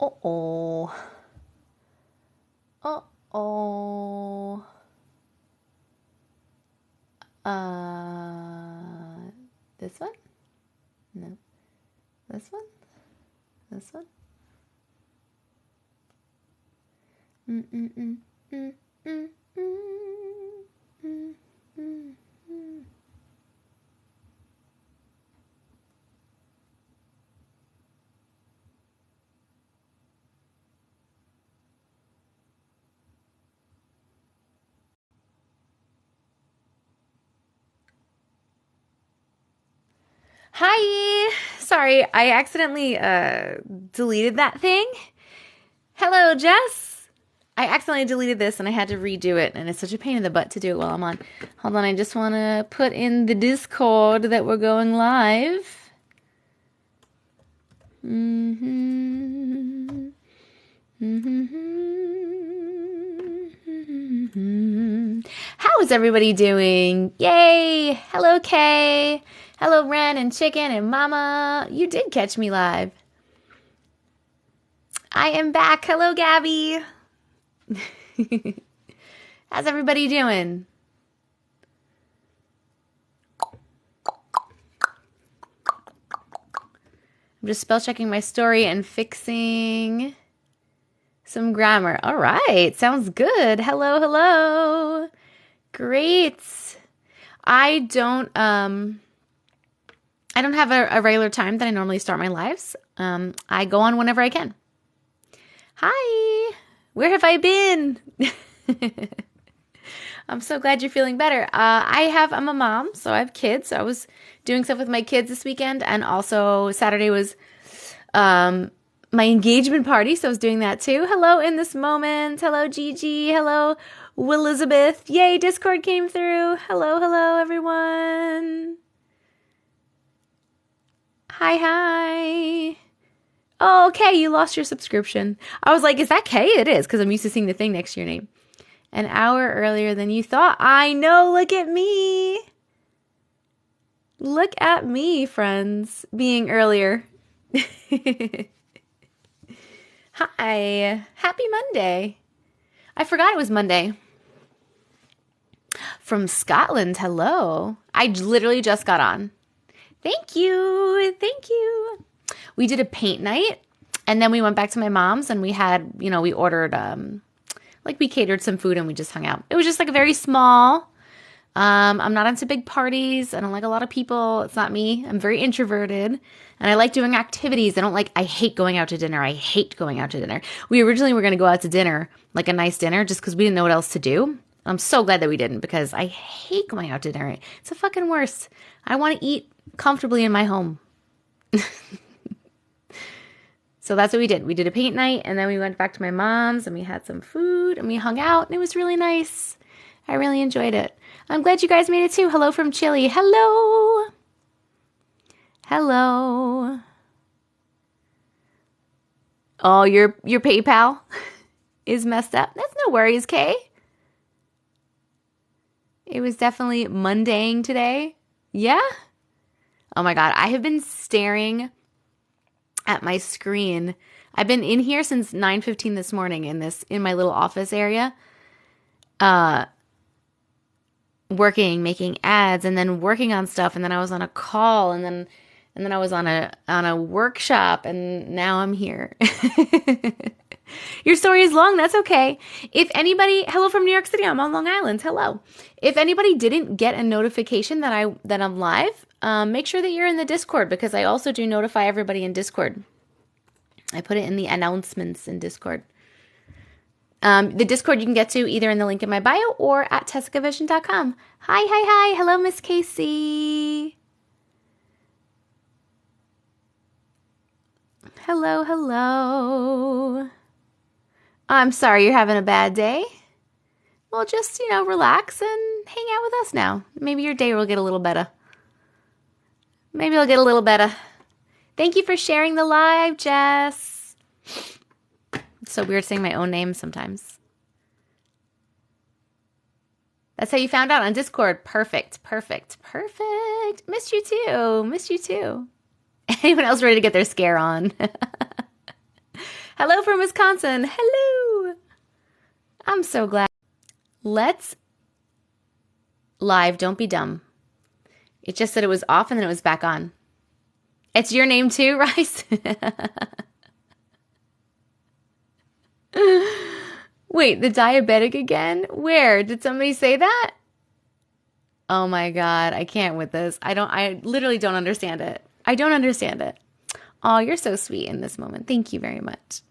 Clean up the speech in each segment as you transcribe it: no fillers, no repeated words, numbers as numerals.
Uh-oh. Uh-oh. This one? No. This one? This one? Mm-mm-mm. Mm-mm-mm. Mm-mm-mm. Hi! Sorry, I accidentally deleted that thing. Hello, Jess! I accidentally deleted this and I had to redo it, and it's such a pain in the butt to do it while I'm on. Hold on, I just want to put in the Discord that we're going live. Mm-hmm. Mm-hmm. How is everybody doing? Yay! Hello, Kay. Hello, Ren and Chicken and Mama. You did catch me live. I am back. Hello, Gabby. How's everybody doing? I'm just spell checking my story and fixing some grammar. All right. Sounds good. Hello, hello. Great. I don't have a regular time that I normally start my lives. I go on whenever I can. Hi. Where have I been? I'm so glad you're feeling better. I'm a mom, so I have kids. So I was doing stuff with my kids this weekend, and also Saturday was my engagement party, so I was doing that too. Hello in this moment. Hello, Gigi. Hello, Elizabeth. Yay, Discord came through. Hello, hello, everyone. Hi, hi. Oh, okay, you lost your subscription. I was like, is that Kay? It is, because I'm used to seeing the thing next to your name. An hour earlier than you thought. I know, look at me. Look at me, friends, being earlier. Hi, happy Monday. I forgot it was Monday. From Scotland, hello. I literally just got on. Thank you, thank you. We did a paint night, and then we went back to my mom's, and we had, we ordered, we catered some food, and we just hung out. It was just like a very small. I'm not into big parties. I don't like a lot of people. It's not me. I'm very introverted, and I like doing activities. I hate going out to dinner. I hate going out to dinner. We originally were going to go out to dinner, like a nice dinner, just because we didn't know what else to do. I'm so glad that we didn't, because I hate going out to dinner. It's the fucking worst. I want to eat comfortably in my home. So that's what we did. We did a paint night, and then we went back to my mom's, and we had some food, and we hung out, and it was really nice. I really enjoyed it. I'm glad you guys made it too. Hello from Chile. Hello. Hello. Oh, your PayPal is messed up. That's no worries, Kay. It was definitely mundane today. Yeah? Oh my God. I have been staring at my screen. I've been in here since 9:15 this morning in my little office area. Working, making ads, and then working on stuff, and then I was on a call, and then I was on a workshop, and now I'm here. Your story is long. That's okay. If anybody, hello from New York City. I'm on Long Island. Hello. If anybody didn't get a notification that I'm live, make sure that you're in the Discord, because I also do notify everybody in Discord. I put it in the announcements in Discord. The Discord you can get to either in the link in my bio or at TessicaVision.com. Hi, hi, hi. Hello, Miss Casey. Hello, hello. I'm sorry you're having a bad day. Well, just, relax and hang out with us now. Maybe your day will get a little better. Maybe it'll get a little better. Thank you for sharing the live, Jess. It's so weird saying my own name sometimes. That's how you found out on Discord. Perfect, perfect, perfect. Missed you too. Missed you too. Anyone else ready to get their scare on? Hello from Wisconsin. Hello. I'm so glad. Let's live. Don't be dumb. It just said it was off and then it was back on. It's your name too, Rice? Wait, the diabetic again? Where? Did somebody say that? Oh my God, I can't with this. I literally don't understand it. I don't understand it. Oh, you're so sweet in this moment. Thank you very much.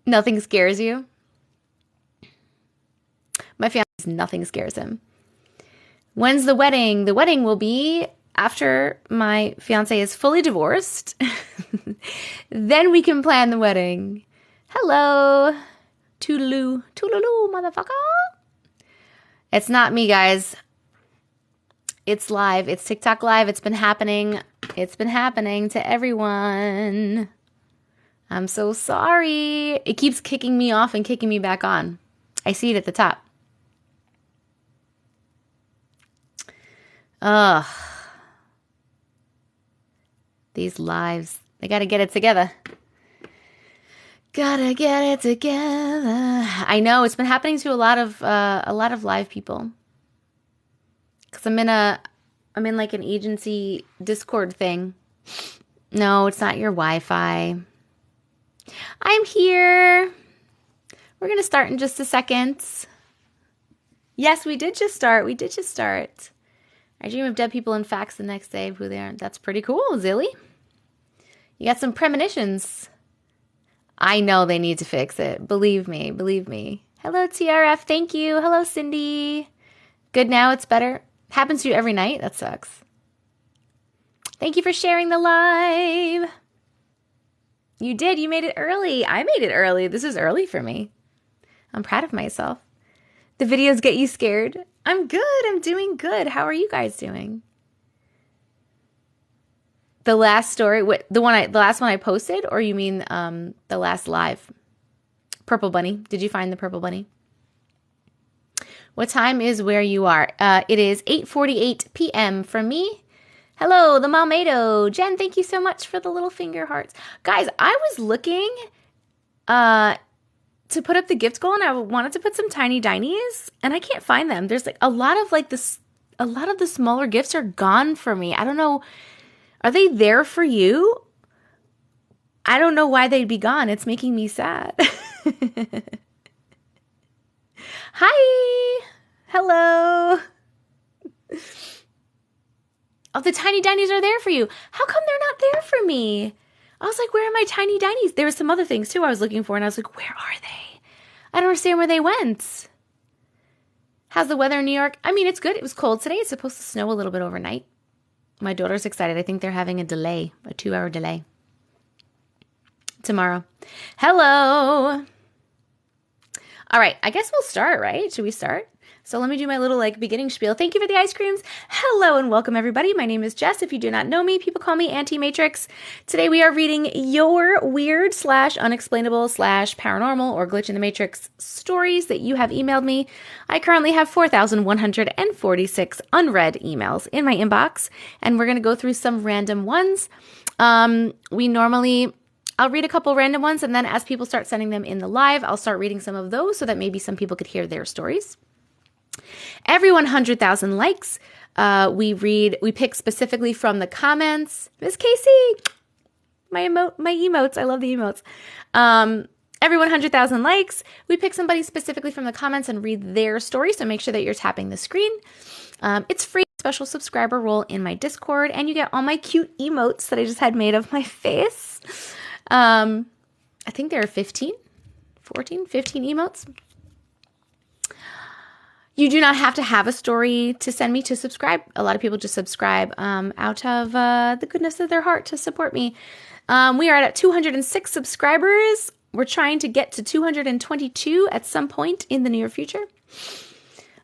Nothing scares you? My fiance, nothing scares him. When's the wedding? The wedding will be after my fiance is fully divorced. Then we can plan the wedding. Hello. Toodaloo. Toodaloo, motherfucker. It's not me, guys. It's live. It's TikTok live. It's been happening. It's been happening to everyone. I'm so sorry. It keeps kicking me off and kicking me back on. I see it at the top. Ugh. These lives. They gotta get it together. Gotta get it together. I know it's been happening to a lot of live people. Cause I'm in like an agency Discord thing. No, it's not your Wi-Fi. I'm here. We're gonna start in just a second. Yes, we did just start. We did just start. I dream of dead people and facts the next day of who they are. That's pretty cool, Zilly. You got some premonitions. I know they need to fix it. Believe me, believe me. Hello, TRF. Thank you. Hello, Cindy. Good now. It's better. Happens to you every night. That sucks. Thank you for sharing the live. You did. You made it early. I made it early. This is early for me. I'm proud of myself. The videos get you scared. I'm good. I'm doing good. How are you guys doing? The last story, the last one I posted, or you mean the last live? Purple Bunny. Did you find the Purple Bunny? What time is where you are? It is 8:48 p.m. for me. Hello, the Malmado. Jen, thank you so much for the little finger hearts. Guys, I was looking to put up the gift goal, and I wanted to put some tiny dinies, and I can't find them. There's like a lot of the smaller gifts are gone for me. I don't know. Are they there for you? I don't know why they'd be gone. It's making me sad. Hi. Hello. Oh, the tiny dinies are there for you. How come they're not there for me? I was like, where are my tiny dinies? There were some other things too I was looking for, and I was like, where are they? I don't understand where they went. How's the weather in New York? I mean, it's good. It was cold today. It's supposed to snow a little bit overnight. My daughter's excited. I think they're having a 2-hour delay tomorrow. Hello. All right. I guess we'll start, right? Should we start? So let me do my little beginning spiel. Thank you for the ice creams. Hello and welcome everybody. My name is Jess. If you do not know me, people call me Auntie Matrix. Today we are reading your weird / unexplainable / paranormal or glitch in the matrix stories that you have emailed me. I currently have 4,146 unread emails in my inbox, and we're going to go through some random ones. I'll read a couple random ones, and then as people start sending them in the live, I'll start reading some of those so that maybe some people could hear their stories. Every 100,000 likes, we pick specifically from the comments. Miss Casey, my emotes. I love the emotes. Every 100,000 likes, we pick somebody specifically from the comments and read their story. So make sure that you're tapping the screen. It's free. Special subscriber role in my Discord, and you get all my cute emotes that I just had made of my face. I think there are 15 emotes. You do not have to have a story to send me to subscribe. A lot of people just subscribe out of the goodness of their heart to support me. We are at 206 subscribers. We're trying to get to 222 at some point in the near future.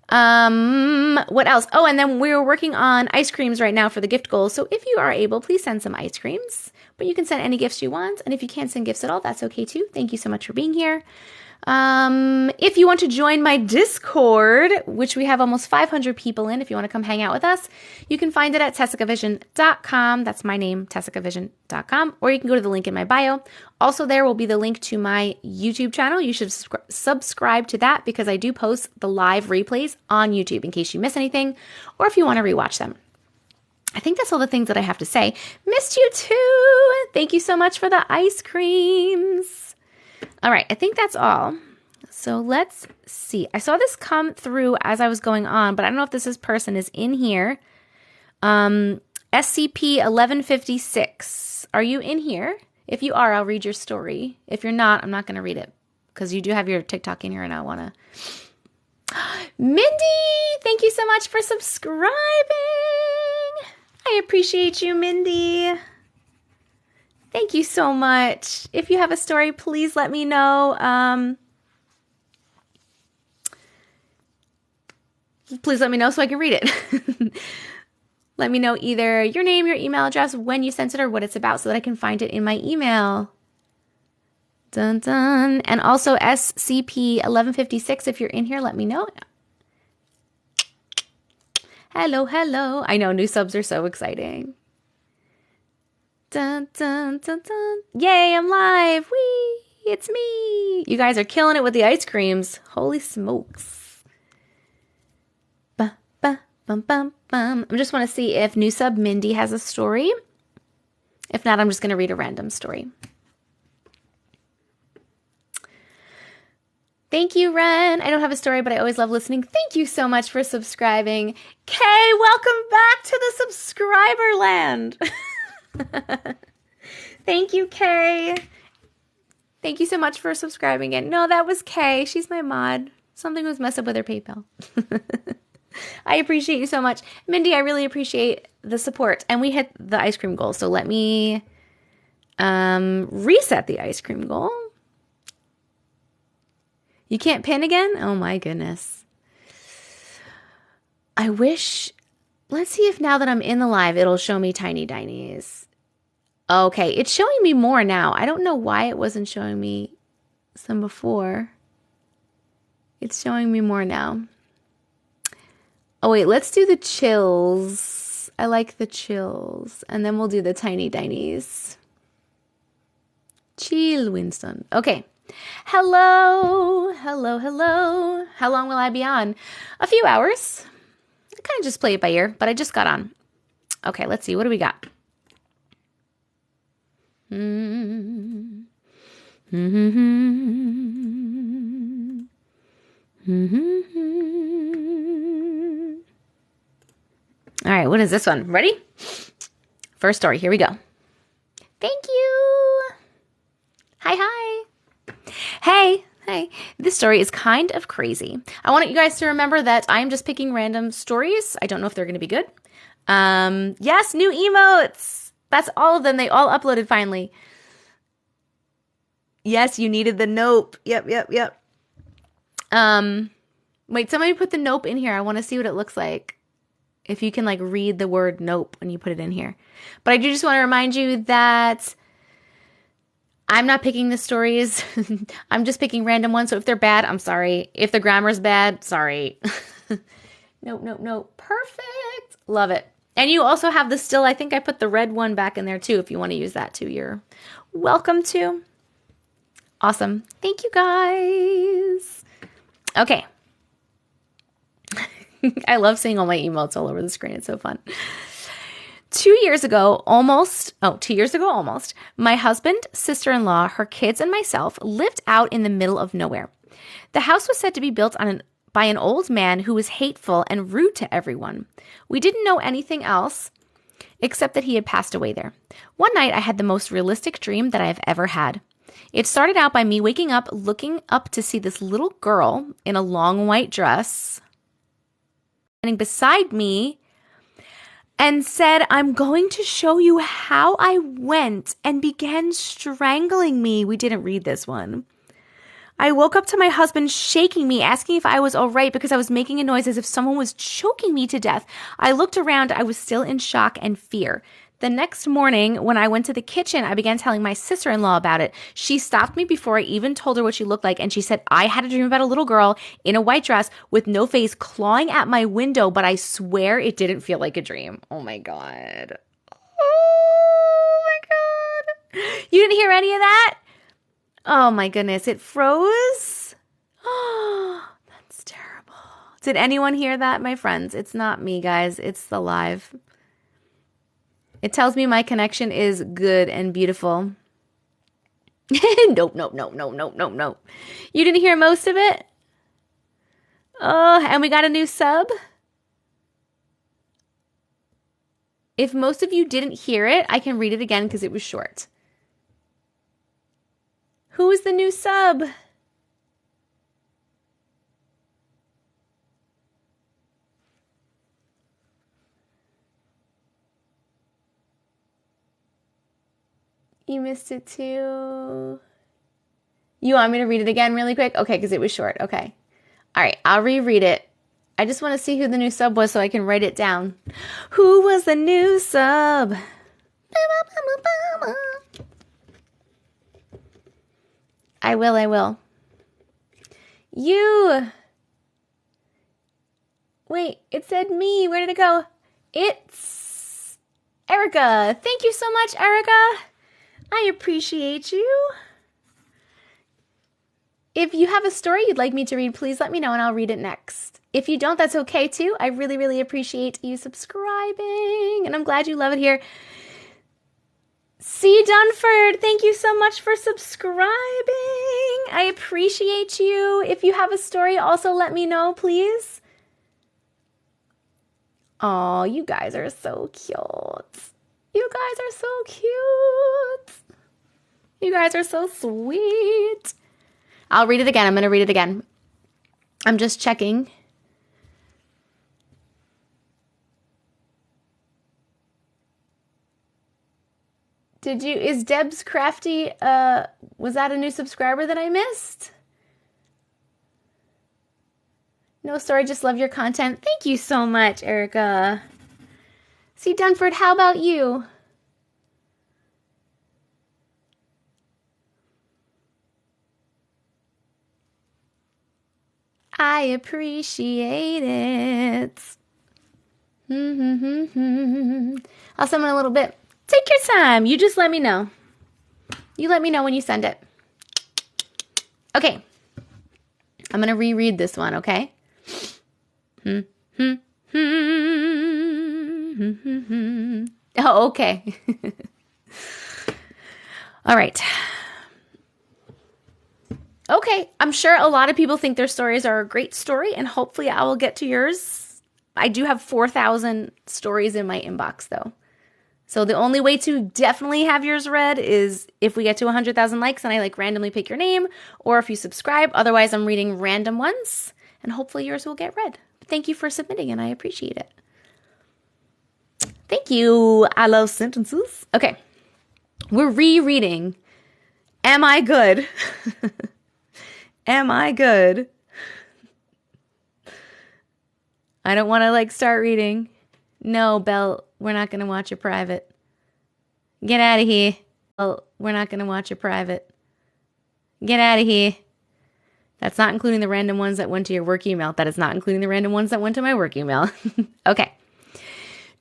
What else? Oh, and then we're working on ice creams right now for the gift goal. So if you are able, please send some ice creams. But you can send any gifts you want. And if you can't send gifts at all, that's okay too. Thank you so much for being here. If you want to join my Discord, which we have almost 500 people in, if you want to come hang out with us, you can find it at TessicaVision.com. That's my name, TessicaVision.com, or you can go to the link in my bio. Also, there will be the link to my YouTube channel. You should subscribe to that because I do post the live replays on YouTube in case you miss anything or if you want to rewatch them. I think that's all the things that I have to say. Missed you too. Thank you so much for the ice creams. All right, I think that's all. So let's see. I saw this come through as I was going on, but I don't know if this person is in here. SCP 1156. Are you in here? If you are, I'll read your story. If you're not, I'm not going to read it because you do have your TikTok in here and I want to. Mindy, thank you so much for subscribing. I appreciate you, Mindy. Thank you so much. If you have a story, please let me know. Please let me know so I can read it. Let me know either your name, your email address, when you sent it, or what it's about so that I can find it in my email. Dun, dun. And also SCP 1156, if you're in here, let me know. Hello, hello. I know new subs are so exciting. Dun, dun, dun, dun. Yay, I'm live. Whee, it's me. You guys are killing it with the ice creams. Holy smokes. Ba, ba, bum, bum, bum. I just want to see if new sub Mindy has a story. If not, I'm just going to read a random story. Thank you, Ren. I don't have a story, but I always love listening. Thank you so much for subscribing. Kay, welcome back to the subscriber land. Thank you, Kay. Thank you so much for subscribing again. No, that was Kay. She's my mod. Something was messed up with her PayPal. I appreciate you so much. Mindy, I really appreciate the support. And we hit the ice cream goal. So let me reset the ice cream goal. You can't pin again? Oh my goodness. I wish... Let's see if now that I'm in the live, it'll show me tiny dinies. Okay, it's showing me more now. I don't know why it wasn't showing me some before. It's showing me more now. Oh wait, let's do the chills. I like the chills. And then we'll do the tiny dinies. Chill, Winston. Okay. Hello. Hello, hello. How long will I be on? A few hours. I kind of just play it by ear, but I just got on. Okay, let's see. What do we got? All right, what is this one? Ready? First story. Here we go. Thank you. Hi. Hey. This story is kind of crazy. I want you guys to remember that I'm just picking random stories. I don't know if they're going to be good. Yes, new emotes. That's all of them. They all uploaded finally. Yes, you needed the nope. Yep. Wait, somebody put the nope in here. I want to see what it looks like. If you can like read the word nope when you put it in here. But I do just want to remind you that I'm not picking the stories. I'm just picking random ones. So if they're bad, I'm sorry. If the grammar's bad, sorry. Nope. Perfect. Love it. And you also have the still, I think I put the red one back in there too. If you want to use that too, you're welcome to. Awesome. Thank you guys. Okay. I love seeing all my emotes all over the screen. It's so fun. 2 years ago, almost, my husband, sister-in-law, her kids, and myself lived out in the middle of nowhere. The house was said to be built by an old man who was hateful and rude to everyone. We didn't know anything else except that he had passed away there. One night, I had the most realistic dream that I have ever had. It started out by me waking up, looking up to see this little girl in a long white dress standing beside me and said, "I'm going to show you how I went," and began strangling me. We didn't read this one. I woke up to my husband shaking me, asking if I was all right because I was making a noise as if someone was choking me to death. I looked around. I was still in shock and fear. The next morning, when I went to the kitchen, I began telling my sister-in-law about it. She stopped me before I even told her what she looked like, and she said, I had a dream about a little girl in a white dress with no face clawing at my window, but I swear it didn't feel like a dream. Oh my God. Oh my God. You didn't hear any of that? Oh my goodness, it froze? Oh, that's terrible. Did anyone hear that, my friends? It's not me, guys. It's the live. It tells me my connection is good and beautiful. Nope. You didn't hear most of it? Oh, and we got a new sub? If most of you didn't hear it, I can read it again because it was short. Who is the new sub? You missed it too. You want me to read it again really quick? Okay, because it was short. Okay. All right, I'll reread it. I just want to see who the new sub was so I can write it down. Who was the new sub? I will. You. Wait, it said me. Where did it go? It's Erica. Thank you so much, Erica. I appreciate you. If you have a story you'd like me to read, please let me know and I'll read it next. If you don't, that's okay too. I really, really appreciate you subscribing and I'm glad you love it here. C. Dunford, thank you so much for subscribing. I appreciate you. If you have a story, also let me know, please. Oh, you guys are so cute. You guys are so cute. You guys are so sweet. I'll read it again. I'm going to read it again. I'm just checking. Is Deb's Crafty, was that a new subscriber that I missed? No story, just love your content. Thank you so much, Erica. See, Dunford, how about you? I appreciate it. I'll send one a little bit. Take your time. You just let me know. You let me know when you send it. Okay. I'm going to reread this one, okay? Oh, okay. All right. Okay, I'm sure a lot of people think their stories are a great story, and hopefully I will get to yours. I do have 4,000 stories in my inbox, though. So the only way to definitely have yours read is if we get to 100,000 likes and I randomly pick your name, or if you subscribe. Otherwise, I'm reading random ones, and hopefully yours will get read. Thank you for submitting, and I appreciate it. Thank you. I love sentences. Okay, we're rereading Am I Good? Am I good? I don't want to start reading. No, Belle, we're not going to watch your private. Get out of here. Belle, we're not going to watch your private. Get out of here. That's not including the random ones that went to your work email. That is not including the random ones that went to my work email. Okay.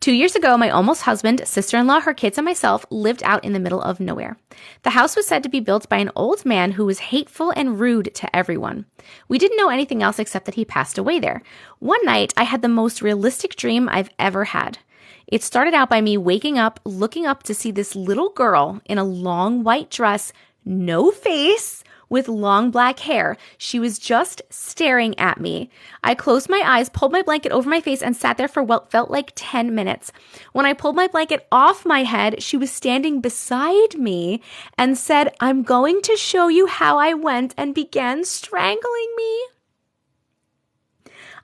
2 years ago, my almost husband, sister-in-law, her kids, and myself lived out in the middle of nowhere. The house was said to be built by an old man who was hateful and rude to everyone. We didn't know anything else except that he passed away there. One night, I had the most realistic dream I've ever had. It started out by me waking up, looking up to see this little girl in a long white dress, no face, with long black hair. She was just staring at me. I closed my eyes, pulled my blanket over my face, and sat there for what felt like 10 minutes. When I pulled my blanket off my head, she was standing beside me and said, "I'm going to show you how I went," and began strangling me.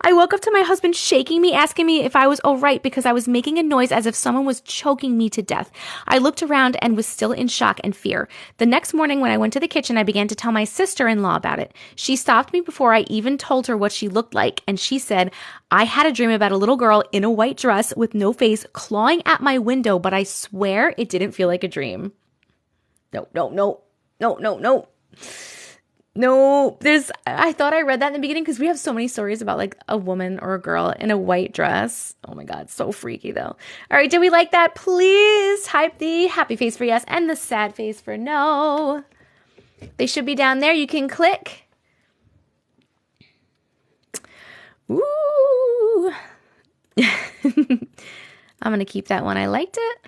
I woke up to my husband shaking me, asking me if I was all right because I was making a noise as if someone was choking me to death. I looked around and was still in shock and fear. The next morning when I went to the kitchen, I began to tell my sister-in-law about it. She stopped me before I even told her what she looked like, and she said, I had a dream about a little girl in a white dress with no face clawing at my window, but I swear it didn't feel like a dream. No. No, I thought I read that in the beginning because we have so many stories about like a woman or a girl in a white dress. Oh my God, so freaky though. All right, did we like that? Please type the happy face for yes and the sad face for no. They should be down there. You can click. Ooh. I'm going to keep that one. I liked it.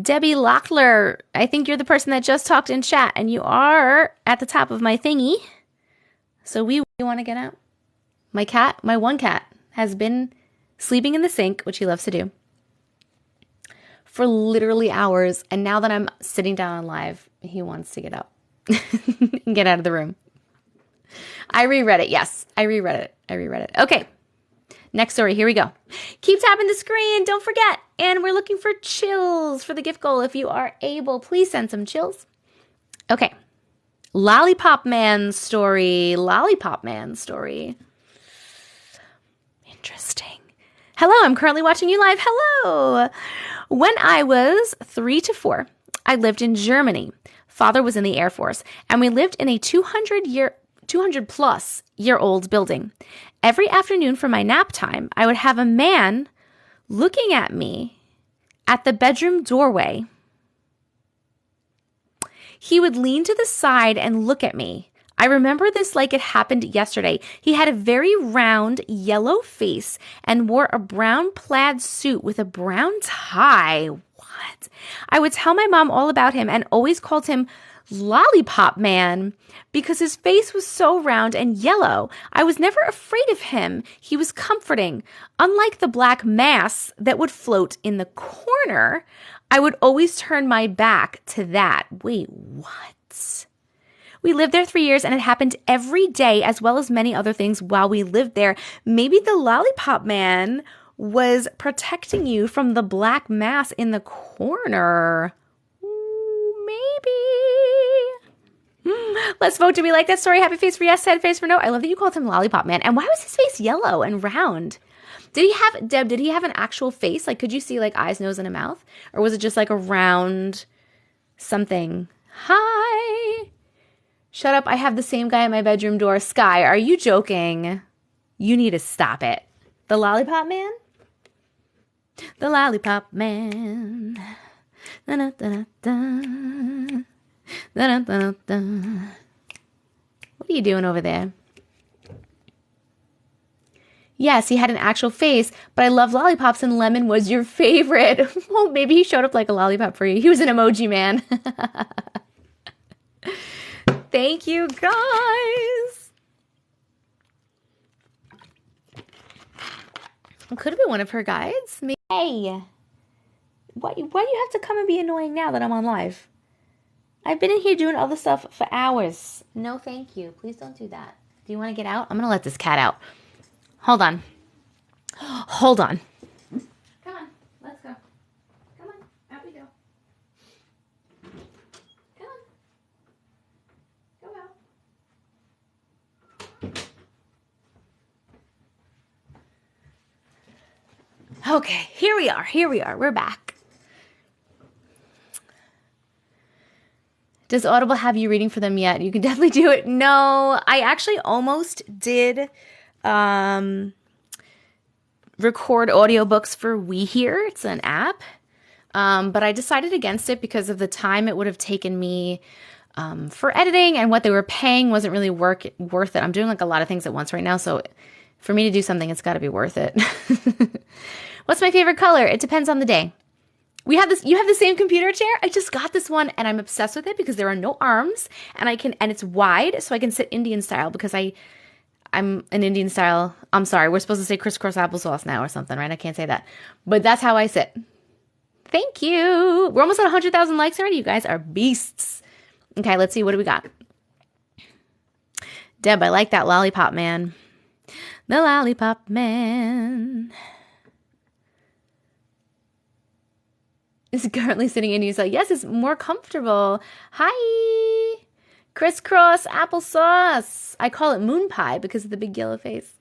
Debbie Lockler, I think you're the person that just talked in chat, and you are at the top of my thingy. So we want to get out. My one cat, has been sleeping in the sink, which he loves to do, for literally hours. And now that I'm sitting down on live, he wants to get up and get out of the room. I reread it. Yes, I reread it. Okay. Next story. Here we go. Keep tapping the screen. Don't forget. And we're looking for chills for the gift goal. If you are able, please send some chills. Okay. Lollipop Man story. Interesting. Hello. I'm currently watching you live. Hello. When I was 3 to 4, I lived in Germany. Father was in the Air Force, and we lived in a 200-plus-year-old building. Every afternoon for my nap time, I would have a man looking at me at the bedroom doorway. He would lean to the side and look at me. I remember this like it happened yesterday. He had a very round yellow face and wore a brown plaid suit with a brown tie. What? I would tell my mom all about him and always called him Lollipop Man because his face was so round and yellow. I was never afraid of him. He was comforting. Unlike the black mass that would float in the corner, I would always turn my back to that. Wait, what? We lived there 3 years and it happened every day as well as many other things while we lived there. Maybe the Lollipop Man was protecting you from the black mass in the corner. Maybe. Let's vote. Do we like that story? Happy face for yes, sad face for no. I love that you called him Lollipop Man. And why was his face yellow and round? Did he have an actual face? Like, could you see like eyes, nose, and a mouth? Or was it just like a round something? Hi. Shut up. I have the same guy at my bedroom door. Sky, are you joking? You need to stop it. The Lollipop Man? The Lollipop Man. Da-da-da-da-da. Da-da-da-da-da. What are you doing over there? Yes, he had an actual face, but I love lollipops and lemon was your favorite. Well, maybe he showed up like a lollipop for you. He was an emoji man. Thank you, guys. It could have been one of her guides. Hey, why do you have to come and be annoying now that I'm on live? I've been in here doing other stuff for hours. No, thank you. Please don't do that. Do you want to get out? I'm going to let this cat out. Hold on. Hold on. Come on. Let's go. Come on. Out we go. Come on. Go out. Okay. Here we are. We're back. Does Audible have you reading for them yet? You can definitely do it. No, I actually almost did record audiobooks for We Hear. It's an app. But I decided against it because of the time it would have taken me for editing, and what they were paying wasn't really worth it. I'm doing like a lot of things at once right now, so for me to do something, it's got to be worth it. What's my favorite color? It depends on the day. You have the same computer chair? I just got this one and I'm obsessed with it because there are no arms and it's wide, so I can sit Indian style because I'm an Indian style. I'm sorry, we're supposed to say crisscross applesauce now or something, right? I can't say that. But that's how I sit. Thank you. We're almost at 100,000 likes already. You guys are beasts. Okay, let's see. What do we got? Deb, I like that lollipop man. The lollipop man is currently sitting in Utah. Yes, it's more comfortable. Hi. Crisscross applesauce. I call it moon pie because of the big yellow face.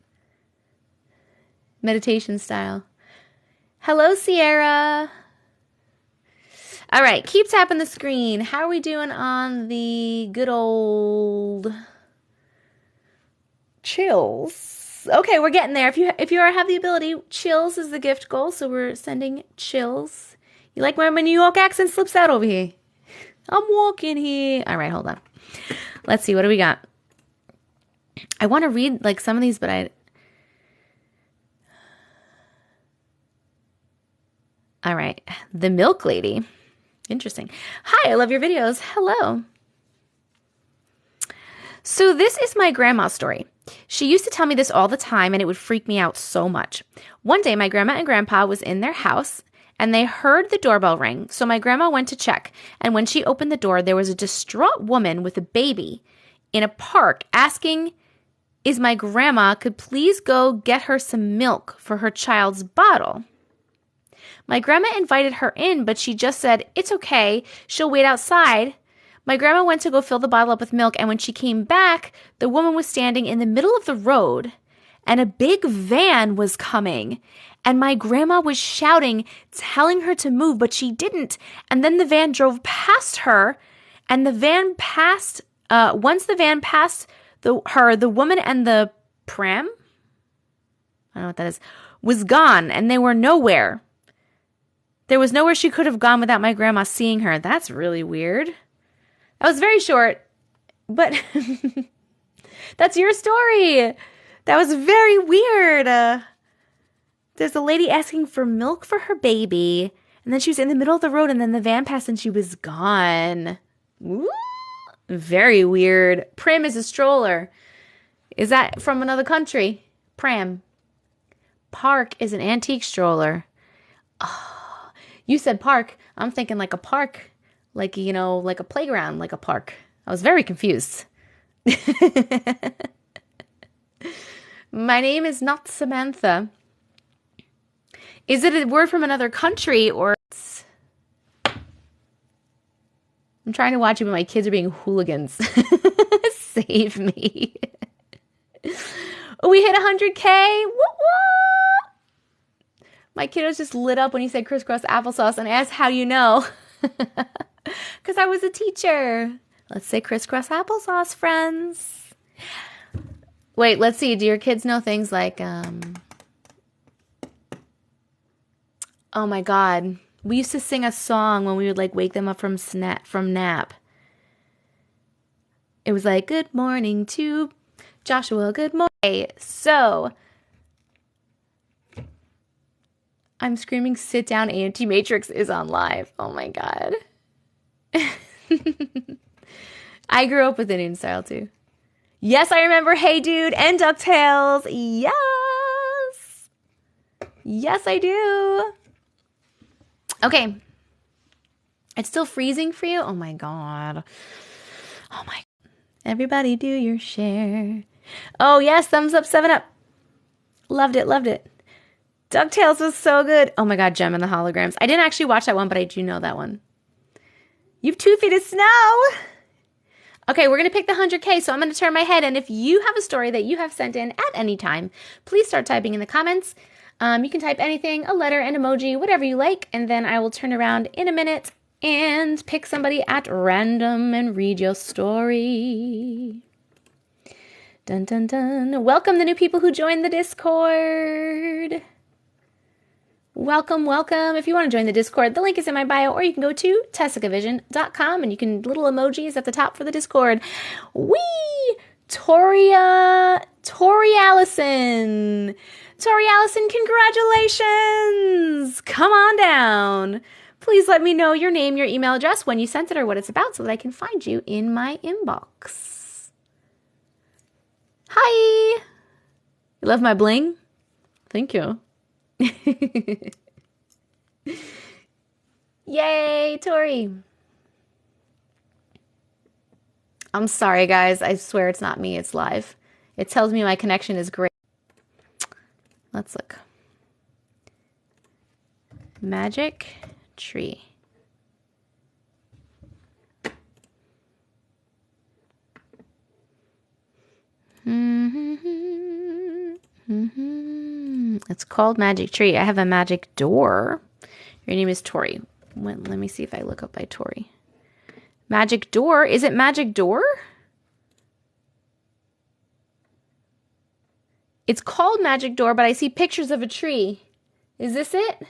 Meditation style. Hello, Sierra. All right, keep tapping the screen. How are we doing on the good old chills? Okay, we're getting there. If you have the ability, chills is the gift goal, so we're sending chills. You like when my New York accent slips out over here? I'm walking here. All right, hold on. Let's see, what do we got? I want to read like some of these, but all right, the milk lady. Interesting. Hi, I love your videos. Hello. So this is my grandma's story. She used to tell me this all the time, and it would freak me out so much. One day, my grandma and grandpa was in their house, and they heard the doorbell ring. So my grandma went to check, and when she opened the door, there was a distraught woman with a baby in a park asking if my grandma could please go get her some milk for her child's bottle. My grandma invited her in, but she just said, "It's okay, she'll wait outside." My grandma went to go fill the bottle up with milk, and when she came back, the woman was standing in the middle of the road, and a big van was coming. And my grandma was shouting, telling her to move, but she didn't. And then the van drove past her, and the van passed, once the van passed the woman and the pram, I don't know what that is, was gone, and they were nowhere. There was nowhere she could have gone without my grandma seeing her. That's really weird. That was very short, but that's your story. That was very weird. There's a lady asking for milk for her baby, and then she was in the middle of the road, and then the van passed, and she was gone. Ooh, very weird. Pram is a stroller. Is that from another country? Pram. Park is an antique stroller. Oh. You said park. I'm thinking like a park, like, you know, like a playground, like a park. I was very confused. My name is not Samantha. Is it a word from another country or it's... I'm trying to watch it, but my kids are being hooligans. Save me. We hit 100K. Woo-woo! My kiddos just lit up when you said crisscross applesauce and asked how you know. Because I was a teacher. Let's say crisscross applesauce, friends. Wait, let's see. Do your kids know things like, oh my God. We used to sing a song when we would like wake them up from nap. It was like, good morning to Joshua, good morning. So... I'm screaming, sit down, Auntie Matrix is on live. Oh my God. I grew up with Indian style too. Yes, I remember Hey Dude and DuckTales. Yes. Yes, I do. Okay. It's still freezing for you? Oh my God. Oh my. Everybody do your share. Oh yes, thumbs up, 7 up. Loved it, loved it. DuckTales was so good. Oh my God, Gem and the Holograms. I didn't actually watch that one, but I do know that one. You've 2 feet of snow. Okay, we're going to pick the 100K, so I'm going to turn my head. And if you have a story that you have sent in at any time, please start typing in the comments. You can type anything, a letter, an emoji, whatever you like. And then I will turn around in a minute and pick somebody at random and read your story. Dun, dun, dun. Welcome the new people who joined the Discord. Welcome, welcome. If you want to join the Discord, the link is in my bio, or you can go to TessicaVision.com and you can little emojis at the top for the Discord. Whee! Tori Allison. Tori Allison, congratulations! Come on down. Please let me know your name, your email address, when you sent it, or what it's about so that I can find you in my inbox. Hi! You love my bling? Thank you. Yay, Tori. I'm sorry, guys. I swear it's not me. It's live. It tells me my connection is great. Let's look. Magic tree. It's called Magic Tree. I have a magic door. Your name is Tori. Let me see if I look up by Tori. Magic door? Is it magic door? It's called magic door, but I see pictures of a tree. Is this it?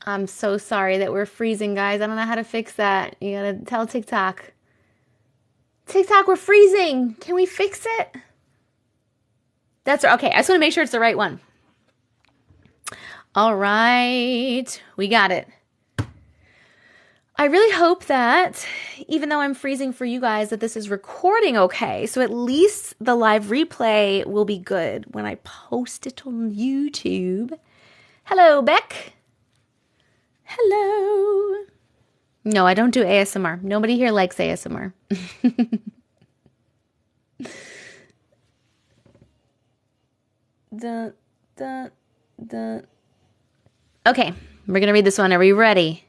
I'm so sorry that we're freezing, guys. I don't know how to fix that. You gotta tell TikTok. TikTok, we're freezing. Can we fix it? That's okay. I just want to make sure it's the right one. All right. We got it. I really hope that, even though I'm freezing for you guys, that this is recording okay. So at least the live replay will be good when I post it on YouTube. Hello, Beck. Hello. No, I don't do ASMR. Nobody here likes ASMR. Okay, we're going to read this one. Are we ready?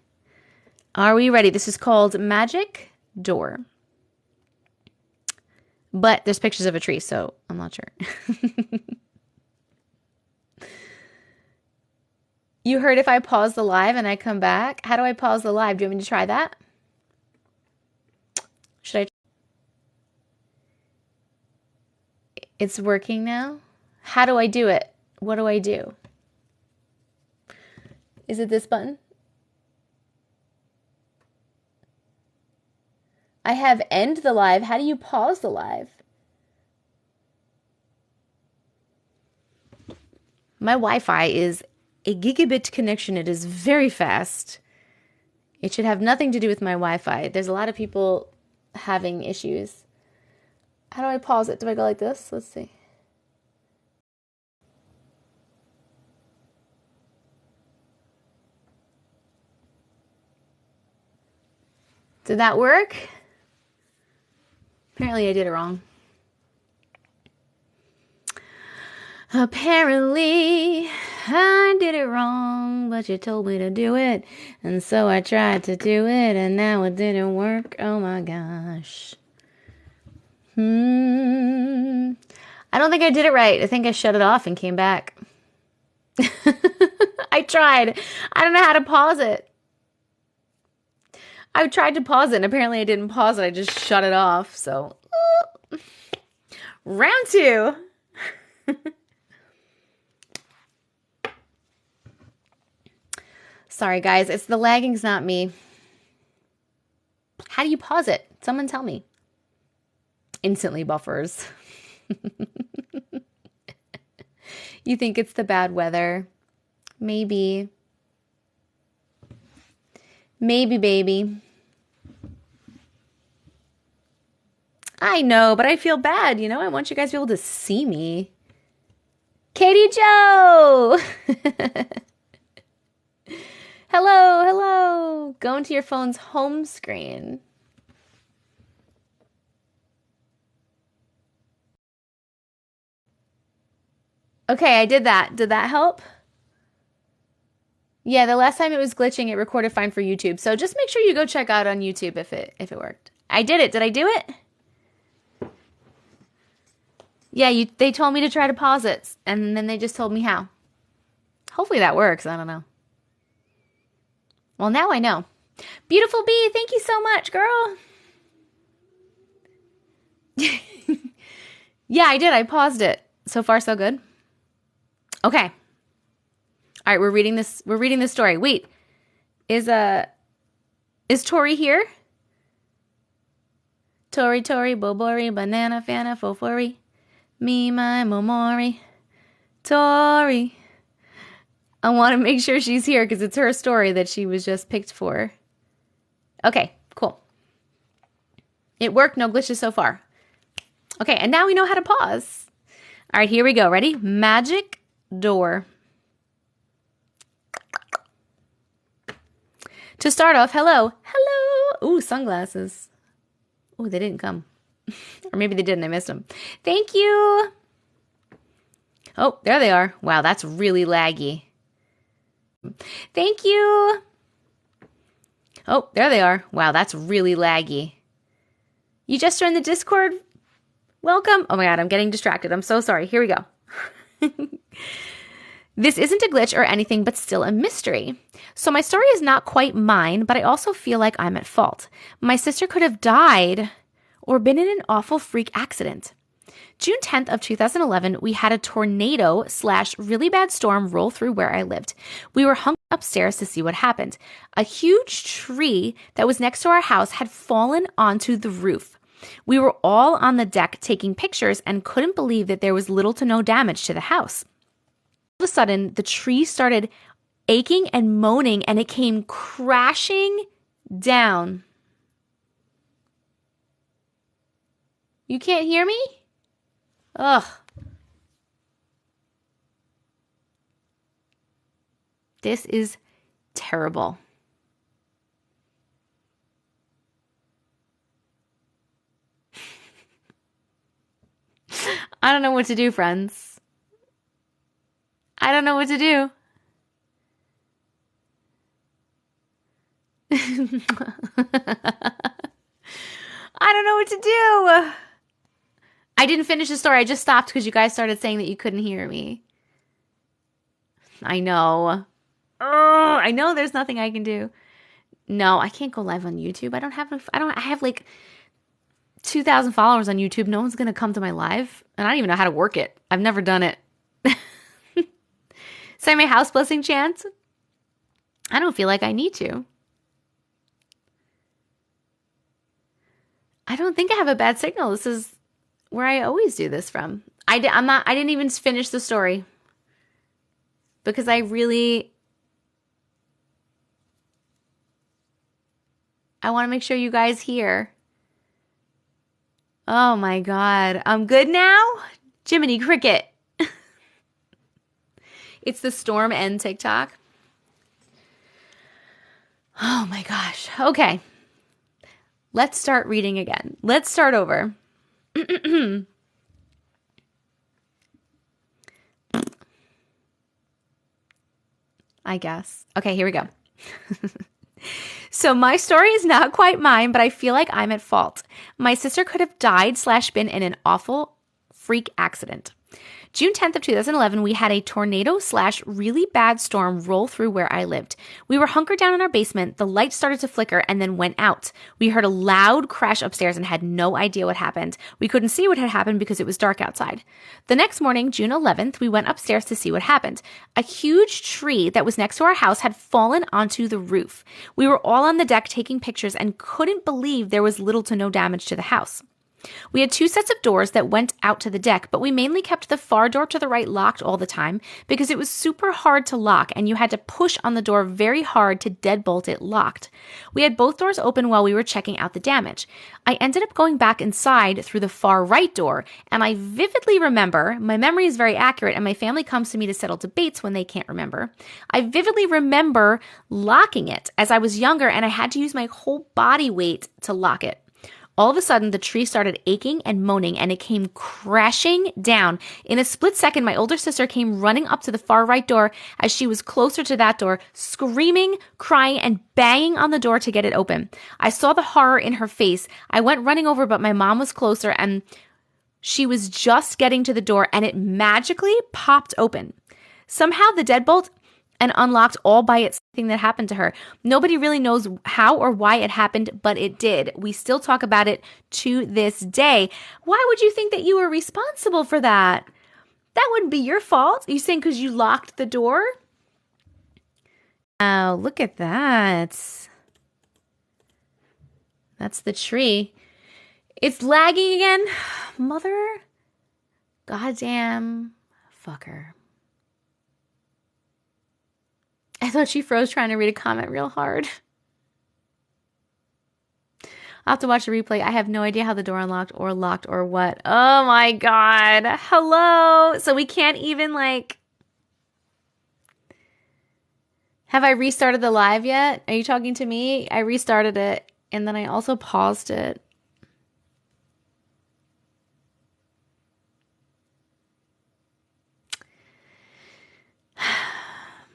Are we ready? This is called Magic Door. But there's pictures of a tree, so I'm not sure. You heard if I pause the live and I come back? How do I pause the live? Do you want me to try that? Should I? It's working now? How do I do it? What do I do? Is it this button? I have end the live. How do you pause the live? My Wi-Fi is a gigabit connection. It is very fast. It should have nothing to do with my Wi-Fi. There's a lot of people having issues. How do I pause it? Do I go like this? Let's see. Did that work? Apparently I did it wrong. Apparently I did it wrong, but you told me to do it, and so I tried to do it, and now it didn't work. Oh my gosh. I don't think I did it right. I think I shut it off and came back. I tried. I don't know how to pause it. I tried to pause it, and apparently I didn't pause it. I just shut it off. So, round 2. Sorry, guys. It's the lagging's not me. How do you pause it? Someone tell me. Instantly buffers. You think it's the bad weather? Maybe. Maybe, baby. I know, but I feel bad, you know? I want you guys to be able to see me. Katie Joe! Hello, hello. Go into your phone's home screen. Okay, I did that. Did that help? Yeah, the last time it was glitching, it recorded fine for YouTube. So just make sure you go check out on YouTube if it worked. I did it. Did I do it? Yeah, they told me to try to pause it, and then they just told me how. Hopefully that works. I don't know. Well, now I know. Beautiful bee, thank you so much, girl. Yeah, I did. I paused it. So far, so good. Okay. All right, we're reading this. We're reading this story. Wait, is Tori here? Tori, Bobori, banana, fana, fofori, me, my, momori, Tori. I want to make sure she's here because it's her story that she was just picked for. Okay, cool. It worked. No glitches so far. Okay, and now we know how to pause. All right, here we go. Ready? Magic door. To start off, hello. Hello. Ooh, sunglasses. Ooh, they didn't come. Or maybe they did and I missed them. Thank you. Oh, there they are. Wow, that's really laggy. Thank you. Oh, there they are. Wow, that's really laggy. You just joined the Discord? Welcome. Oh my God, I'm getting distracted. I'm so sorry. Here we go. This isn't a glitch or anything, but still a mystery. So my story is not quite mine, but I also feel like I'm at fault. My sister could have died or been in an awful freak accident. June 10th of 2011, we had a tornado/really bad storm roll through where I lived. We were hung upstairs to see what happened. A huge tree that was next to our house had fallen onto the roof. We were all on the deck taking pictures and couldn't believe that there was little to no damage to the house. All of a sudden, the tree started aching and moaning, and it came crashing down. You can't hear me? Ugh. This is terrible. I don't know what to do, friends. I don't know what to do. I don't know what to do. I didn't finish the story. I just stopped because you guys started saying that you couldn't hear me. I know. Oh, I know there's nothing I can do. No, I can't go live on YouTube. I have like 2,000 followers on YouTube. No one's going to come to my live. And I don't even know how to work it. I've never done it. Say my house blessing chant. I don't feel like I need to. I don't think I have a bad signal. This is where I always do this from. I didn't even finish the story because I want to make sure you guys hear. Oh my God. I'm good now? Jiminy Cricket. It's the storm and TikTok. Oh my gosh. Okay. Let's start reading again. Let's start over. I guess. Okay, here we go. So my story is not quite mine, but I feel like I'm at fault. My sister could have died/been in an awful freak accident. June 10th of 2011, we had a tornado/really bad storm roll through where I lived. We were hunkered down in our basement. The lights started to flicker and then went out. We heard a loud crash upstairs and had no idea what happened. We couldn't see what had happened because it was dark outside. The next morning, June 11th, we went upstairs to see what happened. A huge tree that was next to our house had fallen onto the roof. We were all on the deck taking pictures and couldn't believe there was little to no damage to the house. We had 2 sets of doors that went out to the deck, but we mainly kept the far door to the right locked all the time because it was super hard to lock and you had to push on the door very hard to deadbolt it locked. We had both doors open while we were checking out the damage. I ended up going back inside through the far right door, and I vividly remember, my memory is very accurate and my family comes to me to settle debates when they can't remember. I vividly remember locking it as I was younger and I had to use my whole body weight to lock it. All of a sudden, the tree started aching and moaning, and it came crashing down. In a split second, my older sister came running up to the far right door as she was closer to that door, screaming, crying, and banging on the door to get it open. I saw the horror in her face. I went running over, but my mom was closer, and she was just getting to the door, and it magically popped open. Somehow, the deadbolt and unlocked all by itself. Thing that happened to her. Nobody really knows how or why it happened, but it did. We still talk about it to this day. Why would you think that you were responsible for that? That wouldn't be your fault. Are you saying because you locked the door? Oh, look at that. That's the tree. It's lagging again. Mother goddamn fucker. I thought she froze trying to read a comment real hard. I'll have to watch the replay. I have no idea how the door unlocked or locked or what. Oh my God. Hello. So we can't even Have I restarted the live yet? Are you talking to me? I restarted it and then I also paused it.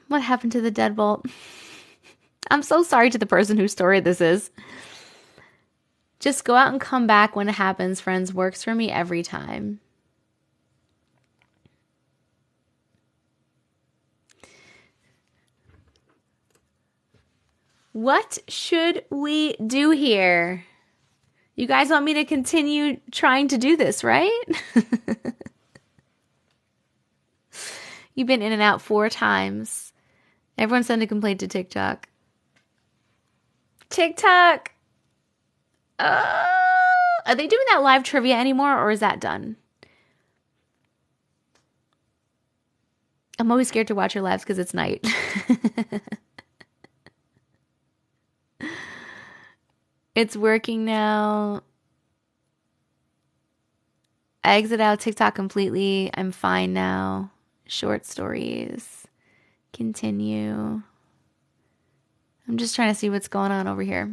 What happened to the deadbolt? I'm so sorry to the person whose story this is. Just go out and come back when it happens, friends. Works for me every time. What should we do here? You guys want me to continue trying to do this, right? You've been in and out 4 times. Everyone send a complaint to TikTok. TikTok! Are they doing that live trivia anymore, or is that done? I'm always scared to watch your lives because it's night. It's working now. I exit out TikTok completely. I'm fine now. Short stories. Continue. I'm just trying to see what's going on over here.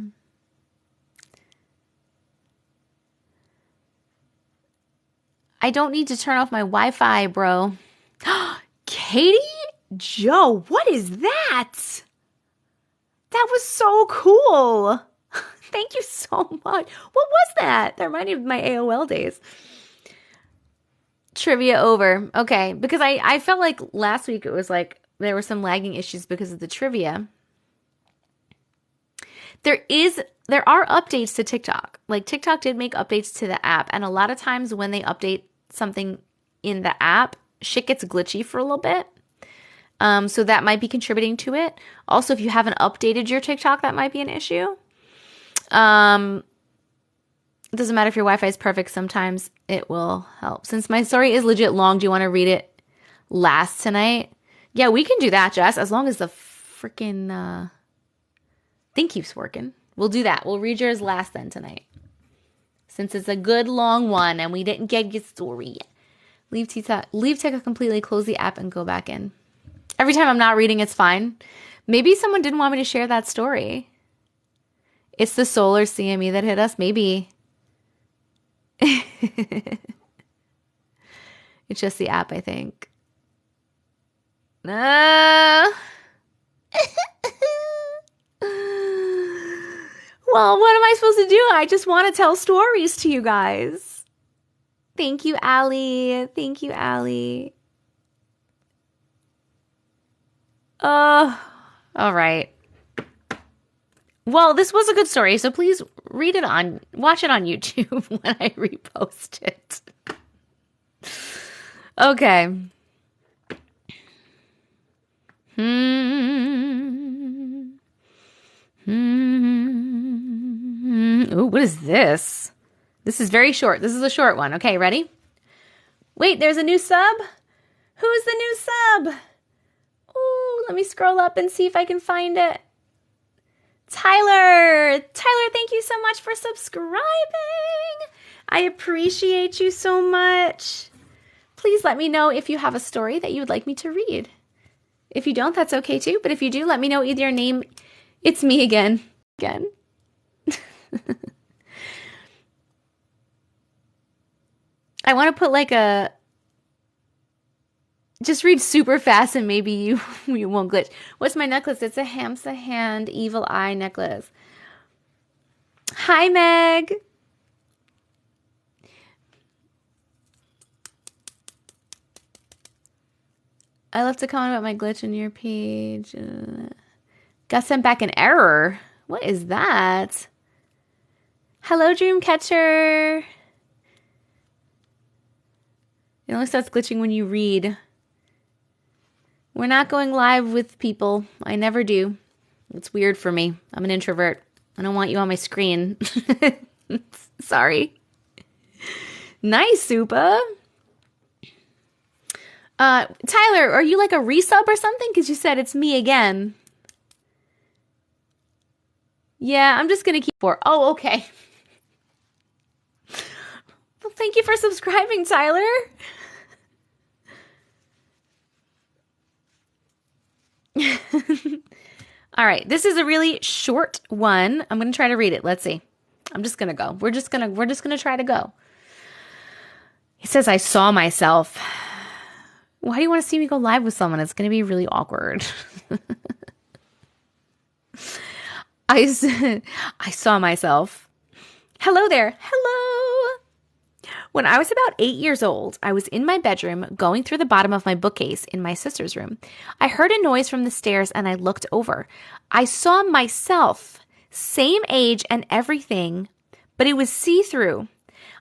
I don't need to turn off my Wi-Fi, bro. Katie? Joe, what is that? That was so cool. Thank you so much. What was that? That reminded me of my AOL days. Trivia over. Okay, because I felt like last week it was like there were some lagging issues because of the trivia. There are updates to TikTok. Like TikTok did make updates to the app, and a lot of times when they update something in the app, shit gets glitchy for a little bit. So that might be contributing to it. Also, if you haven't updated your TikTok, that might be an issue. It doesn't matter if your Wi-Fi is perfect. Sometimes it will help. Since my story is legit long, do you want to read it last tonight? Yeah, we can do that, Jess, as long as the freaking thing keeps working. We'll do that. We'll read yours last then tonight. Since it's a good long one and we didn't get your story. Leave TikTok completely, close the app, and go back in. Every time I'm not reading, it's fine. Maybe someone didn't want me to share that story. It's the solar CME that hit us. Maybe. It's just the app, I think. Well, what am I supposed to do? I just want to tell stories to you guys. Thank you, Allie. Thank you, Allie. All right. Well, this was a good story, so please watch it on YouTube when I repost it. Okay. Ooh, what is this? This is very short. This is a short one. Okay, ready? Wait, there's a new sub? Who's the new sub? Ooh, let me scroll up and see if I can find it. Tyler, thank you so much for subscribing. I appreciate you so much. Please let me know if you have a story that you would like me to read. If you don't, that's okay too. But if you do, let me know either your name. It's me again. I want to put like just read super fast and maybe you won't glitch. What's my necklace? It's a Hamsa hand evil eye necklace. Hi, Meg. I left a comment about my glitch in your page. Got sent back an error. What is that? Hello, Dreamcatcher. It only starts glitching when you read. We're not going live with people. I never do. It's weird for me. I'm an introvert. I don't want you on my screen. Sorry. Nice, Supa. Tyler, are you like a resub or something? Because you said it's me again. Yeah, I'm just going to keep for. Oh, okay. Well, thank you for subscribing, Tyler. All right. This is a really short one. I'm going to try to read it. Let's see. I'm just going to go. We're just going to try to go. It says, I saw myself. Why do you want to see me go live with someone? It's going to be really awkward. I saw myself. Hello there. Hello. When I was about 8 years old, I was in my bedroom going through the bottom of my bookcase in my sister's room. I heard a noise from the stairs and I looked over. I saw myself, same age and everything, but it was see-through.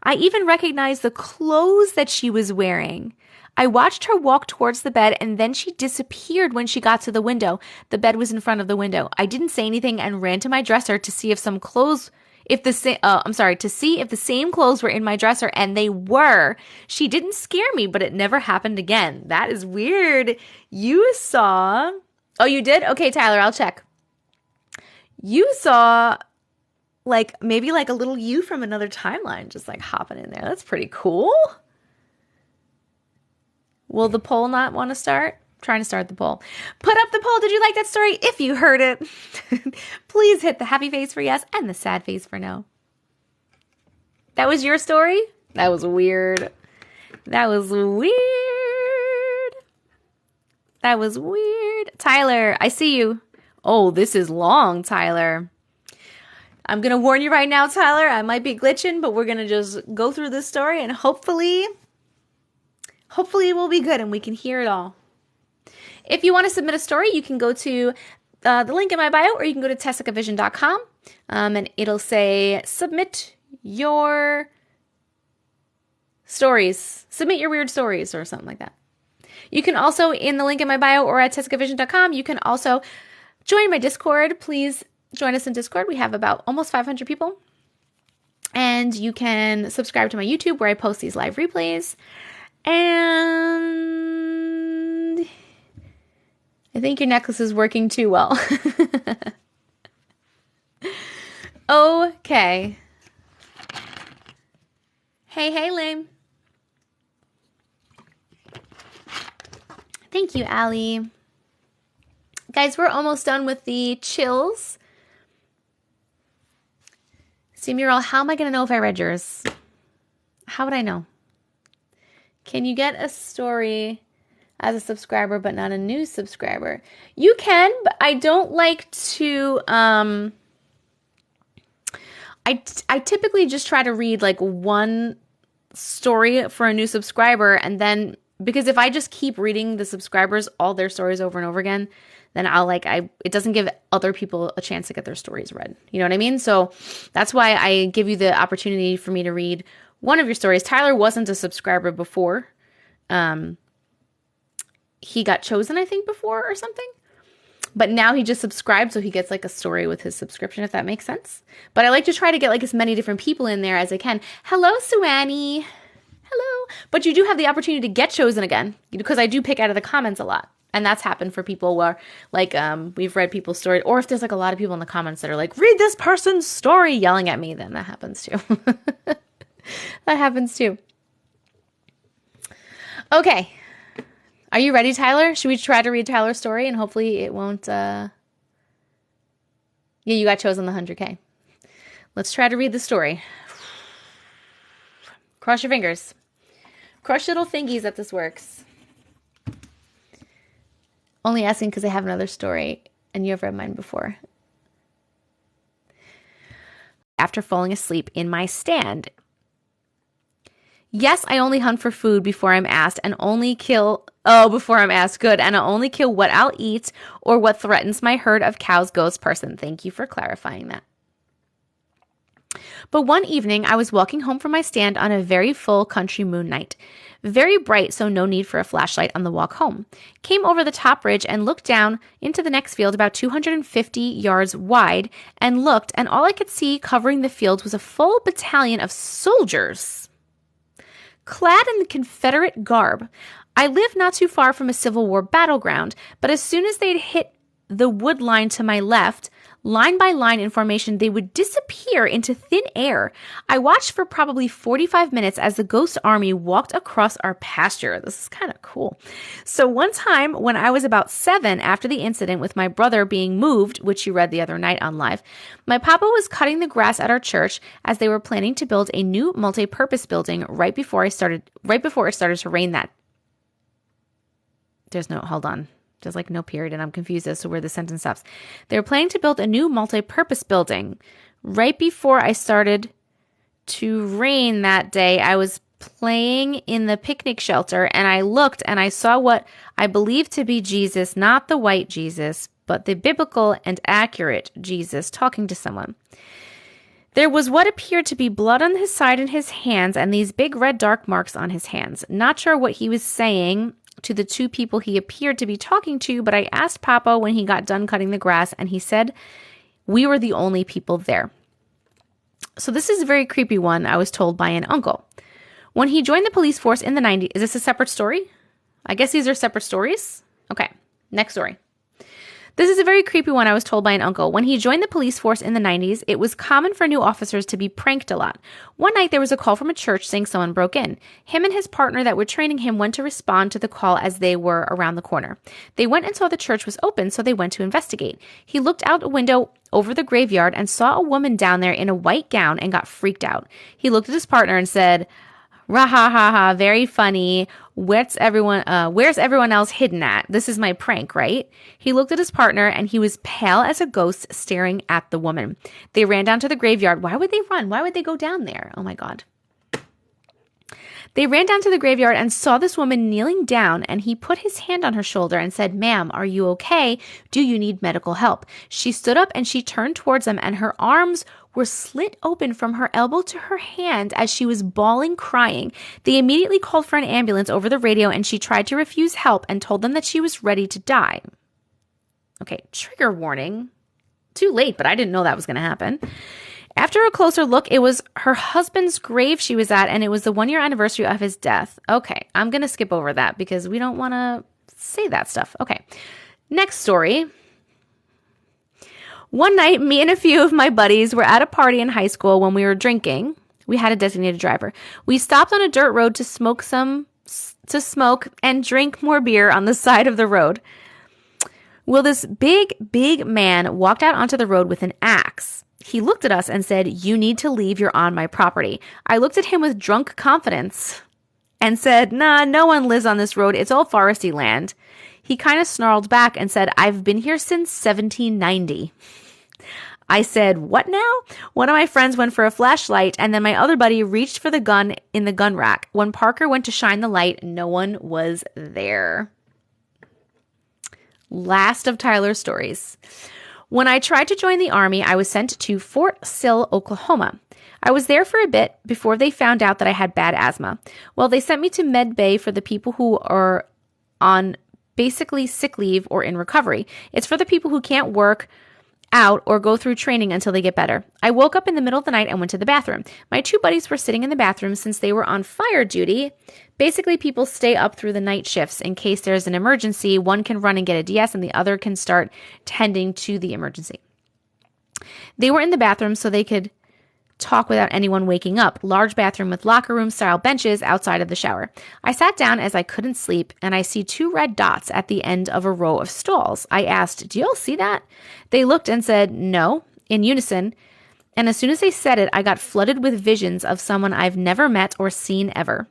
I even recognized the clothes that she was wearing. I watched her walk towards the bed and then she disappeared when she got to the window. The bed was in front of the window. I didn't say anything and ran to my dresser to see if to see if the same clothes were in my dresser, and they were. She didn't scare me, but it never happened again. That is weird. You saw, oh, you did? Okay, Tyler, I'll check. You saw maybe a little you from another timeline just hopping in there. That's pretty cool. Will the poll not want to start? Trying to start the poll. Put up the poll. Did you like that story? If you heard it, please hit the happy face for yes and the sad face for no. That was your story? That was weird. That was weird. That was weird. Tyler, I see you. Oh, this is long, Tyler. I'm going to warn you right now, Tyler. I might be glitching, but we're going to just go through this story and hopefully it will be good and we can hear it all. If you want to submit a story, you can go to the link in my bio, or you can go to TessicaVision.com, and it'll say, submit your stories. Submit your weird stories or something like that. You can also, in the link in my bio or at TessicaVision.com, you can also join my Discord. Please join us in Discord. We have about almost 500 people. And you can subscribe to my YouTube where I post these live replays. And I think your necklace is working too well. Okay. Hey, lame. Thank you, Allie. Guys, we're almost done with the chills. See, Muriel, how am I going to know if I read yours? How would I know? Can you get a story as a subscriber, but not a new subscriber? You can, but I don't like to, I typically just try to read one story for a new subscriber, and then, because if I just keep reading the subscribers, all their stories over and over again, then it doesn't give other people a chance to get their stories read. You know what I mean? So that's why I give you the opportunity for me to read one of your stories. Tyler wasn't a subscriber before. He got chosen, I think, before or something. But now he just subscribed, so he gets a story with his subscription, if that makes sense. But I like to try to get as many different people in there as I can. Hello, Suannie. Hello. But you do have the opportunity to get chosen again, because I do pick out of the comments a lot. And that's happened for people where, we've read people's story. Or if there's, a lot of people in the comments that are read this person's story, yelling at me, then that happens too. That happens too. Okay. Are you ready, Tyler? Should we try to read Tyler's story and hopefully it won't, Yeah, you got chosen the 100K. Let's try to read the story. Cross your fingers. Cross your little fingies that this works. Only asking because I have another story and you have read mine before. After falling asleep in my stand. Yes, I only hunt for food before I'm asked and only kill... Oh, before I'm asked. Good. And I only kill what I'll eat or what threatens my herd of cows, goats, person. Thank you for clarifying that. But one evening, I was walking home from my stand on a very full country moon night. Very bright, so no need for a flashlight on the walk home. Came over the top ridge and looked down into the next field about 250 yards wide and looked, and all I could see covering the field was a full battalion of soldiers, clad in the Confederate garb. I lived not too far from a Civil War battleground, but as soon as they'd hit the wood line to my left, Line by line information, they would disappear into thin air. I watched for probably 45 minutes as the ghost army walked across our pasture. This is kind of cool. So one time when I was about 7, after the incident with my brother being moved, which you read the other night on live, my papa was cutting the grass at our church as they were planning to build a new multi-purpose building right before it started to rain that. Hold on. There's like no period, and I'm confused as to where the sentence stops. They were planning to build a new multi-purpose building. Right before I started to rain that day, I was playing in the picnic shelter, and I looked and I saw what I believed to be Jesus, not the white Jesus, but the biblical and accurate Jesus talking to someone. There was what appeared to be blood on his side and his hands, and these big red dark marks on his hands. Not sure what he was saying to the 2 people he appeared to be talking to, but I asked Papa when he got done cutting the grass, and he said we were the only people there. So this is a very creepy one I was told by an uncle. When he joined the police force in the 90s, is this a separate story? I guess these are separate stories. Okay, next story. This is a very creepy one I was told by an uncle. When he joined the police force in the 90s, it was common for new officers to be pranked a lot. One night there was a call from a church saying someone broke in. Him and his partner that were training him went to respond to the call as they were around the corner. They went and saw the church was open, so they went to investigate. He looked out a window over the graveyard and saw a woman down there in a white gown and got freaked out. He looked at his partner and said, "Rah ha ha ha, very funny. Where's everyone else hidden at? This is my prank, right?" He looked at his partner and he was pale as a ghost staring at the woman. They ran down to the graveyard. Why would they run? Why would they go down there? Oh my God. They ran down to the graveyard and saw this woman kneeling down, and he put his hand on her shoulder and said, "Ma'am, are you okay? Do you need medical help?" She stood up and she turned towards him, and her arms were slit open from her elbow to her hand as she was bawling, crying. They immediately called for an ambulance over the radio, and she tried to refuse help and told them that she was ready to die. Okay, trigger warning. Too late, but I didn't know that was going to happen. After a closer look, it was her husband's grave she was at, and it was the 1-year anniversary of his death. Okay, I'm going to skip over that because we don't want to say that stuff. Okay, next story. One night, me and a few of my buddies were at a party in high school when we were drinking. We had a designated driver. We stopped on a dirt road to smoke and drink more beer on the side of the road. Well, this big man walked out onto the road with an axe. He looked at us and said, "You need to leave. You're on my property." I looked at him with drunk confidence and said, "Nah, no one lives on this road. It's all foresty land." He kind of snarled back and said, "I've been here since 1790. I said, "What now?" One of my friends went for a flashlight, and then my other buddy reached for the gun in the gun rack. When Parker went to shine the light, no one was there. Last of Tyler's stories. When I tried to join the Army, I was sent to Fort Sill, Oklahoma. I was there for a bit before they found out that I had bad asthma. Well, they sent me to Med Bay for the people who are on basically sick leave or in recovery. It's for the people who can't work out or go through training until they get better. I woke up in the middle of the night and went to the bathroom. My 2 buddies were sitting in the bathroom since they were on fire duty. Basically, people stay up through the night shifts in case there's an emergency. One can run and get a DS and the other can start tending to the emergency. They were in the bathroom so they could talk without anyone waking up. Large bathroom with locker room style benches outside of the shower. I sat down as I couldn't sleep, and I see 2 red dots at the end of a row of stalls. I asked, "Do y'all see that?" They looked and said, "No," in unison. And as soon as they said it, I got flooded with visions of someone I've never met or seen ever.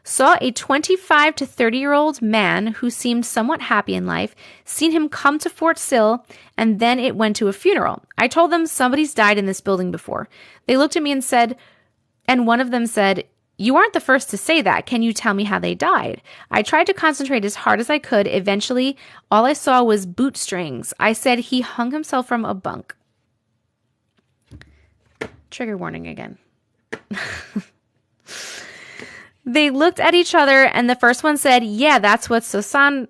Saw a 25 to 30-year-old man who seemed somewhat happy in life, seen him come to Fort Sill, and then it went to a funeral. I told them somebody's died in this building before. They looked at me and said, and one of them said, "You aren't the first to say that. Can you tell me how they died?" I tried to concentrate as hard as I could. Eventually, all I saw was boot strings. I said he hung himself from a bunk. Trigger warning again. They looked at each other, and the first one said, "Yeah, that's what so-and-so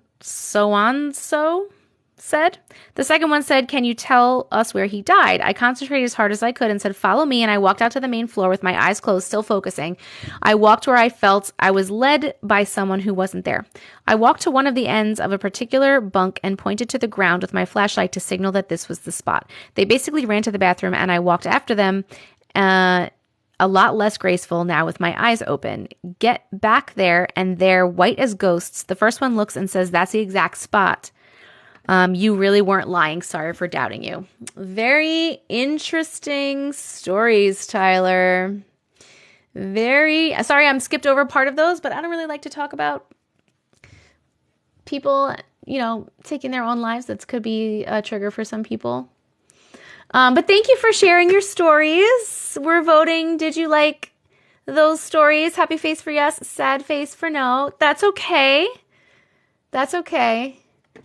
said. The second one said, can you tell us where he died? I concentrated as hard as I could and said, follow me. And I walked out to the main floor with my eyes closed, still focusing. I walked where I felt I was led by someone who wasn't there. I walked to one of the ends of a particular bunk and pointed to the ground with my flashlight to signal that this was the spot. They basically ran to the bathroom and I walked after them, a lot less graceful now with my eyes open. Get back there, and they're white as ghosts. The first one looks and says, that's the exact spot. You really weren't lying. Sorry for doubting you. Very interesting stories, Tyler. Very, sorry, I'm skipped over part of those, but I don't really like to talk about people, taking their own lives. That could be a trigger for some people. But thank you for sharing your stories. We're voting. Did you like those stories? Happy face for yes, sad face for no. That's okay. That's okay.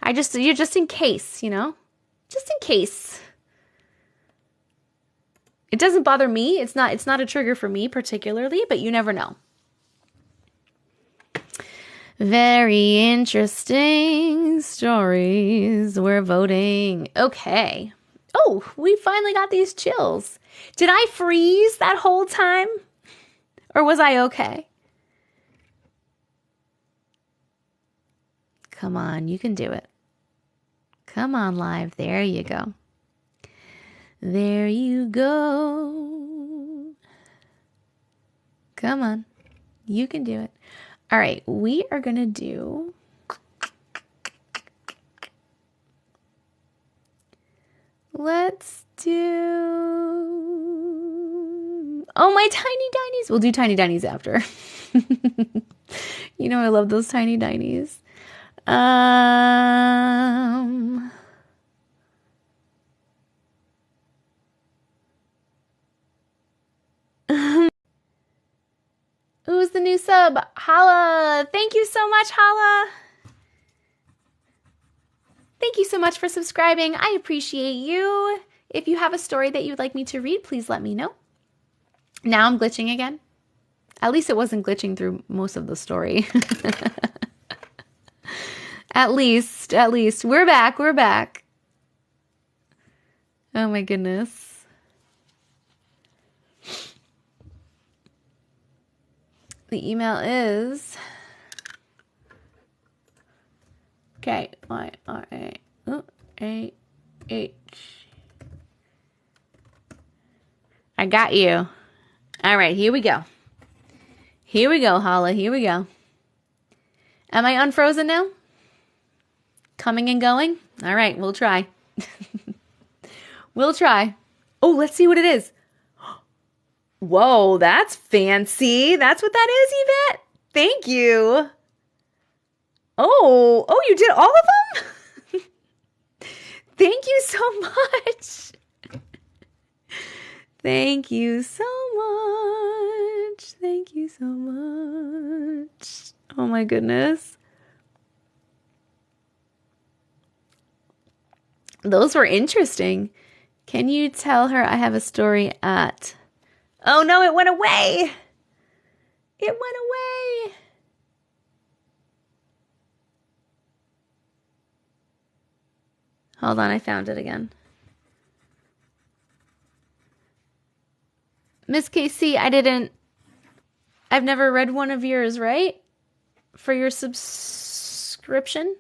You're just in case, just in case. It doesn't bother me. It's not a trigger for me particularly, but you never know. Very interesting stories. We're voting. Okay. Oh, we finally got these chills. Did I freeze that whole time? Or was I okay? Come on, you can do it. Come on, live. There you go. There you go. Come on. You can do it. All right, we are going to do... Let's do... Oh, my tiny dinies. We'll do tiny dinies after. I love those tiny dinies. Who's the new sub? Hala. Thank you so much, Hala. Thank you so much for subscribing. I appreciate you. If you have a story that you'd like me to read, please let me know. Now I'm glitching again. At least it wasn't glitching through most of the story. At least. We're back. Oh my goodness. The email is... K-Y-R-A-O-A-H. I got you. All right, here we go. Hala. Here we go. Am I unfrozen now? Coming and going? All right, we'll try. We'll try. Oh, let's see what it is. Whoa, that's fancy. That's what that is, Yvette. Thank you. Oh, you did all of them? Thank you so much. Thank you so much. Thank you so much. Oh my goodness. Those were interesting. Can you tell her I have a story at... Oh no, it went away. It went away. Hold on, I found it again. Miss KC, I've never read one of yours, right? For your subscription?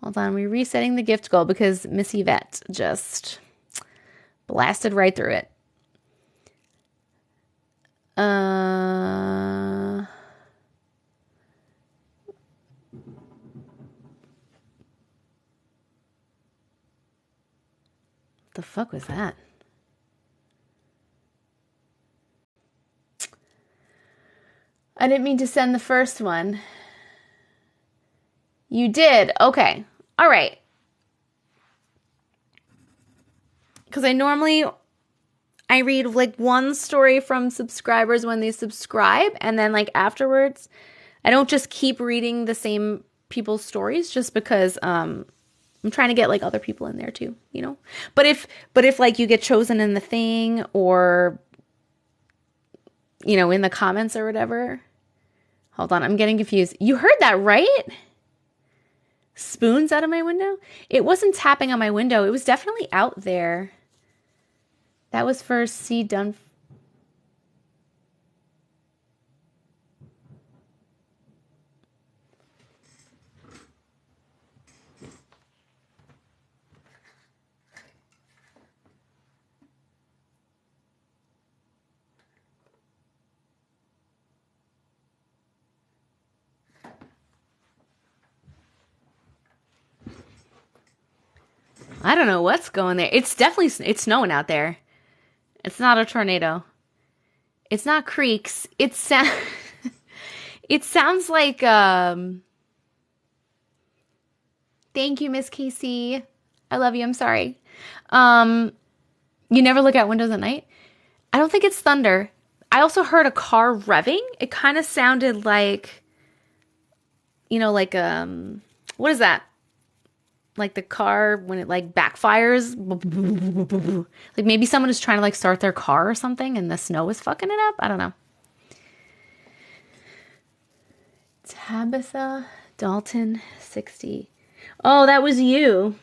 Hold on, we're resetting the gift goal because Miss Yvette just blasted right through it. The fuck was that? I didn't mean to send the first one. You did? Okay. All right. Because I read like one story from subscribers when they subscribe, and then like afterwards, I don't just keep reading the same people's stories just because I'm trying to get like other people in there too, But if like you get chosen in the thing or in the comments or whatever. Hold on, I'm getting confused. You heard that, right? Spoons out of my window? It wasn't tapping on my window. It was definitely out there. That was for C. Dunf. I don't know what's going there. It's snowing out there. It's not a tornado. It's not creeks. It sounds like thank you, Miss Casey. I love you. I'm sorry. You never look out windows at night? I don't think it's thunder. I also heard a car revving. It kind of sounded like, like what is that? Like the car when it like backfires. Like maybe someone is trying to like start their car or something and the snow is fucking it up. I don't know. Tabitha Dalton 60. Oh, that was you.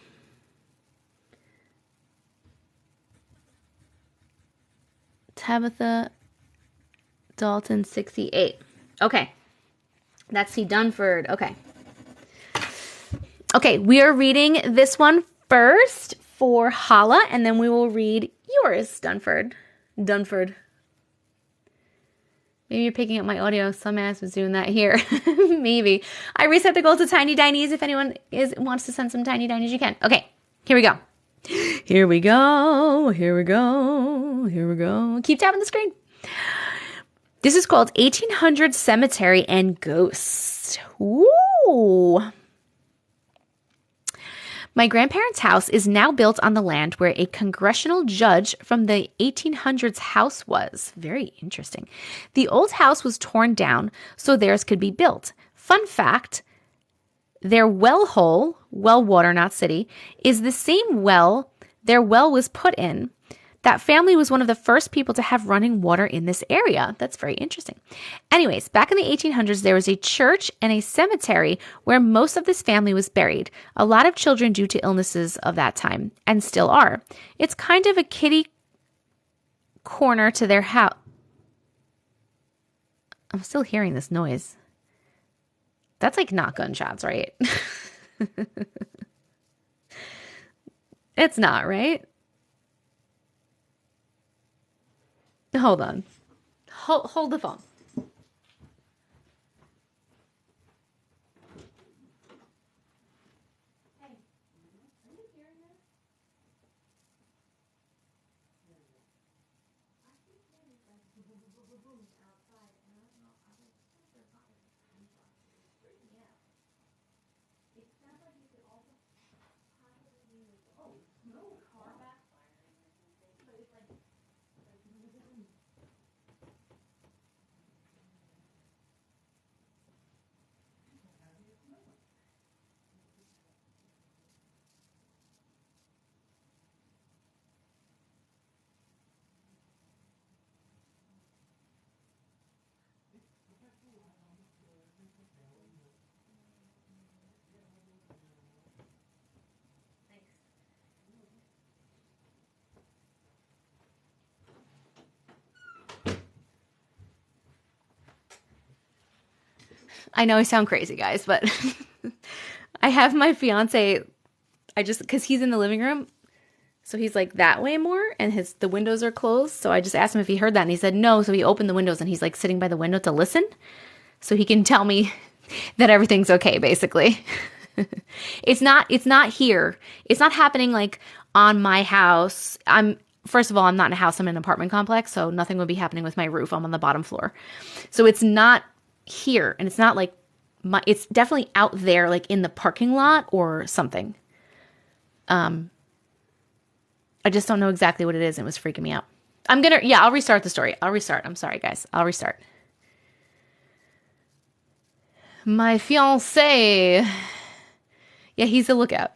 Tabitha Dalton 68. Okay. That's C. Dunford. Okay. Okay, we are reading this one first for Hala, and then we will read yours, Dunford. Maybe you're picking up my audio. Some ass was doing that here. Maybe. I reset the goal to tiny dinies. If anyone wants to send some tiny dinies, you can. Okay, here we go. Here we go. Keep tapping the screen. This is called 1800 Cemetery and Ghosts. Ooh. My grandparents' house is now built on the land where a congressional judge from the 1800s house was. Very interesting. The old house was torn down so theirs could be built. Fun fact, their well hole, well water, not city, is the same well their well was put in. That family was one of the first people to have running water in this area. That's very interesting. Anyways, back in the 1800s, there was a church and a cemetery where most of this family was buried. A lot of children due to illnesses of that time, and still are. It's kind of a kitty corner to their house. I'm still hearing this noise. That's like not gunshots, right? It's not, right? Hold on. Hold the phone. I know I sound crazy, guys, but I have my fiance, because he's in the living room, so he's like that way more, and the windows are closed, so I just asked him if he heard that, and he said no, so he opened the windows, and he's like sitting by the window to listen, so he can tell me that everything's okay, basically. It's not here. It's not happening like on my house. First of all, I'm not in a house, I'm in an apartment complex, so nothing would be happening with my roof. I'm on the bottom floor. So it's not here, and it's not like it's definitely out there, like in the parking lot or something. I just don't know exactly what it is, and it was freaking me out. I'll restart the story. I'm sorry, guys. I'll restart. My fiance, yeah, he's a lookout.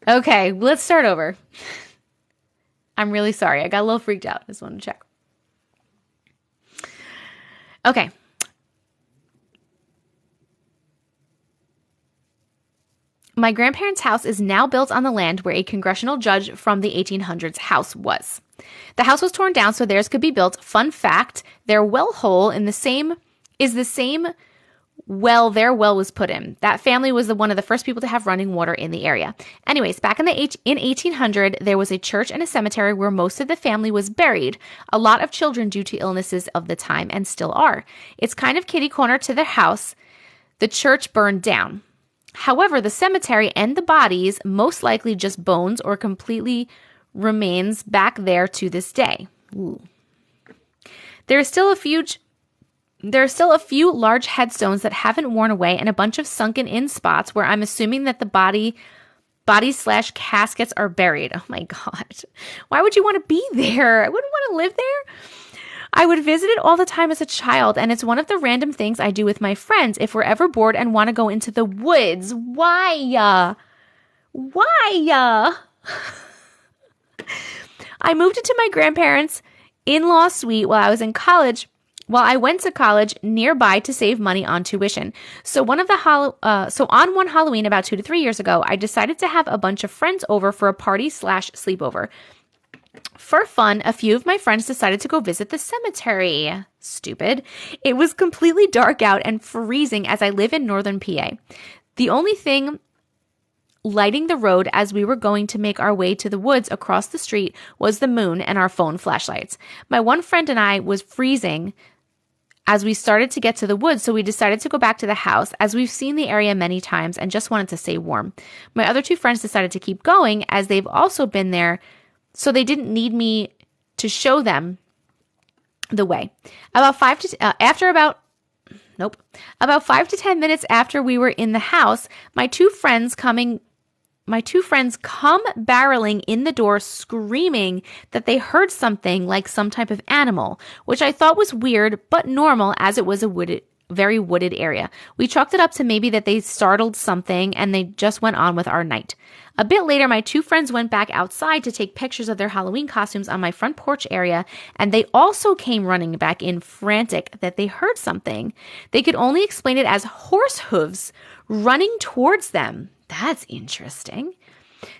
Okay, let's start over. I'm really sorry. I got a little freaked out. Just wanted to check. Okay. My grandparents' house is now built on the land where a congressional judge from the 1800s house was. The house was torn down so theirs could be built. Fun fact, their well hole is the same well their well was put in. That family was one of the first people to have running water in the area. Anyways, back in 1800, there was a church and a cemetery where most of the family was buried. A lot of children due to illnesses of the time and still are. It's kind of kitty corner to their house. The church burned down. However, the cemetery and the bodies, most likely just bones or completely remains back there to this day. Ooh. There are still a few large headstones that haven't worn away and a bunch of sunken in spots where I'm assuming that the body/caskets are buried. Oh my God. Why would you want to be there? I wouldn't want to live there. I would visit it all the time as a child, and it's one of the random things I do with my friends if we're ever bored and want to go into the woods. Why? I moved into my grandparents' in-law suite while I went to college nearby to save money on tuition. So on one Halloween about 2 to 3 years ago, I decided to have a bunch of friends over for a party/sleepover. For fun, a few of my friends decided to go visit the cemetery. Stupid. It was completely dark out and freezing as I live in northern PA. The only thing lighting the road as we were going to make our way to the woods across the street was the moon and our phone flashlights. My one friend and I was freezing as we started to get to the woods, so we decided to go back to the house as we've seen the area many times and just wanted to stay warm. My other two friends decided to keep going as they've also been there, so they didn't need me to show them the way. About 5 to 10 minutes after we were in the house, my two friends come barreling in the door screaming that they heard something like some type of animal, which I thought was weird but normal as it was a very wooded area. We chalked it up to maybe that they startled something and they just went on with our night. A bit later, my two friends went back outside to take pictures of their Halloween costumes on my front porch area, and they also came running back in frantic that they heard something. They could only explain it as horse hooves running towards them. That's interesting.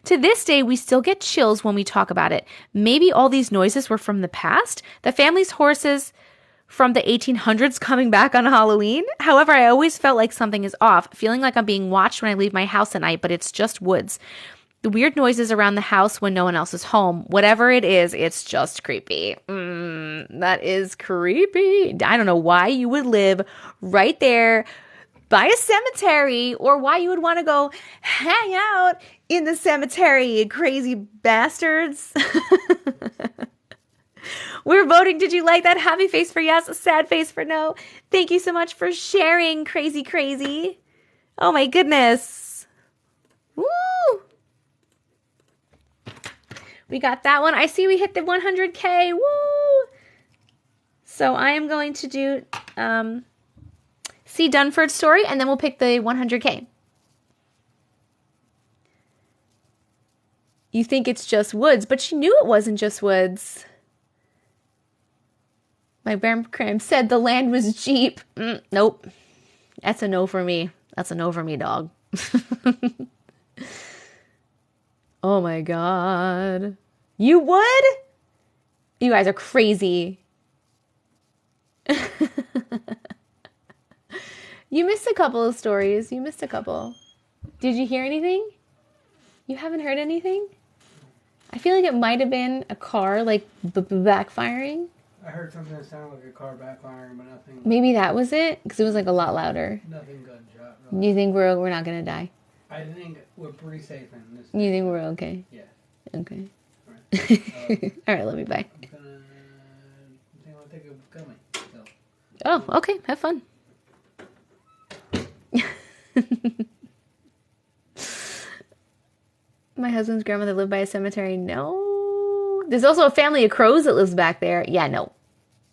To this day, we still get chills when we talk about it. Maybe all these noises were from the past? The family's horses from the 1800s coming back on Halloween? However, I always felt like something is off, feeling like I'm being watched when I leave my house at night, but it's just woods. The weird noises around the house when no one else is home. Whatever it is, it's just creepy. That is creepy. I don't know why you would live right there by a cemetery or why you would want to go hang out in the cemetery, you crazy bastards. We're voting. Did you like that? Happy face for yes, a sad face for no. Thank you so much for sharing, crazy, crazy. Oh my goodness. Woo! We got that one. I see we hit the 100K. Woo! So I am going to do C. Dunford's story, and then we'll pick the 100K. You think it's just woods, but she knew it wasn't just woods. My grandparents said the land was cheap. Nope. That's a no for me. That's a no for me, dog. Oh my God. You would? You guys are crazy. You missed a couple of stories. You missed a couple. Did you hear anything? You haven't heard anything? I feel like it might have been a car, like, backfiring. I heard something that sounded like a car backfiring, but nothing. Maybe that was it? Because it was, like, a lot louder. Nothing gunshot. Really. You think we're not going to die? I think we're pretty safe in this. You think we're okay? Yeah. Okay. All right. All right, love you. Bye. I think I'm going to take a gummy. So. Oh, okay. Have fun. My husband's grandmother lived by a cemetery. No. There's also a family of crows that lives back there. Yeah, no.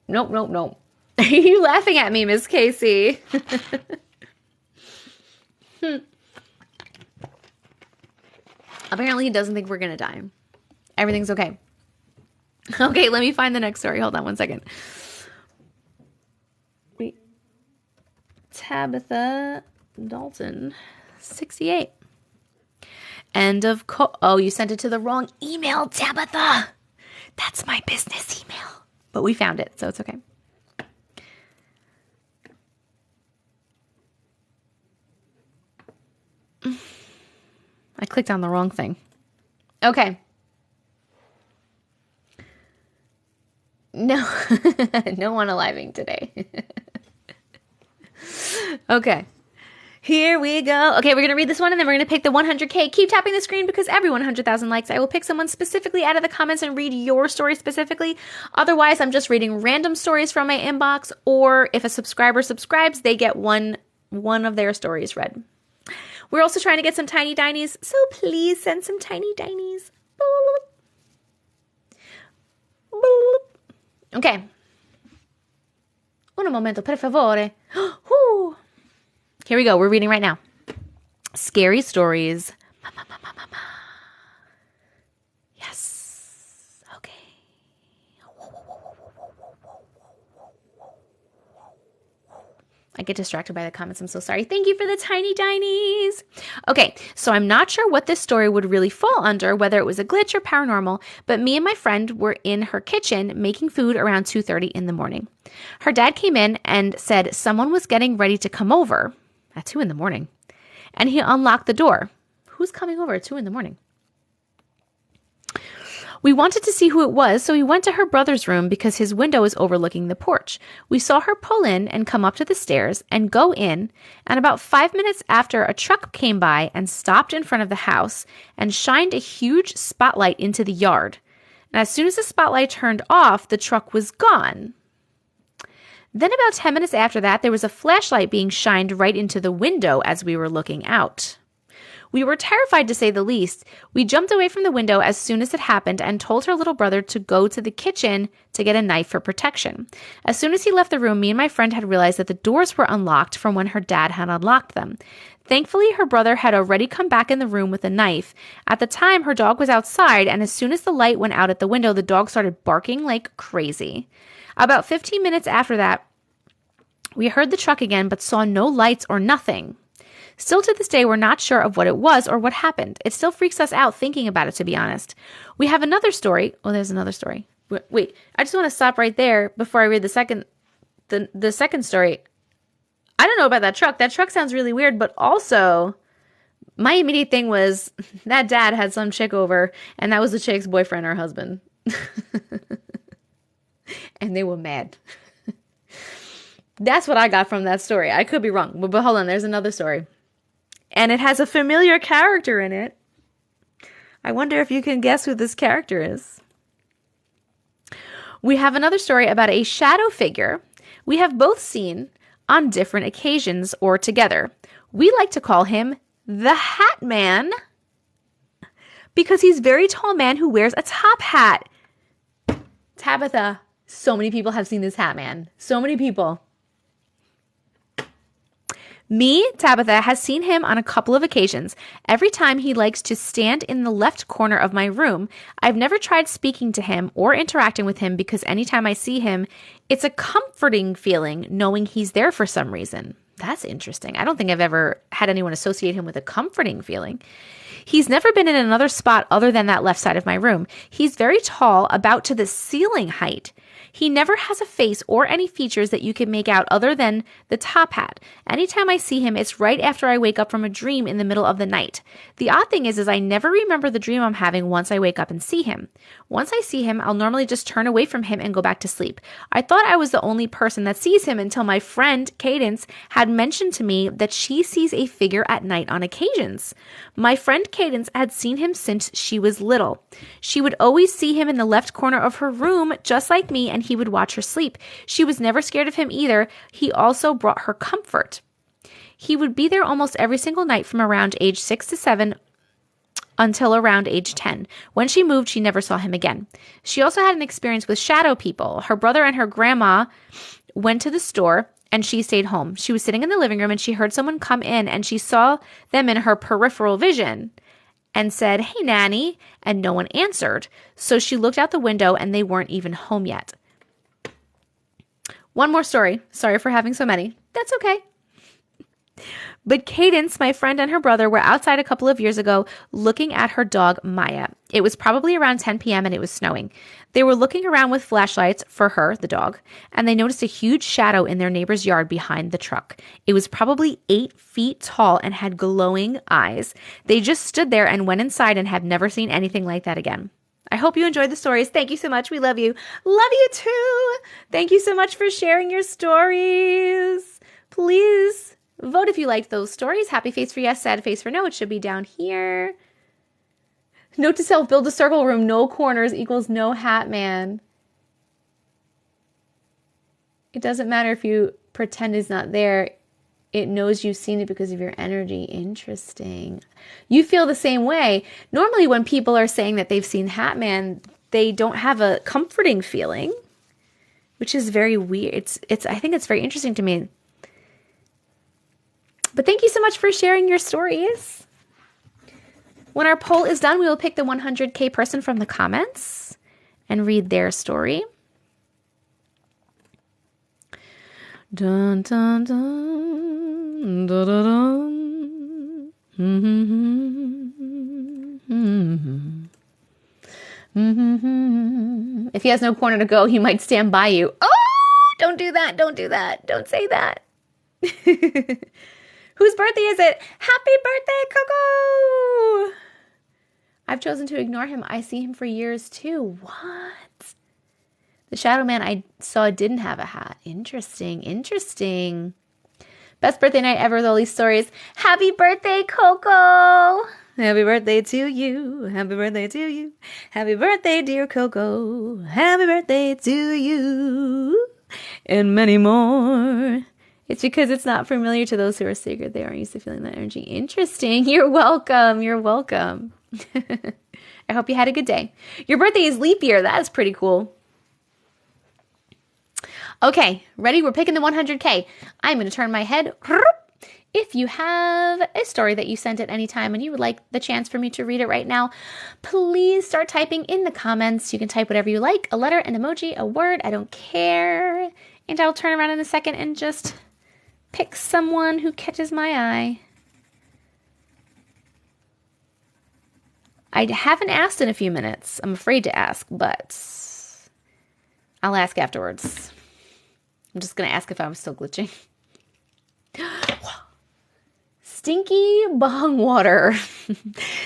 Nope. Are you laughing at me, Miss Casey? Apparently he doesn't think we're going to die. Everything's okay. Okay, let me find the next story. Hold on one second. Wait. Tabitha Dalton, 68. Oh, you sent it to the wrong email, Tabitha. That's my business email. But we found it, so it's okay. I clicked on the wrong thing. Okay. No, no one aliving today. Okay. Here we go. Okay, we're going to read this one and then we're going to pick the 100K. Keep tapping the screen because every 100,000 likes, I will pick someone specifically out of the comments and read your story specifically. Otherwise, I'm just reading random stories from my inbox, or if a subscriber subscribes, they get one of their stories read. We're also trying to get some tiny dinies, so please send some tiny dinies. Okay. Un momento, per favore. Here we go. We're reading right now. Scary stories. Yes. Okay. I get distracted by the comments. I'm so sorry. Thank you for the tiny dinies. Okay, so I'm not sure what this story would really fall under, whether it was a glitch or paranormal, but me and my friend were in her kitchen making food around 2:30 in the morning. Her dad came in and said someone was getting ready to come over at 2 in the morning, and he unlocked the door. Who's coming over at 2 in the morning? We wanted to see who it was, so we went to her brother's room because his window is overlooking the porch. We saw her pull in and come up to the stairs and go in, and about 5 minutes after, a truck came by and stopped in front of the house and shined a huge spotlight into the yard. And as soon as the spotlight turned off, the truck was gone. Then about 10 minutes after that, there was a flashlight being shined right into the window as we were looking out. We were terrified, to say the least. We jumped away from the window as soon as it happened and told her little brother to go to the kitchen to get a knife for protection. As soon as he left the room, me and my friend had realized that the doors were unlocked from when her dad had unlocked them. Thankfully, her brother had already come back in the room with a knife. At the time, her dog was outside, and as soon as the light went out at the window, the dog started barking like crazy. About 15 minutes after that, we heard the truck again, but saw no lights or nothing. Still to this day, we're not sure of what it was or what happened. It still freaks us out thinking about it, to be honest. We have another story. Oh, there's another story. Wait, I just want to stop right there before I read the second story. I don't know about that truck. That truck sounds really weird, but also my immediate thing was that dad had some chick over, and that was the chick's boyfriend or husband. And they were mad. That's what I got from that story. I could be wrong, but hold on. There's another story. And it has a familiar character in it. I wonder if you can guess who this character is. We have another story about a shadow figure we have both seen on different occasions or together. We like to call him the Hat Man because he's a very tall man who wears a top hat. Tabitha, so many people have seen this Hat Man. So many people. Me, Tabitha, has seen him on a couple of occasions. Every time he likes to stand in the left corner of my room. I've never tried speaking to him or interacting with him because anytime I see him, it's a comforting feeling knowing he's there for some reason. That's interesting. I don't think I've ever had anyone associate him with a comforting feeling. He's never been in another spot other than that left side of my room. He's very tall, about to the ceiling height. He never has a face or any features that you can make out other than the top hat. Anytime I see him, it's right after I wake up from a dream in the middle of the night. The odd thing is I never remember the dream I'm having once I wake up and see him. Once I see him, I'll normally just turn away from him and go back to sleep. I thought I was the only person that sees him until my friend, Cadence, had mentioned to me that she sees a figure at night on occasions. My friend Cadence had seen him since she was little. She would always see him in the left corner of her room, just like me, and he would watch her sleep. She was never scared of him either. He also brought her comfort. He would be there almost every single night from around age 6 to 7 until around age 10. When she moved, she never saw him again. She also had an experience with shadow people. Her brother and her grandma went to the store and she stayed home. She was sitting in the living room and she heard someone come in and she saw them in her peripheral vision and said, "Hey, Nanny," and no one answered. So she looked out the window and they weren't even home yet. One more story. Sorry for having so many. That's okay. But Cadence, my friend, and her brother were outside a couple of years ago looking at her dog, Maya. It was probably around 10 p.m. and it was snowing. They were looking around with flashlights for her, the dog, and they noticed a huge shadow in their neighbor's yard behind the truck. It was probably 8 feet tall and had glowing eyes. They just stood there and went inside and have never seen anything like that again. I hope you enjoyed the stories. Thank you so much. We love you. Love you too. Thank you so much for sharing your stories. Please vote if you liked those stories. Happy face for yes, sad face for no. It should be down here. Note to self, build a circle room. No corners equals no hat man. It doesn't matter if you pretend it's not there. It knows you've seen it because of your energy. Interesting. You feel the same way. Normally when people are saying that they've seen Hat Man, they don't have a comforting feeling, which is very weird. I think it's very interesting to me. But thank you so much for sharing your stories. When our poll is done, we will pick the 100K person from the comments and read their story. Dun, dun, dun, dun, dun, dun. If he has no corner to go, he might stand by you. Oh, don't do that. Don't do that. Don't say that. Whose birthday is it? Happy birthday, Coco! I've chosen to ignore him. I see him for years too. What? The shadow man I saw didn't have a hat. Interesting. Interesting. Best birthday night ever with all these stories. Happy birthday, Coco! Happy birthday to you. Happy birthday to you. Happy birthday, dear Coco. Happy birthday to you. And many more. It's because it's not familiar to those who are sacred. They aren't used to feeling that energy. Interesting. You're welcome. You're welcome. I hope you had a good day. Your birthday is leap year. That is pretty cool. Okay, ready? We're picking the 100K. I'm going to turn my head. If you have a story that you sent at any time and you would like the chance for me to read it right now, please start typing in the comments. You can type whatever you like, a letter, an emoji, a word. I don't care. And I'll turn around in a second and just pick someone who catches my eye. I haven't asked in a few minutes. I'm afraid to ask, but I'll ask afterwards. I'm just going to ask if I'm still glitching. Stinky bong water.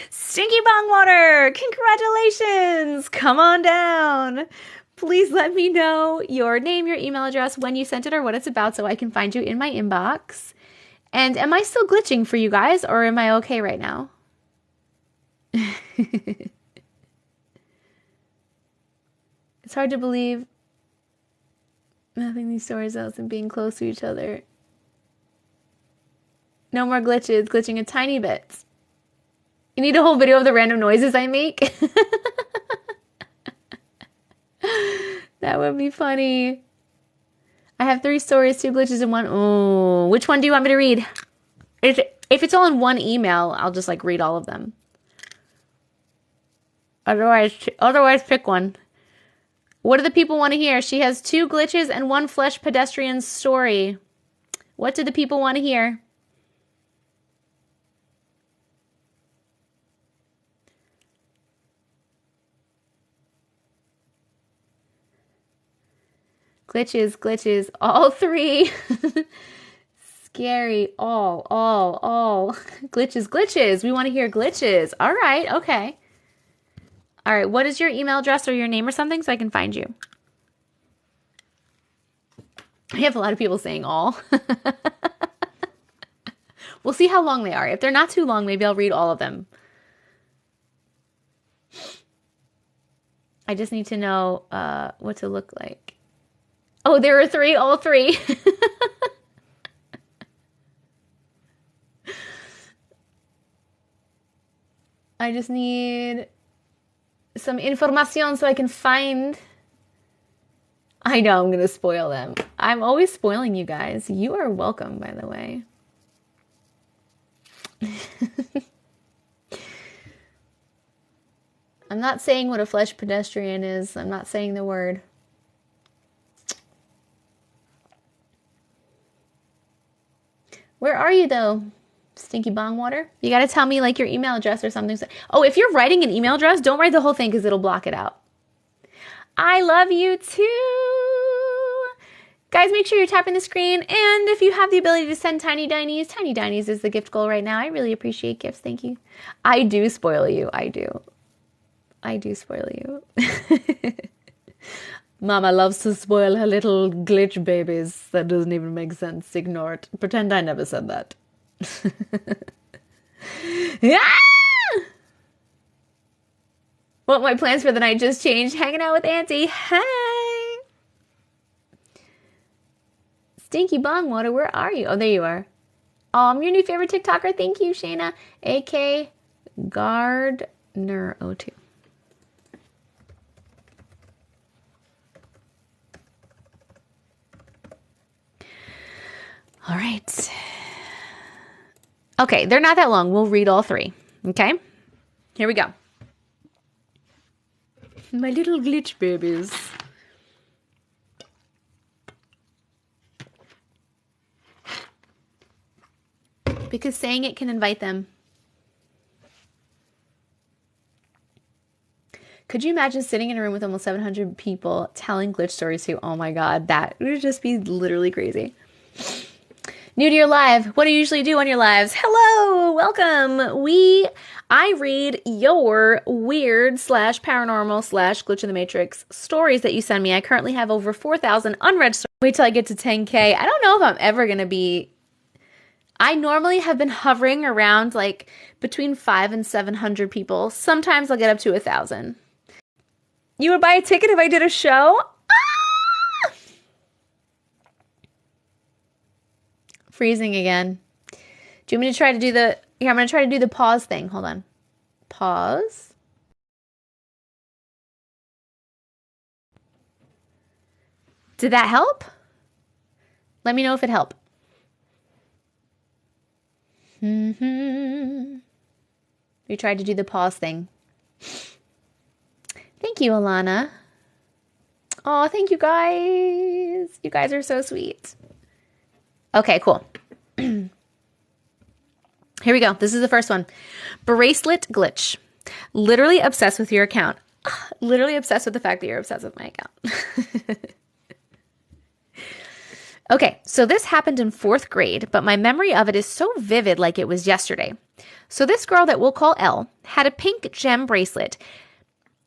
Stinky bong water. Congratulations. Come on down. Please let me know your name, your email address, when you sent it, or what it's about so I can find you in my inbox. And am I still glitching for you guys, or am I okay right now? It's hard to believe mapping these stories out and being close to each other. No more glitches, glitching a tiny bit. You need a whole video of the random noises I make? That would be funny. I have 3 stories, 2 glitches, and 1. Oh, which one do you want me to read? If it's all in one email, I'll just like read all of them. Otherwise, pick one. What do the people want to hear? She has 2 glitches and 1 flesh pedestrian story. What do the people want to hear? Glitches, all 3. Scary, all. Glitches. We want to hear glitches. All right, okay. All right, what is your email address or your name or something so I can find you? I have a lot of people saying all. We'll see how long they are. If they're not too long, maybe I'll read all of them. I just need to know what to look like. Oh, there are 3, all 3. I just need some información so I can find. I know I'm going to spoil them. I'm always spoiling you guys. You are welcome, by the way. I'm not saying what a flesh pedestrian is. I'm not saying the word. Where are you, though? Stinky bong water. You got to tell me like your email address or something. Oh, if you're writing an email address, don't write the whole thing because it'll block it out. I love you too. Guys, make sure you're tapping the screen. And if you have the ability to send Tiny Dinies is the gift goal right now. I really appreciate gifts. Thank you. I do spoil you. I do spoil you. Mama loves to spoil her little glitch babies. That doesn't even make sense. Ignore it. Pretend I never said that. Ah! What my plans for the night just changed. Hanging out with Auntie. Hey! Stinky bong water, where are you? Oh, there you are. I'm your new favorite TikToker. Thank you, Shayna. AK Gardner02. All right. Okay, they're not that long. We'll read all three. Okay? Here we go. My little glitch babies. Because saying it can invite them. Could you imagine sitting in a room with almost 700 people telling glitch stories too? Oh my God, that would just be literally crazy. New to your live, what do you usually do on your lives? Hello, welcome. I read your weird / paranormal / glitch in the matrix stories that you send me. I currently have over 4,000 unread stories. Wait till I get to 10K. I don't know if I'm ever going to be... I normally have been hovering around like between 500 and 700 people. Sometimes I'll get up to 1,000. You would buy a ticket if I did a show? Ah! Freezing again. Do you want me to try to do the... Here, I'm going to try to do the pause thing. Hold on. Pause. Did that help? Let me know if it helped. We tried to do the pause thing. Thank you, Alana. Oh, thank you guys. You guys are so sweet. Okay, cool. Here we go. This is the first one. Bracelet glitch. Literally obsessed with your account. Literally obsessed with the fact that you're obsessed with my account. Okay, so this happened in 4th grade, but my memory of it is so vivid like it was yesterday. So this girl that we'll call Elle had a pink gem bracelet,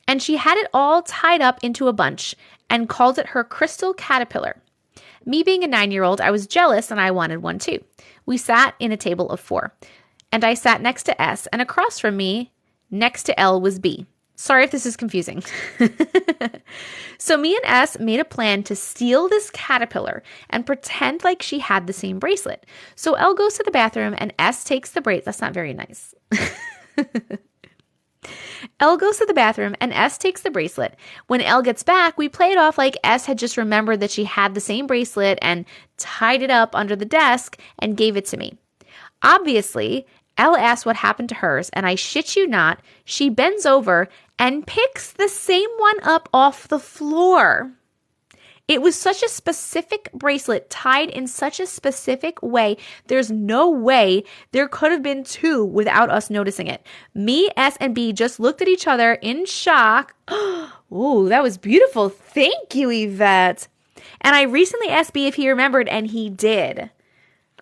and she had it all tied up into a bunch and called it her crystal caterpillar. Me being a 9-year-old, I was jealous and I wanted one too. We sat in a table of 4, and I sat next to S, and across from me, next to L, was B. Sorry if this is confusing. So me and S made a plan to steal this caterpillar and pretend like she had the same bracelet. So L goes to the bathroom and S takes the bracelet. That's not very nice. L goes to the bathroom and S takes the bracelet. When L gets back, we play it off like S had just remembered that she had the same bracelet and tied it up under the desk and gave it to me. Obviously, Elle asks what happened to hers, and I shit you not, she bends over and picks the same one up off the floor. It was such a specific bracelet tied in such a specific way. There's no way there could have been 2 without us noticing it. Me, S, and B just looked at each other in shock. Oh, that was beautiful. Thank you, Yvette. And I recently asked B if he remembered, and he did.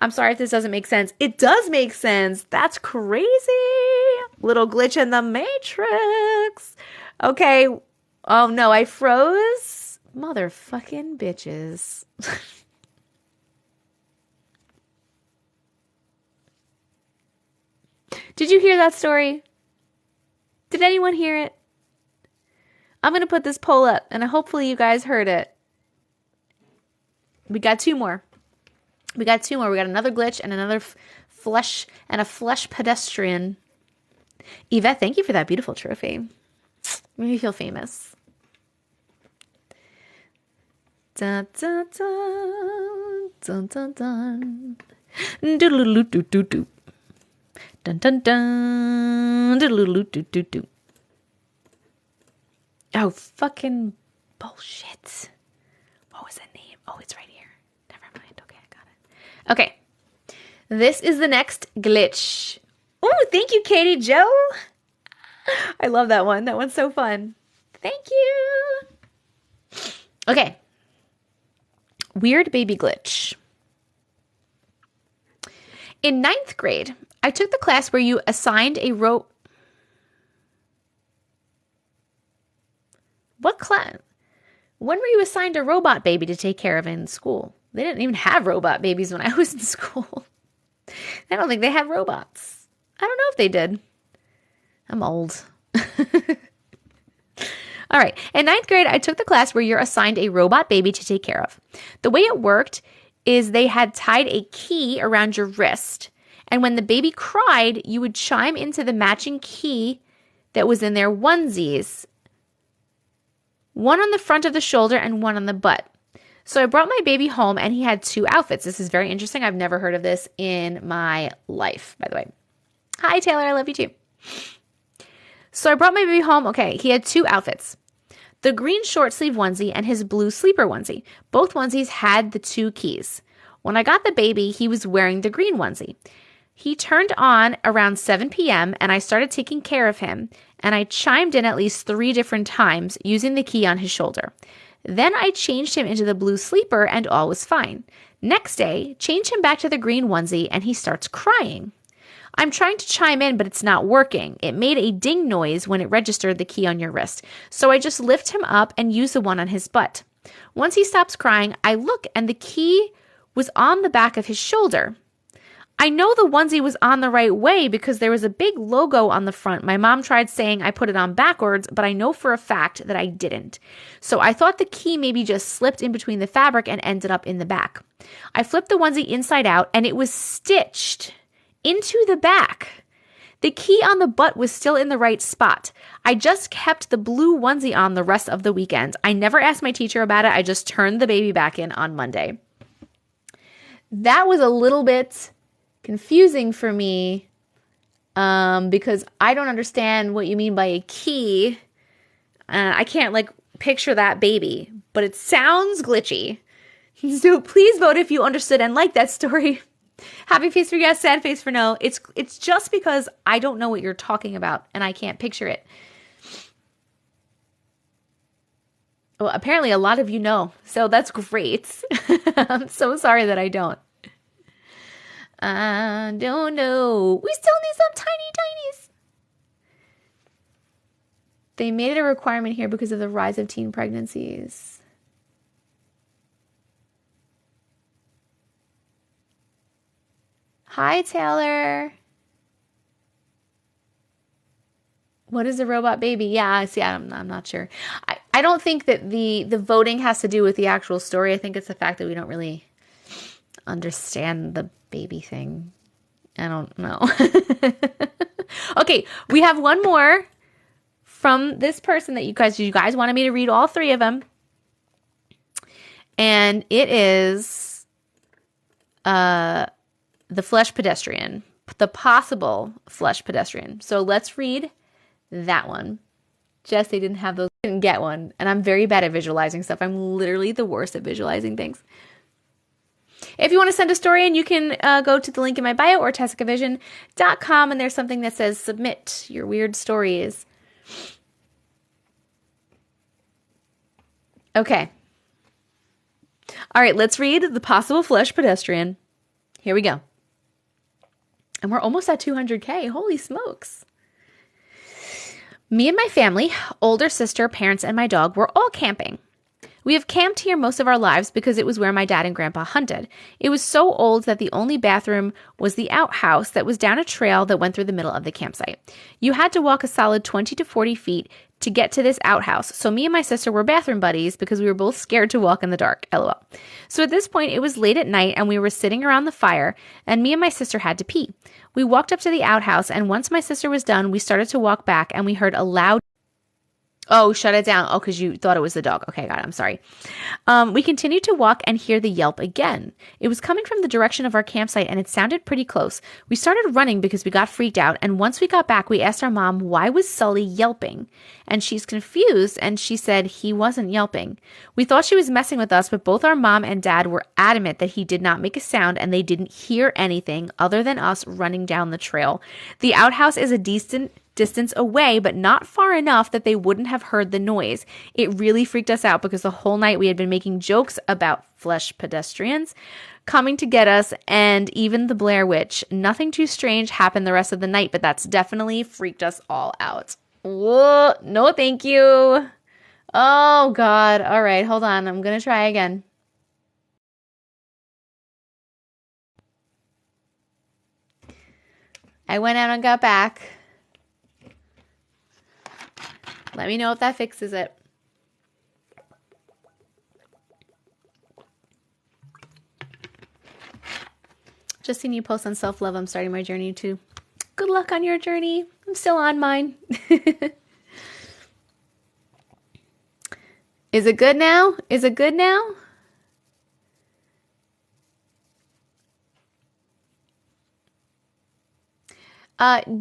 I'm sorry if this doesn't make sense. It does make sense. That's crazy. Little glitch in the matrix. Okay. Oh no, I froze. Motherfucking bitches. Did you hear that story? Did anyone hear it? I'm going to put this poll up and hopefully you guys heard it. We got 2 more. We got 2 more. We got another glitch and another flesh pedestrian. Yvette, thank you for that beautiful trophy. Made me feel famous. Dun, dun, dun, dun, dun, dun. Do-do-do-do-do-do. Dun, dun, dun. Do-do-do-do-do-do. Oh, fucking bullshit. What was the name? Oh, it's right here. Never mind. Okay, I got it. Okay. This is the next glitch. Oh, thank you, Katie Joe. I love that one. That one's so fun. Thank you. Okay. Weird baby glitch. In 9th grade, I took the class where you assigned a What class? When were you assigned a robot baby to take care of in school? They didn't even have robot babies when I was in school. I don't think they had robots. I don't know if they did. I'm old. All right. In 9th grade, I took the class where you're assigned a robot baby to take care of. The way it worked is they had tied a key around your wrist, and when the baby cried, you would chime into the matching key that was in their onesies, one on the front of the shoulder and one on the butt. So I brought my baby home, and he had 2 outfits. This is very interesting. I've never heard of this in my life, by the way. Hi, Taylor. I love you too. So I brought my baby home. Okay, he had 2 outfits. The green short sleeve onesie and his blue sleeper onesie. Both onesies had the 2 keys. When I got the baby, he was wearing the green onesie. He turned on around 7 p.m. and I started taking care of him, and I chimed in at least 3 different times using the key on his shoulder. Then I changed him into the blue sleeper and all was fine. Next day, changed him back to the green onesie and he starts crying. I'm trying to chime in, but it's not working. It made a ding noise when it registered the key on your wrist. So I just lift him up and use the one on his butt. Once he stops crying, I look and the key was on the back of his shoulder. I know the onesie was on the right way because there was a big logo on the front. My mom tried saying I put it on backwards, but I know for a fact that I didn't. So I thought the key maybe just slipped in between the fabric and ended up in the back. I flipped the onesie inside out and it was stitched into the back. The key on the butt was still in the right spot. I just kept the blue onesie on the rest of the weekend. I never asked my teacher about it. I just turned the baby back in on Monday. That was a little bit confusing for me because I don't understand what you mean by a key. I can't picture that baby, but it sounds glitchy. So please vote if you understood and liked that story. Happy face for yes, sad face for no. It's just because I don't know what you're talking about and I can't picture it. Well, apparently a lot of you know, so that's great. I'm so sorry that I don't. I don't know. We still need some tiny tinies. They made it a requirement here because of the rise of teen pregnancies. Hi, Taylor. What is a robot baby? Yeah, see, I'm not sure. I don't think that the voting has to do with the actual story. I think it's the fact that we don't really understand the baby thing. I don't know. Okay, we have one more from this person that you guys wanted me to read all 3 of them. And it is the flesh pedestrian, the possible flesh pedestrian. So let's read that one. Jess, they didn't have those. Didn't get one. And I'm very bad at visualizing stuff. I'm literally the worst at visualizing things. If you want to send a story in, you can go to the link in my bio or TessicaVision.com, and there's something that says submit your weird stories. Okay. All right, let's read the possible flesh pedestrian. Here we go. And we're almost at 200K. Holy smokes. Me and my family, older sister, parents, and my dog were all camping. We have camped here most of our lives because it was where my dad and grandpa hunted. It was so old that the only bathroom was the outhouse that was down a trail that went through the middle of the campsite. You had to walk a solid 20 to 40 feet to get to this outhouse. So me and my sister were bathroom buddies because we were both scared to walk in the dark. LOL. So at this point, it was late at night and we were sitting around the fire and me and my sister had to pee. We walked up to the outhouse and once my sister was done, we started to walk back and we heard a loud Oh, shut it down. Oh, because you thought it was the dog. Okay, got it. I'm sorry. We continued to walk and hear the yelp again. It was coming from the direction of our campsite and it sounded pretty close. We started running because we got freaked out, and once we got back, we asked our mom, why was Sully yelping? And she's confused, and she said he wasn't yelping. We thought she was messing with us, but both our mom and dad were adamant that he did not make a sound and they didn't hear anything other than us running down the trail. The outhouse is a decent distance away, but not far enough that they wouldn't have heard the noise. It really freaked us out because the whole night we had been making jokes about flesh pedestrians coming to get us and even the Blair Witch. Nothing too strange happened the rest of the night, but that's definitely freaked us all out. Whoa, no thank you. Oh God. All right, hold on. I'm going to try again. I went out and got back. Let me know if that fixes it. Just seen you post on self-love. I'm starting my journey too. Good luck on your journey. I'm still on mine. Is it good now? Is it good now?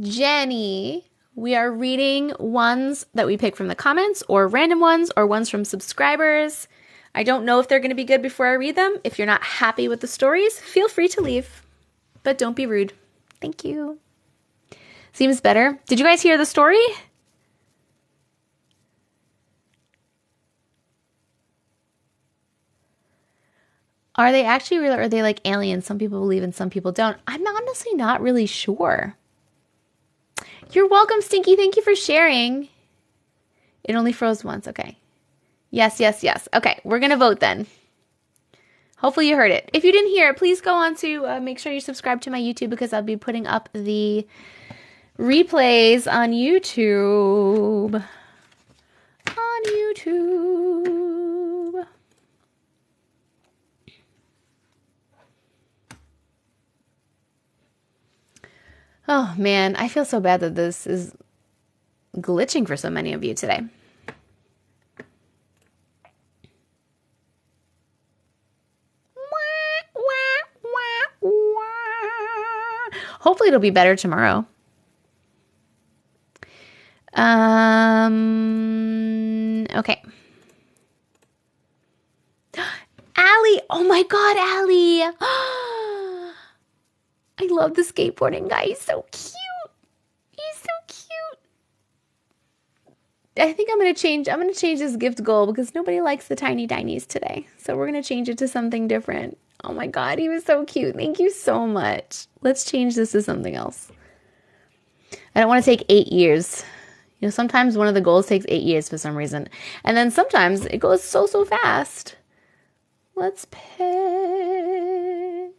Jenny, we are reading ones that we pick from the comments or random ones or ones from subscribers. I don't know if they're going to be good before I read them. If you're not happy with the stories, feel free to leave, but don't be rude. Thank you. Seems better. Did you guys hear the story? Are they actually real or are they like aliens? Some people believe and some people don't. I'm honestly not really sure. You're welcome, Stinky. Thank you for sharing. It only froze once. Okay. Yes, yes, yes. Okay, we're going to vote then. Hopefully you heard it. If you didn't hear it, please go on to make sure you subscribe to my YouTube because I'll be putting up the replays on YouTube. On YouTube. Oh man, I feel so bad that this is glitching for so many of you today. Hopefully it'll be better tomorrow. Okay. Allie. Oh my God, Allie. I love the skateboarding guy. He's so cute. He's so cute. I think I'm gonna change this gift goal because nobody likes the tiny tinies today. So we're gonna change it to something different. Oh my God, he was so cute. Thank you so much. Let's change this to something else. I don't want to take 8 years. You know, sometimes one of the goals takes 8 years for some reason. And then sometimes it goes so fast. Let's pick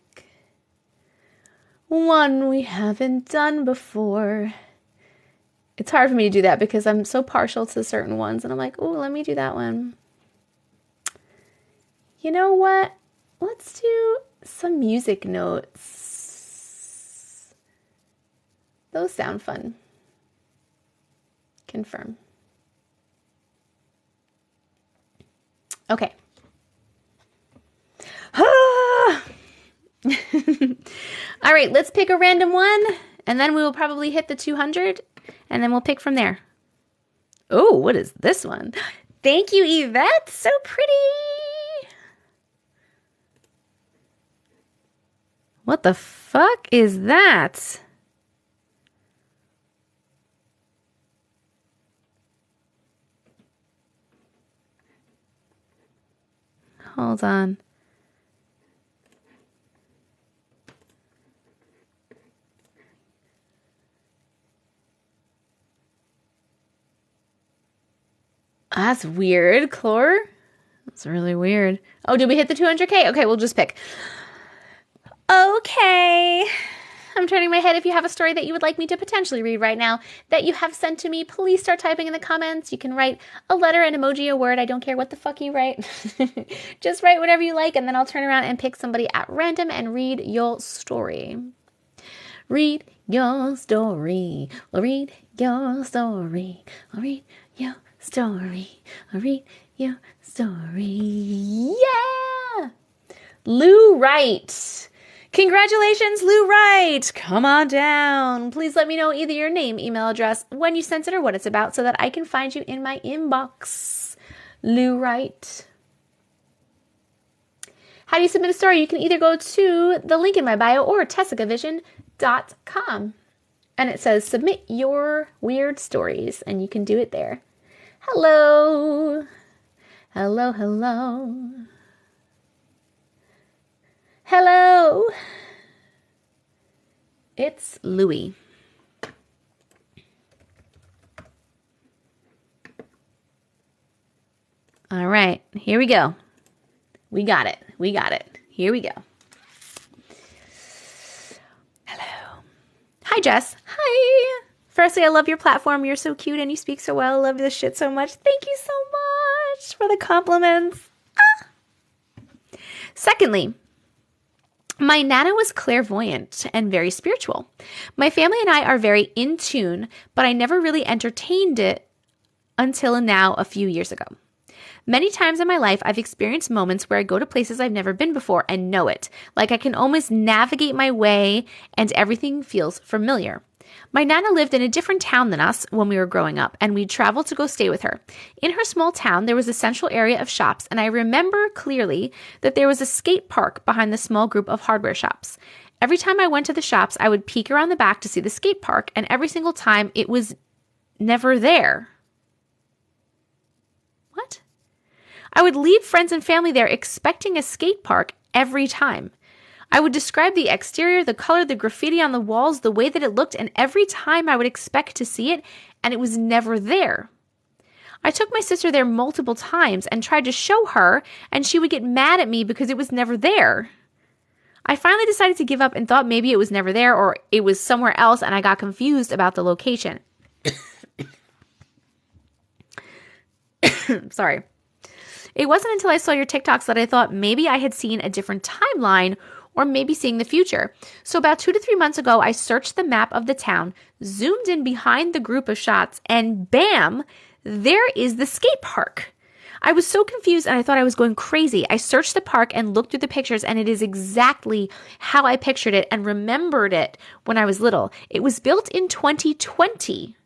one we haven't done before. It's hard for me to do that because I'm so partial to certain ones. And I'm like, oh, let me do that one. You know what? Let's do some music notes. Those sound fun. Confirm. Okay. All right, let's pick a random one, and then we will probably hit the 200, and then we'll pick from there. Oh, what is this one? Thank you, Yvette. So pretty. What the fuck is that? Hold on. That's weird, Chlor. That's really weird. Oh, did we hit the 200K? Okay, we'll just pick. Okay. I'm turning my head. If you have a story that you would like me to potentially read right now that you have sent to me, please start typing in the comments. You can write a letter, an emoji, a word. I don't care what the fuck you write. Just write whatever you like, and then I'll turn around and pick somebody at random and read your story. Read your story. We'll read your story. We'll read your story. I'll read your story. Yeah! Lou Wright. Congratulations, Lou Wright. Come on down. Please let me know either your name, email address, when you sent it, or what it's about so that I can find you in my inbox. Lou Wright. How do you submit a story? You can either go to the link in my bio or TessicaVision.com. And it says submit your weird stories, and you can do it there. Hello. Hello, hello. Hello. It's Louie. All right, here we go. We got it. We got it. Here we go. Hello. Hi, Jess. Hi. Firstly, I love your platform. You're so cute and you speak so well. I love this shit so much. Thank you so much for the compliments. Secondly, my Nana was clairvoyant and very spiritual. My family and I are very in tune, but I never really entertained it until now a few years ago. Many times in my life, I've experienced moments where I go to places I've never been before and know it. Like I can almost navigate my way and everything feels familiar. My Nana lived in a different town than us when we were growing up, and we'd travel to go stay with her. In her small town, there was a central area of shops, and I remember clearly that there was a skate park behind the small group of hardware shops. Every time I went to the shops, I would peek around the back to see the skate park, and every single time it was never there. What? I would leave friends and family there expecting a skate park every time. I would describe the exterior, the color, the graffiti on the walls, the way that it looked, and every time I would expect to see it, and it was never there. I took my sister there multiple times and tried to show her, and she would get mad at me because it was never there. I finally decided to give up and thought maybe it was never there or it was somewhere else, and I got confused about the location. Sorry. It wasn't until I saw your TikToks that I thought maybe I had seen a different timeline or maybe seeing the future. So about 2 to 3 months ago, I searched the map of the town, zoomed in behind the group of shots, and bam, there is the skate park. I was so confused and I thought I was going crazy. I searched the park and looked through the pictures, and it is exactly how I pictured it and remembered it when I was little. It was built in 2020.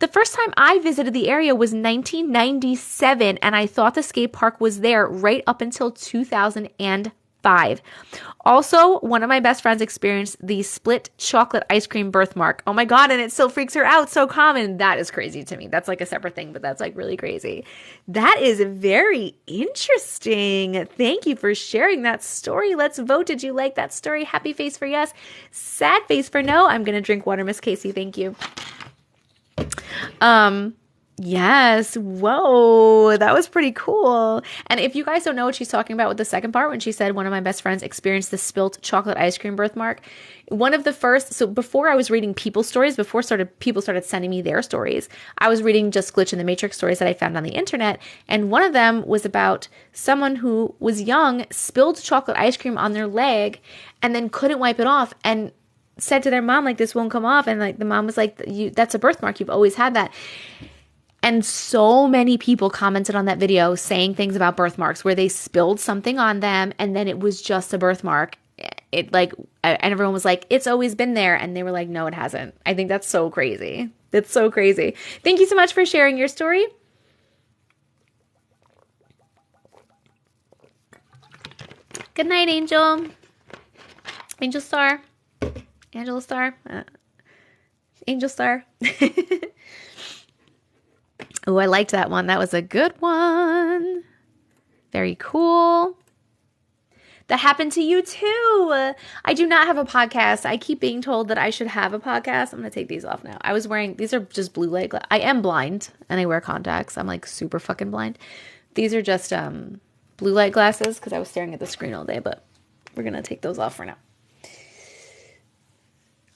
The first time I visited the area was 1997, and I thought the skate park was there right up until 2005. Also, one of my best friends experienced the split chocolate ice cream birthmark. Oh my God, and it still freaks her out. So common. That is crazy to me. That's like a separate thing, but that's like really crazy. That is very interesting. Thank you for sharing that story. Let's vote. Did you like that story? Happy face for yes. Sad face for no. I'm going to drink water, Miss Casey. Thank you. Yes. Whoa. That was pretty cool. And if you guys don't know what she's talking about with the second part, when she said one of my best friends experienced the spilt chocolate ice cream birthmark, one of the first, so before I was reading people's stories, before people started sending me their stories, I was reading just Glitch in the Matrix stories that I found on the internet. And one of them was about someone who was young, spilled chocolate ice cream on their leg, and then couldn't wipe it off, and said to their mom, like, this won't come off. And like the mom was like, that's a birthmark. You've always had that. And so many people commented on that video saying things about birthmarks where they spilled something on them and then it was just a birthmark. And everyone was like, it's always been there. And they were like, no, it hasn't. I think that's so crazy. That's so crazy. Thank you so much for sharing your story. Good night, Angel. Angel Star. Angela Star. Angel Star. Oh, I liked that one. That was a good one. Very cool. That happened to you too. I do not have a podcast. I keep being told that I should have a podcast. I'm going to take these off now. I was wearing, these are just blue light glasses. I am blind and I wear contacts. I'm like super fucking blind. These are just blue light glasses because I was staring at the screen all day, but we're going to take those off for now.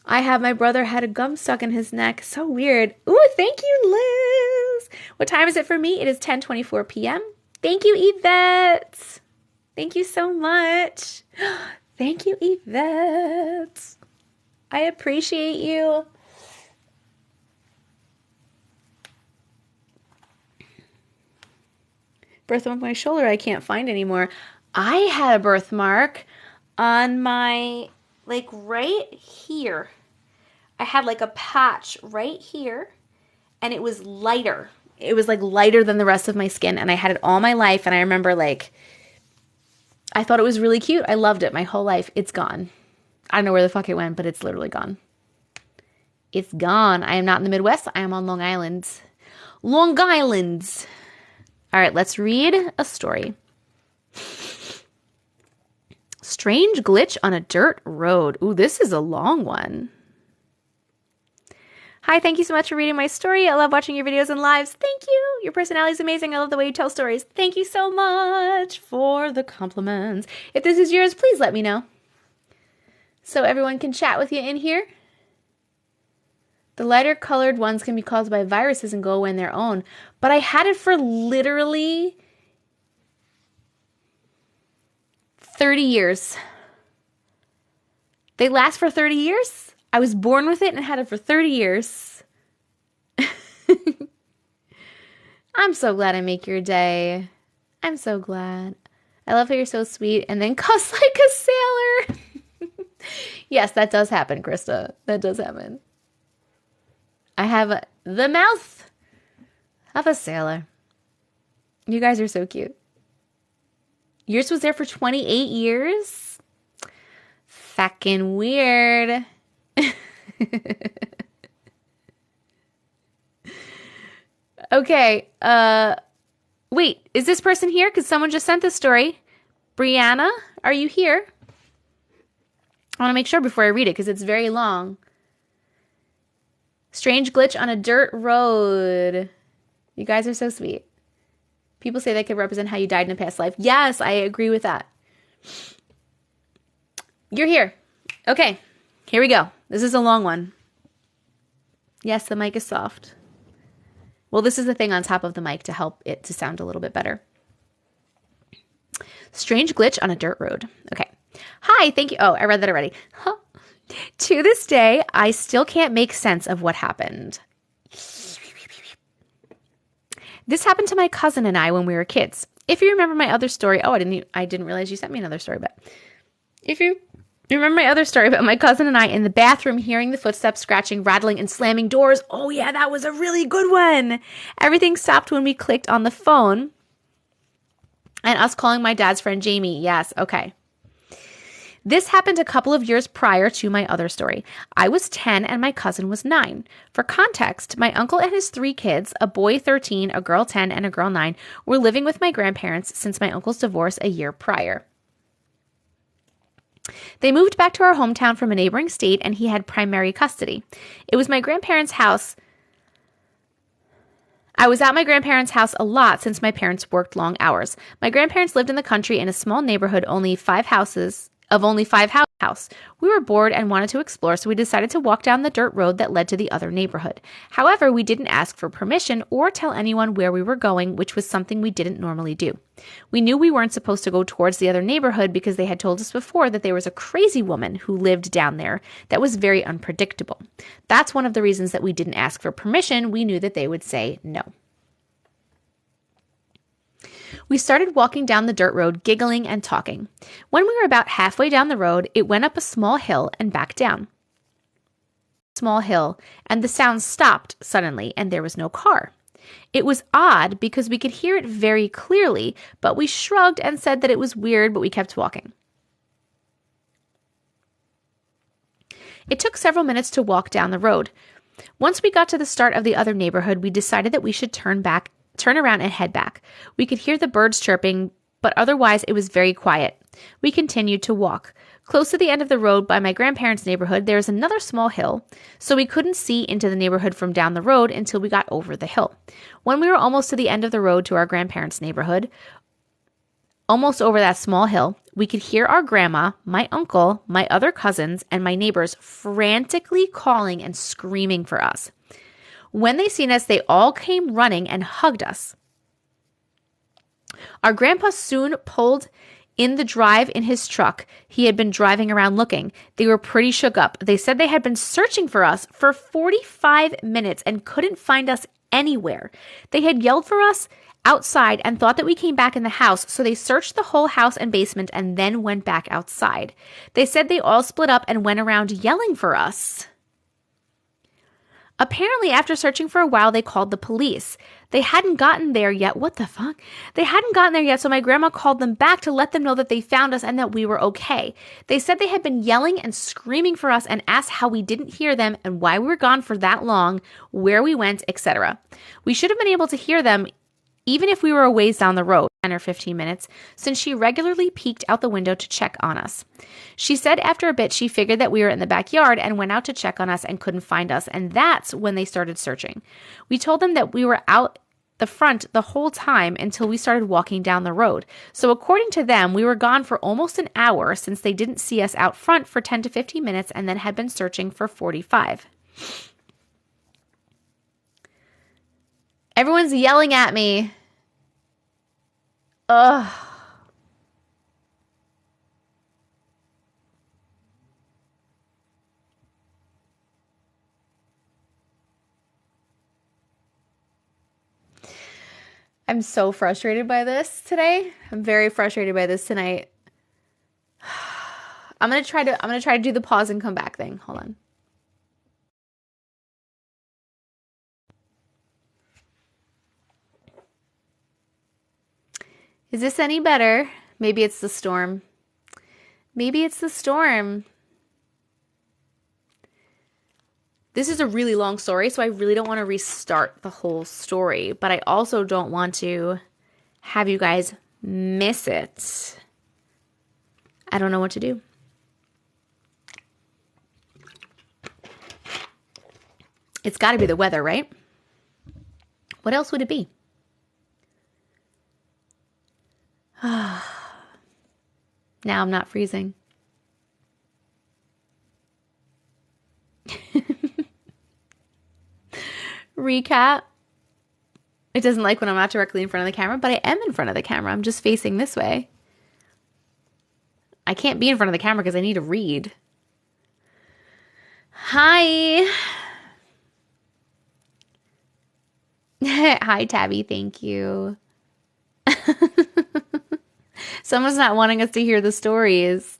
I have my brother had a gum stuck in his neck. So weird. Ooh, thank you, Liz. What time is it for me? It is 10:24 p.m. Thank you, Yvette. Thank you so much. Thank you, Yvette. I appreciate you. Birthmark on my shoulder I can't find anymore. I had a birthmark on my, like, right here. I had like a patch right here, and it was lighter. It was like lighter than the rest of my skin, and I had it all my life, and I remember, like, I thought it was really cute. I loved it my whole life. It's gone. I don't know where the fuck it went, but it's literally gone. It's gone. I am not in the Midwest. I am on Long Island. Long Island. All right, let's read a story. Strange glitch on a dirt road. Ooh, this is a long one. Hi, thank you so much for reading my story. I love watching your videos and lives. Thank you. Your personality is amazing. I love the way you tell stories. Thank you so much for the compliments. If this is yours, please let me know, so everyone can chat with you in here. The lighter colored ones can be caused by viruses and go away on their own. But I had it for literally 30 years. They last for 30 years? I was born with it and had it for 30 years. I'm so glad I make your day. I'm so glad. I love how you're so sweet and then cuss like a sailor. Yes, that does happen, Krista. That does happen. I have the mouth of a sailor. You guys are so cute. Yours was there for 28 years? Fucking weird. Okay. Wait, is this person here? Because someone just sent this story. Brianna, are you here? I want to make sure before I read it because it's very long. Strange glitch on a dirt road. You guys are so sweet. People say that could represent how you died in a past life. Yes, I agree with that. You're here. Okay, here we go. This is a long one. Yes, the mic is soft. Well, this is the thing on top of the mic to help it to sound a little bit better. Strange glitch on a dirt road. Okay. Hi, thank you. Oh, I read that already. Huh. To this day, I still can't make sense of what happened. This happened to my cousin and I when we were kids. If you remember my other story, I didn't realize you sent me another story, but if you remember my other story about my cousin and I in the bathroom hearing the footsteps, scratching, rattling, and slamming doors. Oh yeah, that was a really good one. Everything stopped when we clicked on the phone and us calling my dad's friend Jamie. Yes, okay. This happened a couple of years prior to my other story. I was 10 and my cousin was 9. For context, my uncle and his 3 kids, a boy 13, a girl 10, and a girl 9, were living with my grandparents since my uncle's divorce a year prior. They moved back to our hometown from a neighboring state and he had primary custody. It was my grandparents' house. I was at my grandparents' house a lot since my parents worked long hours. My grandparents lived in the country in a small neighborhood, only 5 houses. We were bored and wanted to explore, so we decided to walk down the dirt road that led to the other neighborhood. However, we didn't ask for permission or tell anyone where we were going, which was something we didn't normally do. We knew we weren't supposed to go towards the other neighborhood because they had told us before that there was a crazy woman who lived down there that was very unpredictable. That's one of the reasons that we didn't ask for permission. We knew that they would say no. We started walking down the dirt road, giggling and talking. When we were about halfway down the road, it went up a small hill and back down. Small hill, and the sound stopped suddenly, and there was no car. It was odd because we could hear it very clearly, but we shrugged and said that it was weird, but we kept walking. It took several minutes to walk down the road. Once we got to the start of the other neighborhood, we decided that we should turn around and head back. We could hear the birds chirping, but otherwise it was very quiet. We continued to walk. Close to the end of the road by my grandparents' neighborhood, there is another small hill, so we couldn't see into the neighborhood from down the road until we got over the hill. When we were almost to the end of the road to our grandparents' neighborhood, almost over that small hill, we could hear our grandma, my uncle, my other cousins, and my neighbors frantically calling and screaming for us. When they seen us, they all came running and hugged us. Our grandpa soon pulled in the drive in his truck. He had been driving around looking. They were pretty shook up. They said they had been searching for us for 45 minutes and couldn't find us anywhere. They had yelled for us outside and thought that we came back in the house, so they searched the whole house and basement and then went back outside. They said they all split up and went around yelling for us. Apparently, after searching for a while, they called the police. They hadn't gotten there yet. What the fuck? They hadn't gotten there yet, so my grandma called them back to let them know that they found us and that we were okay. They said they had been yelling and screaming for us and asked how we didn't hear them and why we were gone for that long, where we went, etc. We should have been able to hear them even if we were a ways down the road, 10 or 15 minutes, since she regularly peeked out the window to check on us. She said after a bit she figured that we were in the backyard and went out to check on us and couldn't find us, and that's when they started searching. We told them that we were out the front the whole time until we started walking down the road. So according to them, we were gone for almost an hour since they didn't see us out front for 10 to 15 minutes and then had been searching for 45. Everyone's yelling at me. Ugh. I'm so frustrated by this today. I'm very frustrated by this tonight. I'm gonna try to do the pause and come back thing. Hold on. Is this any better? Maybe it's the storm. Maybe it's the storm. This is a really long story, so I really don't want to restart the whole story, but I also don't want to have you guys miss it. I don't know what to do. It's got to be the weather, right? What else would it be? Now I'm not freezing. Recap. It doesn't like when I'm not directly in front of the camera, but I am in front of the camera. I'm just facing this way. I can't be in front of the camera because I need to read. Hi. Hi, Tabby. Thank you. Someone's not wanting us to hear the stories.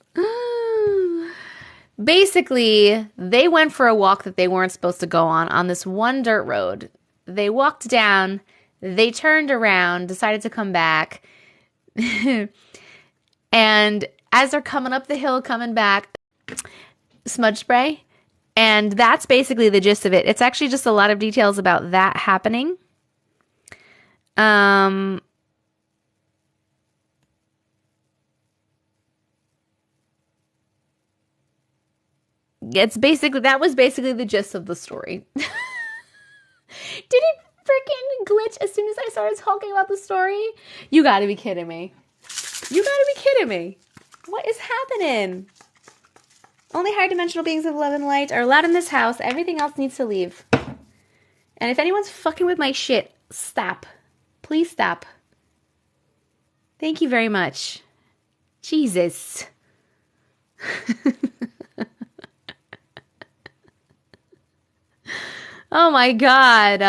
Basically, they went for a walk that they weren't supposed to go on this one dirt road. They walked down, they turned around, decided to come back. And as they're coming up the hill, coming back, smudge spray. And that's basically the gist of it. It's actually just a lot of details about that happening. That was basically the gist of the story. Did it freaking glitch as soon as I started talking about the story? You gotta be kidding me. You gotta be kidding me. What is happening? Only higher dimensional beings of love and light are allowed in this house. Everything else needs to leave. And if anyone's fucking with my shit, stop. Please stop. Thank you very much. Jesus. Oh my God.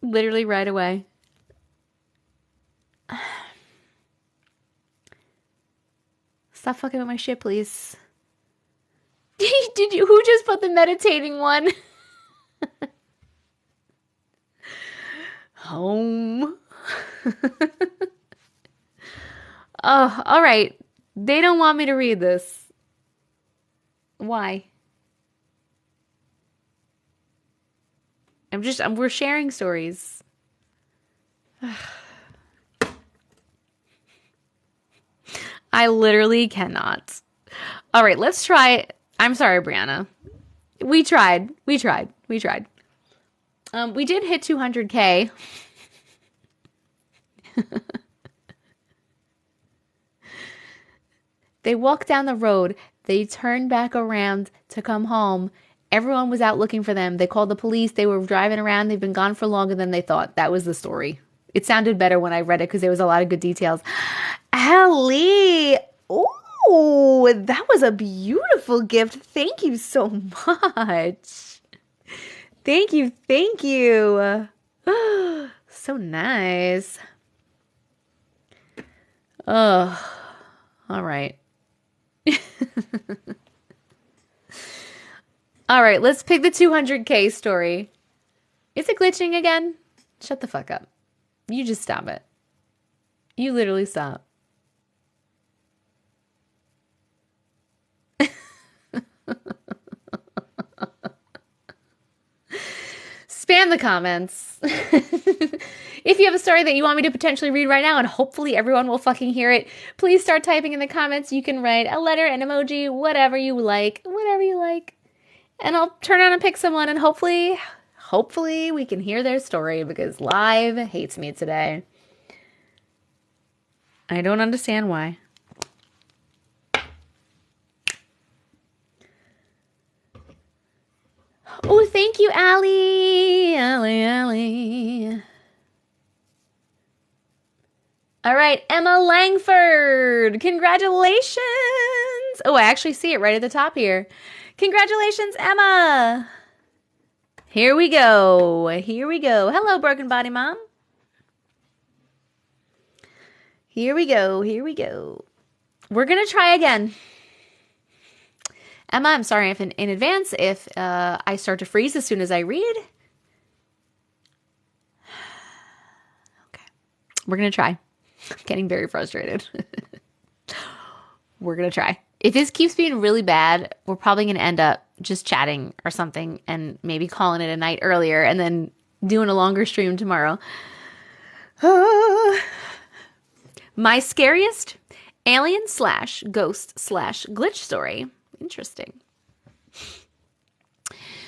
Literally right away. Stop fucking with my shit, please. Who just put the meditating one? Home. Oh, all right. They don't want me to read this. Why? We're sharing stories. I literally cannot. All right, let's try. I'm sorry, Brianna. We tried. We did hit 200K. They walked down the road. They turned back around to come home. Everyone was out looking for them. They called the police. They were driving around. They've been gone for longer than they thought. That was the story. It sounded better when I read it because there was a lot of good details. Ali! Ooh! Oh, that was a beautiful gift. Thank you so much. Thank you. Thank you. So nice. Oh, all right. All right, let's pick the 200K story. Is it glitching again? Shut the fuck up. You just stop it. You literally stop. Spam the comments. If you have a story that you want me to potentially read right now, and hopefully everyone will fucking hear it, please start typing in the comments. You can write a letter, an emoji, whatever you like. Whatever you like. And I'll turn on and pick someone, and hopefully we can hear their story, because live hates me today. I don't understand why. Oh, thank you, Allie. Allie. All right, Emma Langford. Congratulations. Oh, I actually see it right at the top here. Congratulations, Emma. Here we go. Here we go. Hello, Broken Body Mom. Here we go. Here we go. We're going to try again. Emma, I'm sorry if in advance if I start to freeze as soon as I read. Okay. We're going to try. I'm getting very frustrated. We're going to try. If this keeps being really bad, we're probably going to end up just chatting or something and maybe calling it a night earlier and then doing a longer stream tomorrow. My scariest alien / ghost / glitch story. Interesting.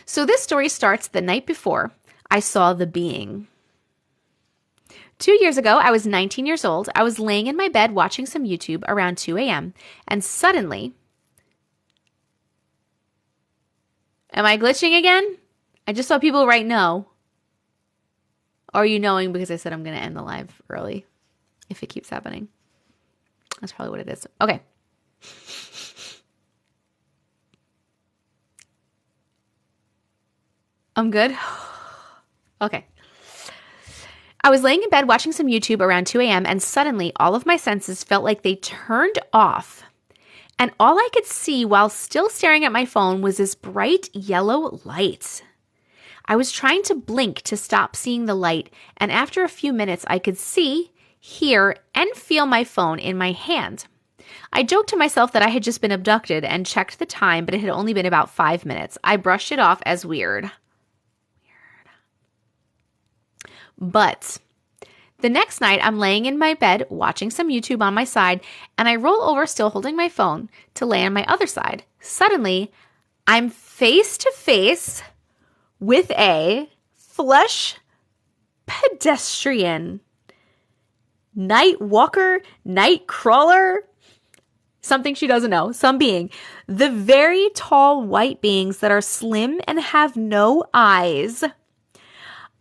So this story starts the night before I saw the being. 2 years ago, I was 19 years old. I was laying in my bed watching some YouTube around 2 a.m. And suddenly... Am I glitching again? I just saw people write no. Or are you knowing because I said I'm going to end the live early if it keeps happening? That's probably what it is. Okay. I'm good. Okay. I was laying in bed watching some YouTube around 2 a.m. and suddenly all of my senses felt like they turned off. And all I could see while still staring at my phone was this bright yellow light. I was trying to blink to stop seeing the light, and after a few minutes I could see, hear, and feel my phone in my hand. I joked to myself that I had just been abducted and checked the time, but it had only been about 5 minutes. I brushed it off as weird. But the next night, I'm laying in my bed watching some YouTube on my side, and I roll over still holding my phone to lay on my other side. Suddenly, I'm face to face with a flesh pedestrian, night walker, night crawler, something she doesn't know, some being. The very tall white beings that are slim and have no eyes.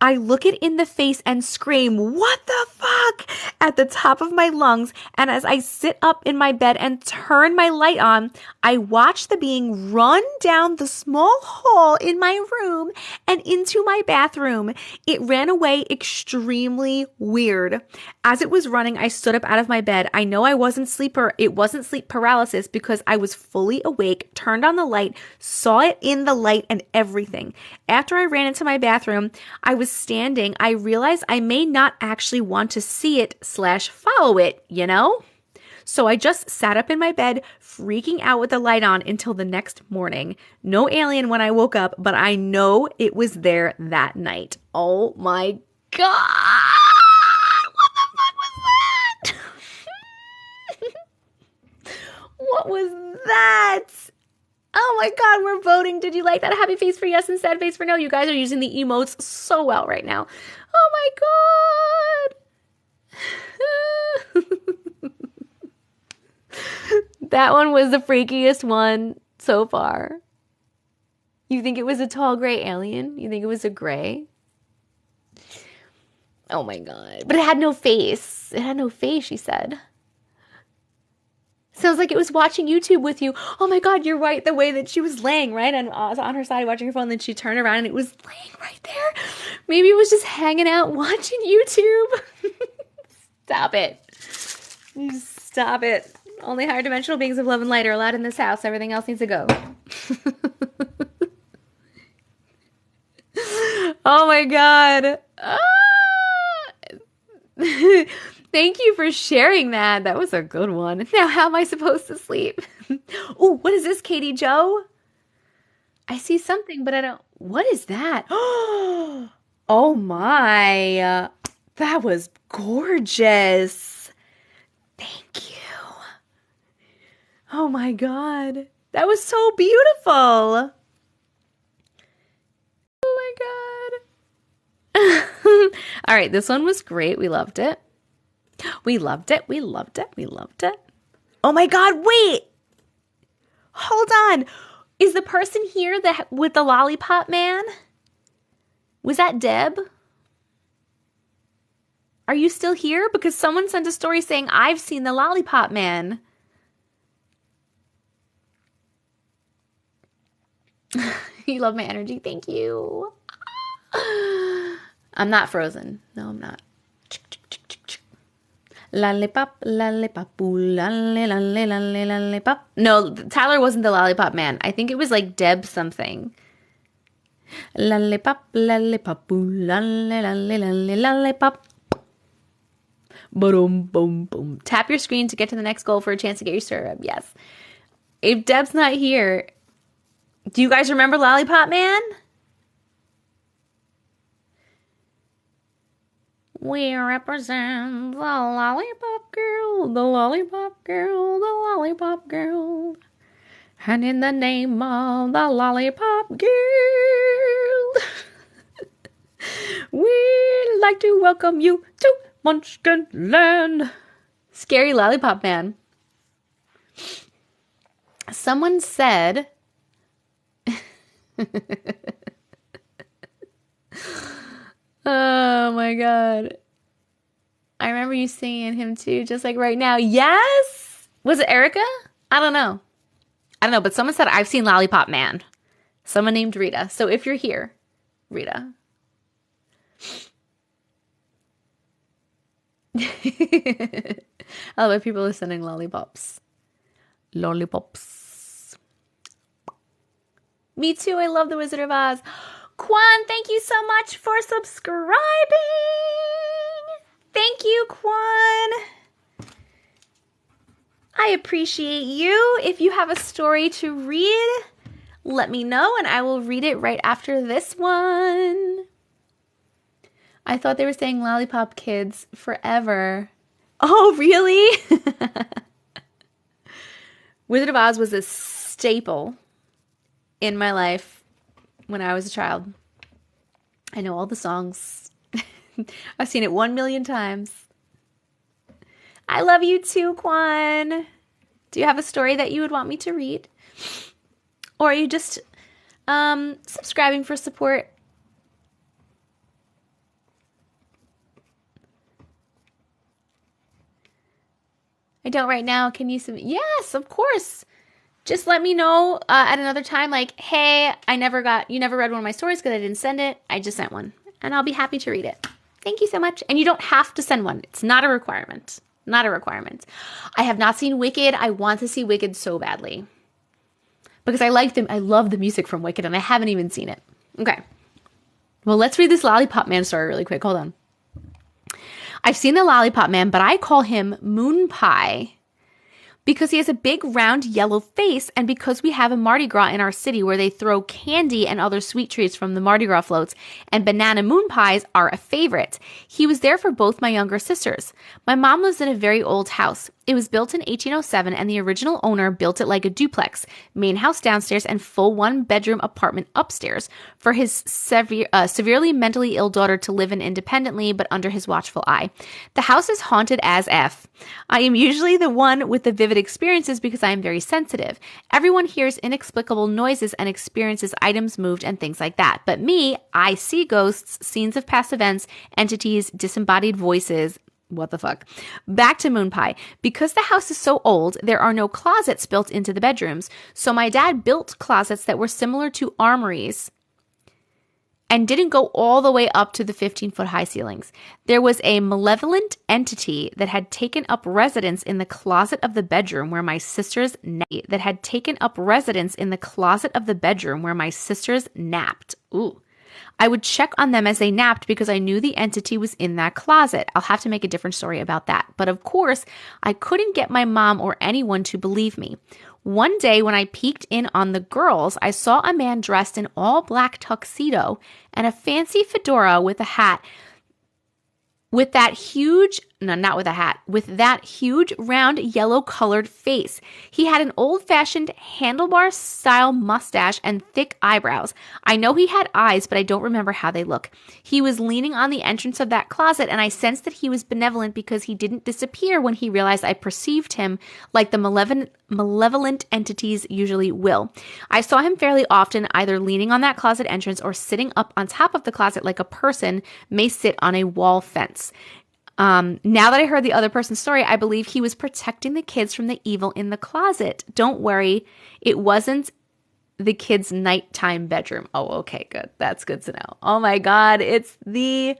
I look it in the face and scream, "What the fuck?" at the top of my lungs. And as I sit up in my bed and turn my light on, I watch the being run down the small hall in my room and into my bathroom. It ran away extremely weird. As it was running, I stood up out of my bed. I know it wasn't sleep paralysis because I was fully awake, turned on the light, saw it in the light and everything. After I ran into my bathroom, I was standing. I realized I may not actually want to see it / follow it, you know? So I just sat up in my bed, freaking out with the light on until the next morning. No alien when I woke up, but I know it was there that night. Oh my God! What the fuck was that? What was that? Oh my God, we're voting. Did you like that? Happy face for yes and sad face for no. You guys are using the emotes so well right now. Oh my God. That one was the freakiest one so far. You think it was a tall gray alien? You think it was a gray? Oh my God. But it had no face. It had no face, she said. Sounds like it was watching YouTube with you. Oh my God, you're right. The way that she was laying, right? And on her side watching her phone, then she turned around and it was laying right there. Maybe it was just hanging out watching YouTube. Stop it. Stop it. Only higher dimensional beings of love and light are allowed in this house. Everything else needs to go. Oh my God. Thank you for sharing that. That was a good one. Now, how am I supposed to sleep? Oh, what is this, Katie Joe? I see something, but I don't. What is that? Oh my. That was gorgeous. Thank you. Oh my God. That was so beautiful. Oh my God. All right, this one was great. We loved it. We loved it. We loved it. We loved it. Oh my God, wait. Hold on. Is the person here with the lollipop man? Was that Deb? Are you still here? Because someone sent a story saying, I've seen the lollipop man. You love my energy. Thank you. I'm not frozen. No, I'm not. Lollipop, lollipop, ooh, lollipop. No, Tyler wasn't the lollipop man. I think it was like Deb something. Lollipop, lollipop, ooh, lollipop. Boom, boom, boom. Tap your screen to get to the next goal for a chance to get your story up. Yes. If Deb's not here, do you guys remember Lollipop Man? We represent the lollipop girl, the lollipop girl, the lollipop girl. And in the name of the lollipop girl, we'd like to welcome you to Munchkin Land. Scary Lollipop Man. Someone said... Oh my God. I remember you singing him too, just like right now. Yes! Was it Erica? I don't know, but someone said, I've seen Lollipop Man. Someone named Rita. So if you're here, Rita. I love it. People are sending lollipops. Lollipops. Me too. I love The Wizard of Oz. Quan, thank you so much for subscribing. Thank you, Quan. I appreciate you. If you have a story to read, let me know and I will read it right after this one. I thought they were saying Lollipop Kids forever. Oh, really? Wizard of Oz was a staple in my life when I was a child. I know all the songs. I've seen it 1 million times. I love you too, Quan. Do you have a story that you would want me to read? Or are you just subscribing for support? I don't right now. Can you submit? Yes, of course. Just let me know at another time, like, hey, you never read one of my stories because I didn't send it. I just sent one. And I'll be happy to read it. Thank you so much. And you don't have to send one. It's not a requirement. Not a requirement. I have not seen Wicked. I want to see Wicked so badly. Because I love the music from Wicked, and I haven't even seen it. Okay. Well, let's read this Lollipop Man story really quick. Hold on. I've seen the Lollipop Man, but I call him Moon Pie. Because he has a big round yellow face, and because we have a Mardi Gras in our city where they throw candy and other sweet treats from the Mardi Gras floats, and banana moon pies are a favorite. He was there for both my younger sisters. My mom lives in a very old house. It was built in 1807, and the original owner built it like a duplex, main house downstairs and full one-bedroom apartment upstairs, for his severely mentally ill daughter to live in independently but under his watchful eye. The house is haunted as F. I am usually the one with the vivid experiences because I am very sensitive. Everyone hears inexplicable noises and experiences items moved and things like that. But me, I see ghosts, scenes of past events, entities, disembodied voices, What the fuck? Back to Moon Pie. Because the house is so old, there are no closets built into the bedrooms. So my dad built closets that were similar to armories and didn't go all the way up to the 15-foot high ceilings. There was a malevolent entity that had taken up residence in the closet of the bedroom where my sisters napped. Ooh. I would check on them as they napped because I knew the entity was in that closet. I'll have to make a different story about that. But of course, I couldn't get my mom or anyone to believe me. One day when I peeked in on the girls, I saw a man dressed in all black tuxedo and a fancy fedora with a hat with that huge round yellow colored face. He had an old-fashioned handlebar style mustache and thick eyebrows. I know he had eyes, but I don't remember how they look. He was leaning on the entrance of that closet, and I sensed that he was benevolent because he didn't disappear when he realized I perceived him like the malevolent entities usually will. I saw him fairly often, either leaning on that closet entrance or sitting up on top of the closet like a person may sit on a wall fence. Now that I heard the other person's story, I believe he was protecting the kids from the evil in the closet. Don't worry, it wasn't the kids' nighttime bedroom. Oh, okay, good. That's good to know. Oh my God, it's the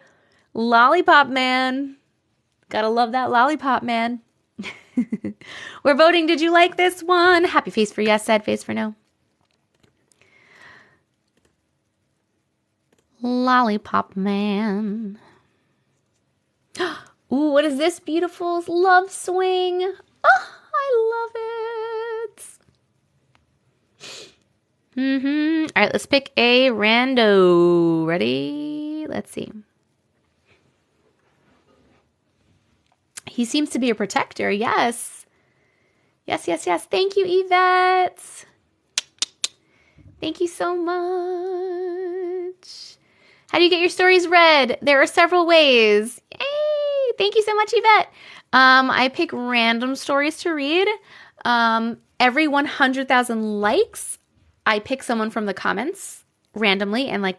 lollipop man. Gotta love that lollipop man. We're voting. Did you like this one? Happy face for yes, sad face for no. Lollipop man. Ooh, what is this beautiful love swing? Oh, I love it. All right, let's pick a rando. Ready? Let's see. He seems to be a protector. Yes. Yes, yes, yes. Thank you, Yvette. Thank you so much. How do you get your stories read? There are several ways. Yay! Thank you so much, Yvette. I pick random stories to read. Every 100,000 likes, I pick someone from the comments randomly, and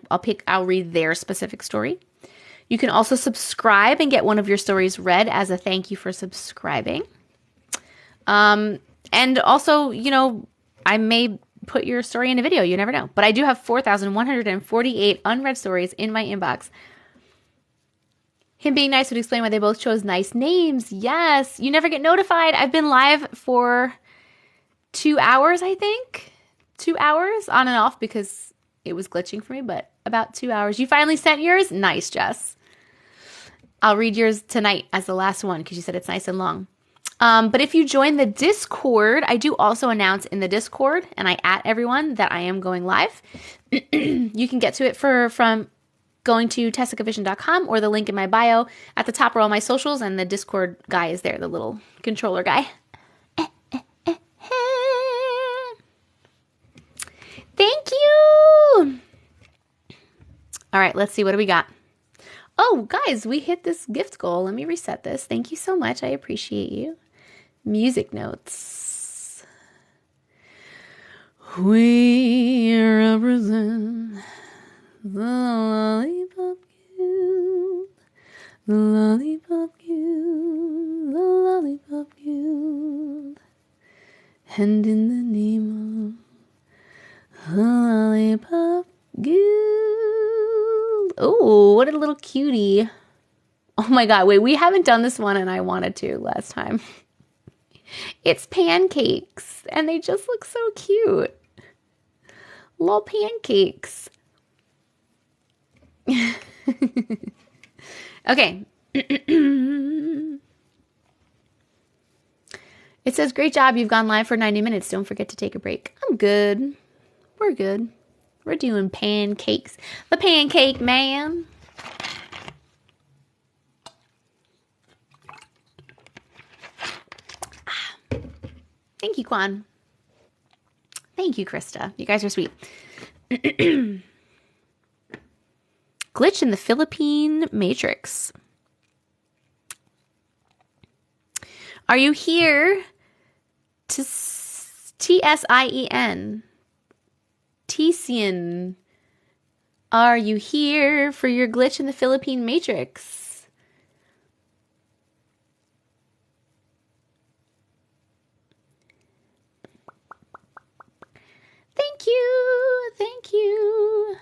I'll read their specific story. You can also subscribe and get one of your stories read as a thank you for subscribing. And also, I may put your story in a video. You never know. But I do have 4,148 unread stories in my inbox. Him being nice would explain why they both chose nice names. Yes. You never get notified. I've been live for 2 hours, I think. 2 hours on and off because it was glitching for me, but about 2 hours. You finally sent yours? Nice, Jess. I'll read yours tonight as the last one because you said it's nice and long. But if you join the Discord, I do also announce in the Discord, and I at everyone that I am going live. You can get to it from going to TessicaVision.com or the link in my bio. At the top are all my socials, and the Discord guy is there, the little controller guy. Thank you! All right, let's see. What do we got? Oh, guys, we hit this gift goal. Let me reset this. Thank you so much. I appreciate you. Music notes. We represent the lollipop guild, the lollipop guild, the lollipop guild, and in the name of the lollipop guild. Oh, what a little cutie. Oh my God, wait, we haven't done this one and I wanted to last time. It's pancakes, and they just look so cute. Little pancakes. Okay. It says, great job. You've gone live for 90 minutes. Don't forget to take a break. I'm good. We're good. We're doing pancakes. The pancake man. Thank you, Quan. Thank you, Krista. You guys are sweet. Glitch in the Philippine Matrix. Are you here to Tsien? Tessian. Are you here for your glitch in the Philippine Matrix? Thank you. Thank you.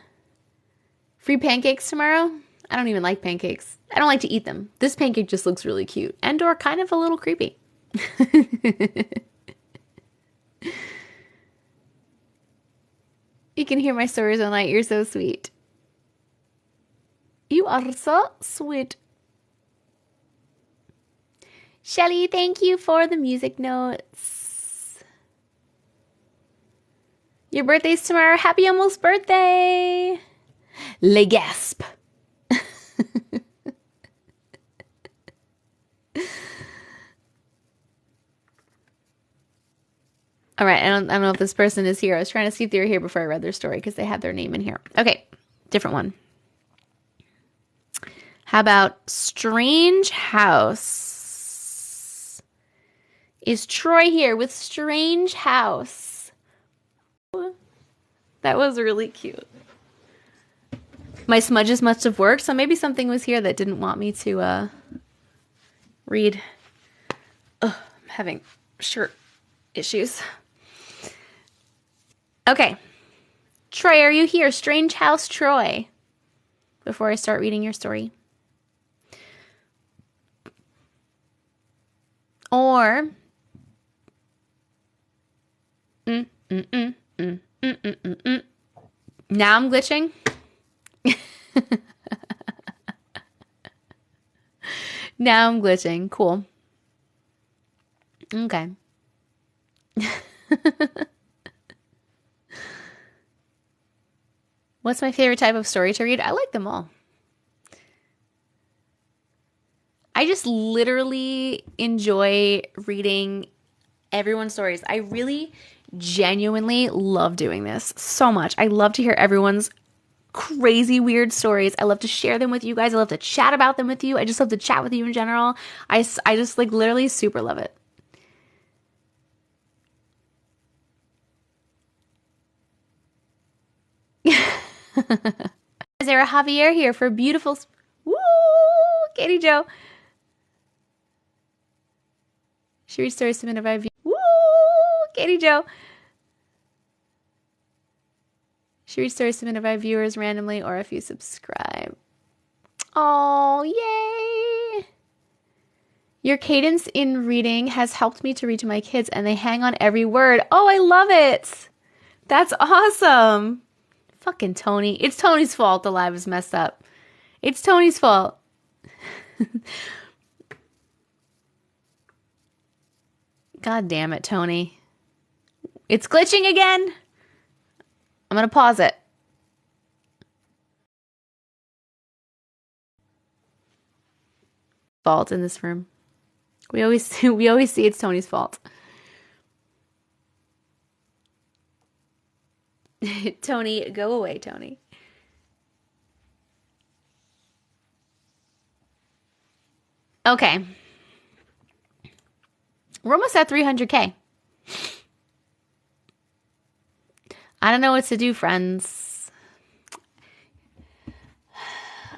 Free pancakes tomorrow? I don't even like pancakes. I don't like to eat them. This pancake just looks really cute and or kind of a little creepy. You can hear my stories all night. You're so sweet. You are so sweet. Shelly, thank you for the music notes. Your birthday's tomorrow. Happy almost birthday. Le gasp. All right, I don't know if this person is here. I was trying to see if they were here before I read their story because they have their name in here. Okay, different one. How about Strange House? Is Troy here with Strange House? That was really cute. My smudges must have worked, so maybe something was here that didn't want me to read. Ugh, I'm having shirt issues. Okay. Troy, are you here? Strange House Troy. Before I start reading your story. Or now I'm glitching. Now I'm glitching. Cool. Okay. What's my favorite type of story to read? I like them all. I just literally enjoy reading everyone's stories. I really genuinely love doing this so much. I love to hear everyone's crazy weird stories. I love to share them with you guys. I love to chat about them with you. I just love to chat with you in general. I just like literally super love it. Sarah Javier here for beautiful. Woo! Katie Joe. She reads stories submitted by. Woo! Katie Joe. She reads stories submitted by viewers randomly or if you subscribe. Oh, yay! Your cadence in reading has helped me to read to my kids and they hang on every word. Oh, I love it. That's awesome. Fucking Tony. It's Tony's fault the live is messed up. It's Tony's fault. God damn it, Tony. It's glitching again. I'm going to pause it. Fault in this room. We always see it's Tony's fault. Tony, go away, Tony. Okay. We're almost at 300K. I don't know what to do, friends.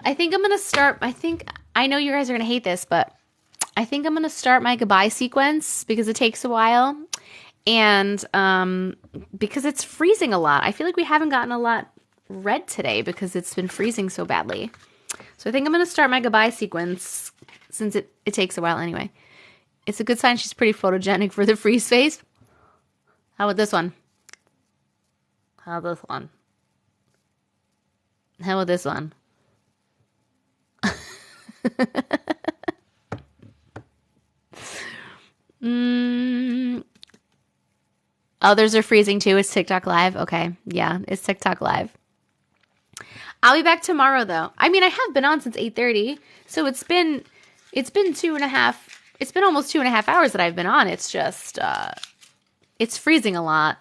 I think I'm going to start. I know you guys are going to hate this, but I think I'm going to start my goodbye sequence because it takes a while. And because it's freezing a lot. I feel like we haven't gotten a lot read today because it's been freezing so badly. So I think I'm going to start my goodbye sequence since it takes a while anyway. It's a good sign she's pretty photogenic for the freeze face. How about this one? How about this one? How about this one? Others are freezing too. It's TikTok live. Okay. Yeah, it's TikTok live. I'll be back tomorrow though. I mean, I have been on since 8:30. So it's been almost 2.5 hours that I've been on. It's just, it's freezing a lot.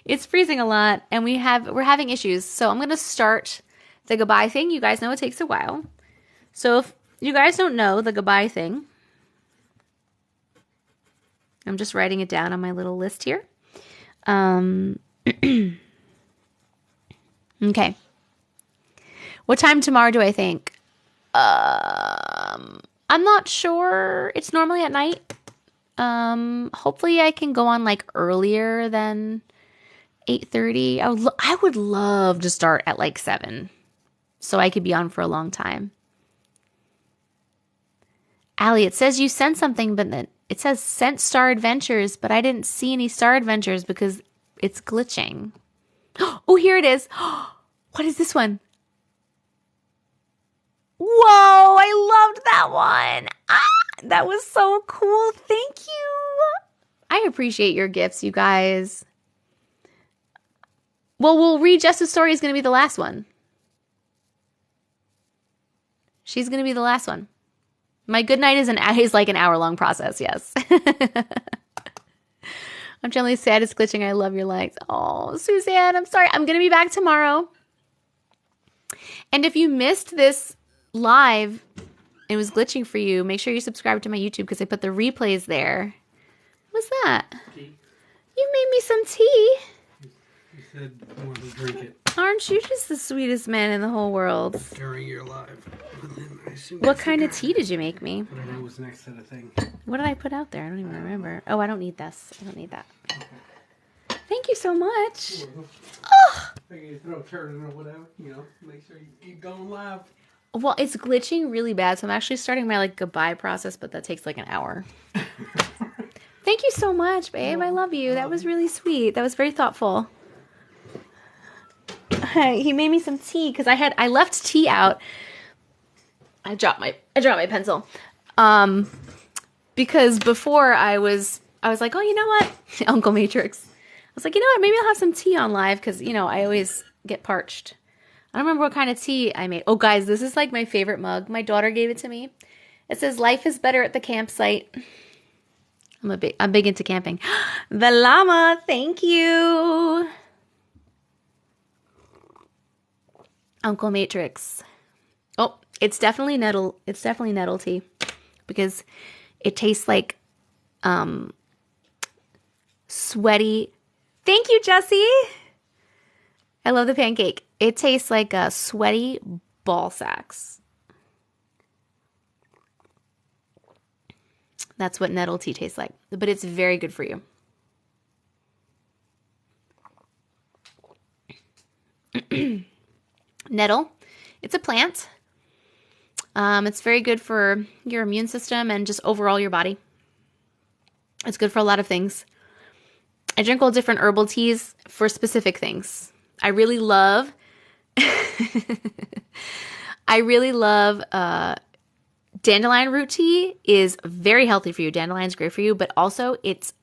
It's freezing a lot and we're having issues. So I'm going to start the goodbye thing. You guys know it takes a while. So if you guys don't know the goodbye thing, I'm just writing it down on my little list here. Okay. What time tomorrow do I think? I'm not sure. It's normally at night. Hopefully I can go on like earlier than 8:30. I would love to start at like 7 so I could be on for a long time. Allie, it says you sent something, but then it says sent Star Adventures, but I didn't see any Star Adventures because it's glitching. Oh, here it is. What is this one? Whoa, I loved that one. That was so cool. Thank you. I appreciate your gifts, you guys. Well, we'll read Jess's story is going to be the last one. She's going to be the last one. My good night is like an hour-long process, yes. I'm generally sad it's glitching. I love your likes. Oh, Suzanne, I'm sorry. I'm going to be back tomorrow. And if you missed this live, it was glitching for you, make sure you subscribe to my YouTube because I put the replays there. What's that? Tea. You made me some tea. You said you wanted to drink it. Aren't you just the sweetest man in the whole world? During your live. What kind of tea did you make me? Whatever was next to the thing. What did I put out there? I don't even remember. Oh, I don't need this. I don't need that. Okay. Thank you so much. Oh. Your throat turning or whatever, make sure you keep going live. Well, it's glitching really bad, so I'm actually starting my goodbye process, but that takes like an hour. Thank you so much, babe. I love you. That was really sweet. That was very thoughtful. He made me some tea because I left tea out. I dropped my pencil. Because before I was like, oh, you know what? Uncle Matrix. I was like, you know what? Maybe I'll have some tea on live because, I always get parched. I don't remember what kind of tea I made. Oh, guys, this is like my favorite mug. My daughter gave it to me. It says, life is better at the campsite. I'm big into camping. The llama, thank you. Uncle Matrix. Oh, it's definitely nettle. It's definitely nettle tea because it tastes like sweaty. Thank you, Jessie. I love the pancake. It tastes like sweaty ball sacks. That's what nettle tea tastes like, but it's very good for you. Nettle, it's a plant. It's very good for your immune system and just overall your body. It's good for a lot of things. I drink all different herbal teas for specific things. I really love dandelion root tea is very healthy for you. Dandelion's great for you, but also it's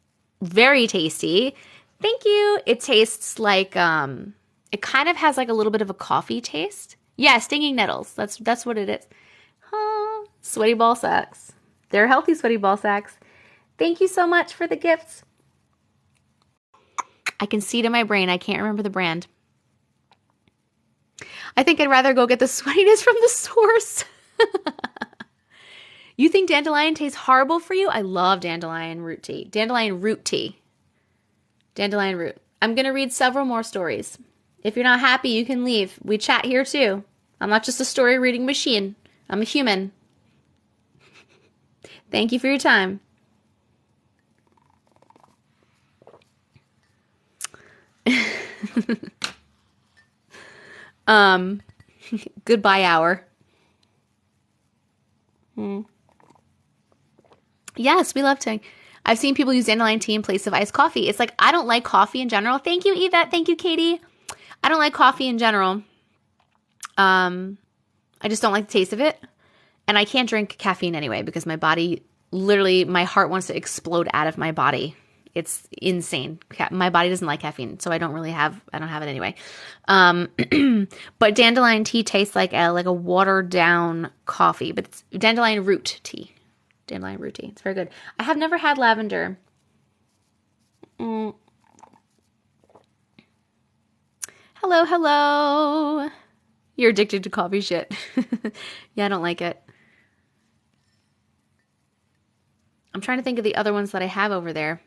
very tasty. Thank you. It tastes like it kind of has like a little bit of a coffee taste. Yeah, stinging nettles. That's what it is. Sweaty ball sacks. They're healthy sweaty ball sacks. Thank you so much for the gifts. I can see it in my brain. I can't remember the brand. I think I'd rather go get the sweatiness from the source. You think dandelion tastes horrible for you? I love dandelion root tea. Dandelion root tea. Dandelion root. I'm going to read several more stories. If you're not happy, you can leave. We chat here too. I'm not just a story reading machine. I'm a human. Thank you for your time. Goodbye hour. Yes, we love tea. I've seen people use dandelion tea in place of iced coffee. It's like, I don't like coffee in general. Thank you, Yvette. Thank you, Katie. I don't like coffee in general. I just don't like the taste of it. And I can't drink caffeine anyway because my body, literally, my heart wants to explode out of my body. It's insane. My body doesn't like caffeine, so I don't have it anyway. But dandelion tea tastes like a watered down coffee, but it's dandelion root tea. Dandelion root tea. It's very good. I have never had lavender. Hello, hello. You're addicted to coffee shit. Yeah, I don't like it. I'm trying to think of the other ones that I have over there.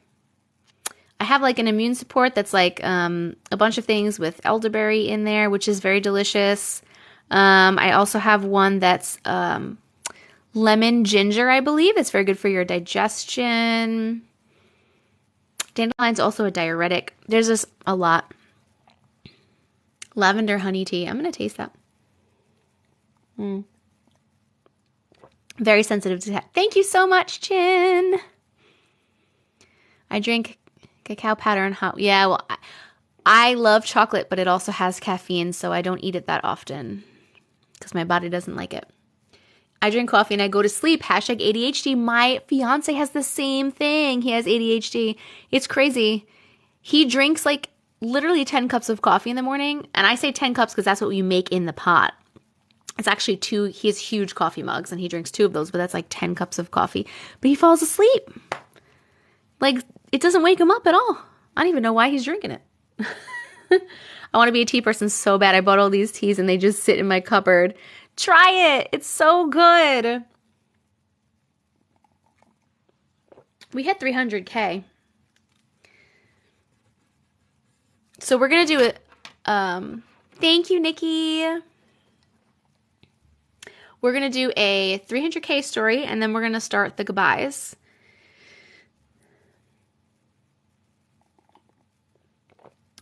I have like an immune support that's like a bunch of things with elderberry in there, which is very delicious. I also have one that's lemon ginger, I believe. It's very good for your digestion. Dandelion's also a diuretic. There's just a lot. Lavender honey tea. I'm going to taste that. Very sensitive to that. Thank you so much, Chin. I drink cacao powder and hot. Yeah, well, I love chocolate, but it also has caffeine, so I don't eat it that often because my body doesn't like it. I drink coffee and I go to sleep. Hashtag ADHD. My fiance has the same thing. He has ADHD. It's crazy. He drinks like literally 10 cups of coffee in the morning. And I say 10 cups because that's what you make in the pot. It's actually 2. He has huge coffee mugs and he drinks 2 of those, but that's like 10 cups of coffee. But he falls asleep. Like, it doesn't wake him up at all. I don't even know why he's drinking it. I want to be a tea person so bad. I bought all these teas and they just sit in my cupboard. Try it. It's so good. We hit 300K. So we're going to do it. Thank you, Nikki. We're going to do a 300K story and then we're going to start the goodbyes.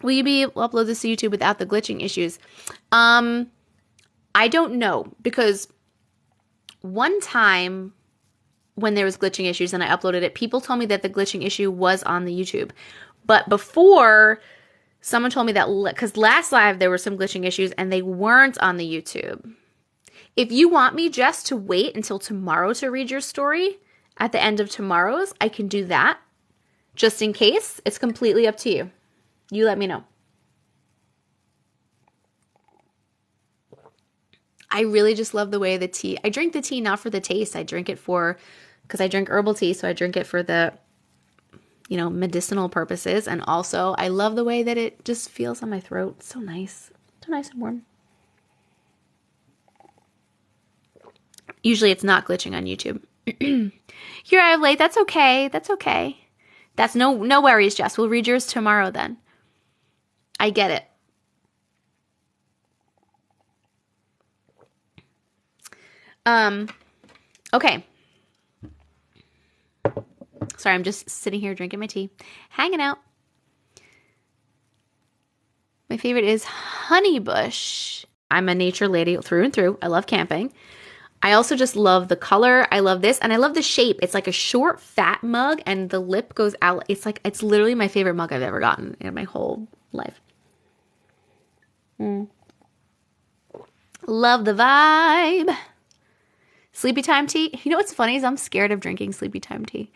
Will you be able to upload this to YouTube without the glitching issues? I don't know, because one time when there was glitching issues and I uploaded it, people told me that the glitching issue was on the YouTube. But before, someone told me that, because last live there were some glitching issues and they weren't on the YouTube. If you want me just to wait until tomorrow to read your story at the end of tomorrow's, I can do that. Just in case, it's completely up to you. You let me know. I really just love the way the tea, I drink the tea not for the taste. I drink it because I drink herbal tea, so I drink it for the, medicinal purposes. And also, I love the way that it just feels on my throat. It's so nice. So nice and warm. Usually it's not glitching on YouTube. Here I am late. That's okay. That's okay. That's no worries, Jess. We'll read yours tomorrow then. I get it. Okay. Sorry, I'm just sitting here drinking my tea, hanging out. My favorite is honeybush. I'm a nature lady through and through. I love camping. I also just love the color. I love this, and I love the shape. It's like a short, fat mug, and the lip goes out. It's literally my favorite mug I've ever gotten in my whole life. Love the vibe. Sleepy time tea. You know what's funny is I'm scared of drinking sleepy time tea.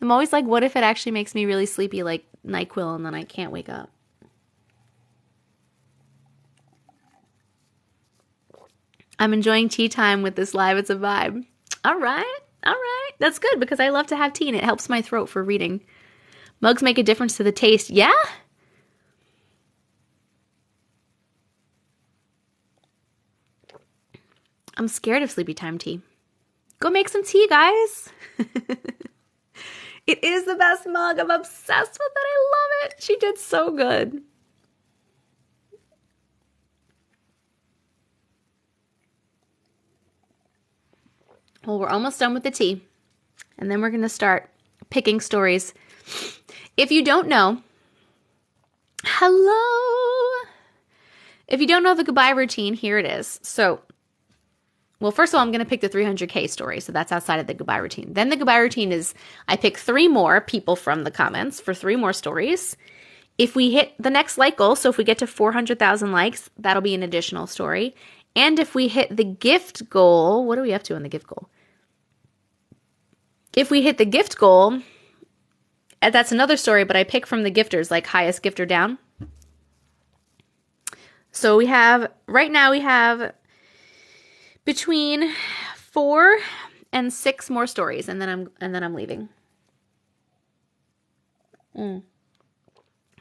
I'm always like, what if it actually makes me really sleepy, like NyQuil, and then I can't wake up? I'm enjoying tea time with this live. It's a vibe. All right. All right. That's good because I love to have tea and it helps my throat for reading. Mugs make a difference to the taste. Yeah? I'm scared of sleepy time tea. Go make some tea, guys. It is the best mug. I'm obsessed with it. I love it. She did so good. Well, we're almost done with the tea. And then we're going to start picking stories. If you don't know, hello. If you don't know the goodbye routine, here it is. So, well, first of all, I'm going to pick the 300K story. So that's outside of the goodbye routine. Then the goodbye routine is I pick 3 more people from the comments for 3 more stories. If we hit the next like goal, so if we get to 400,000 likes, that'll be an additional story. And if we hit the gift goal, what are we up to on the gift goal? If we hit the gift goal, that's another story, but I pick from the gifters, like highest gifter down. So right now we have between 4 and 6 more stories, and then I'm leaving.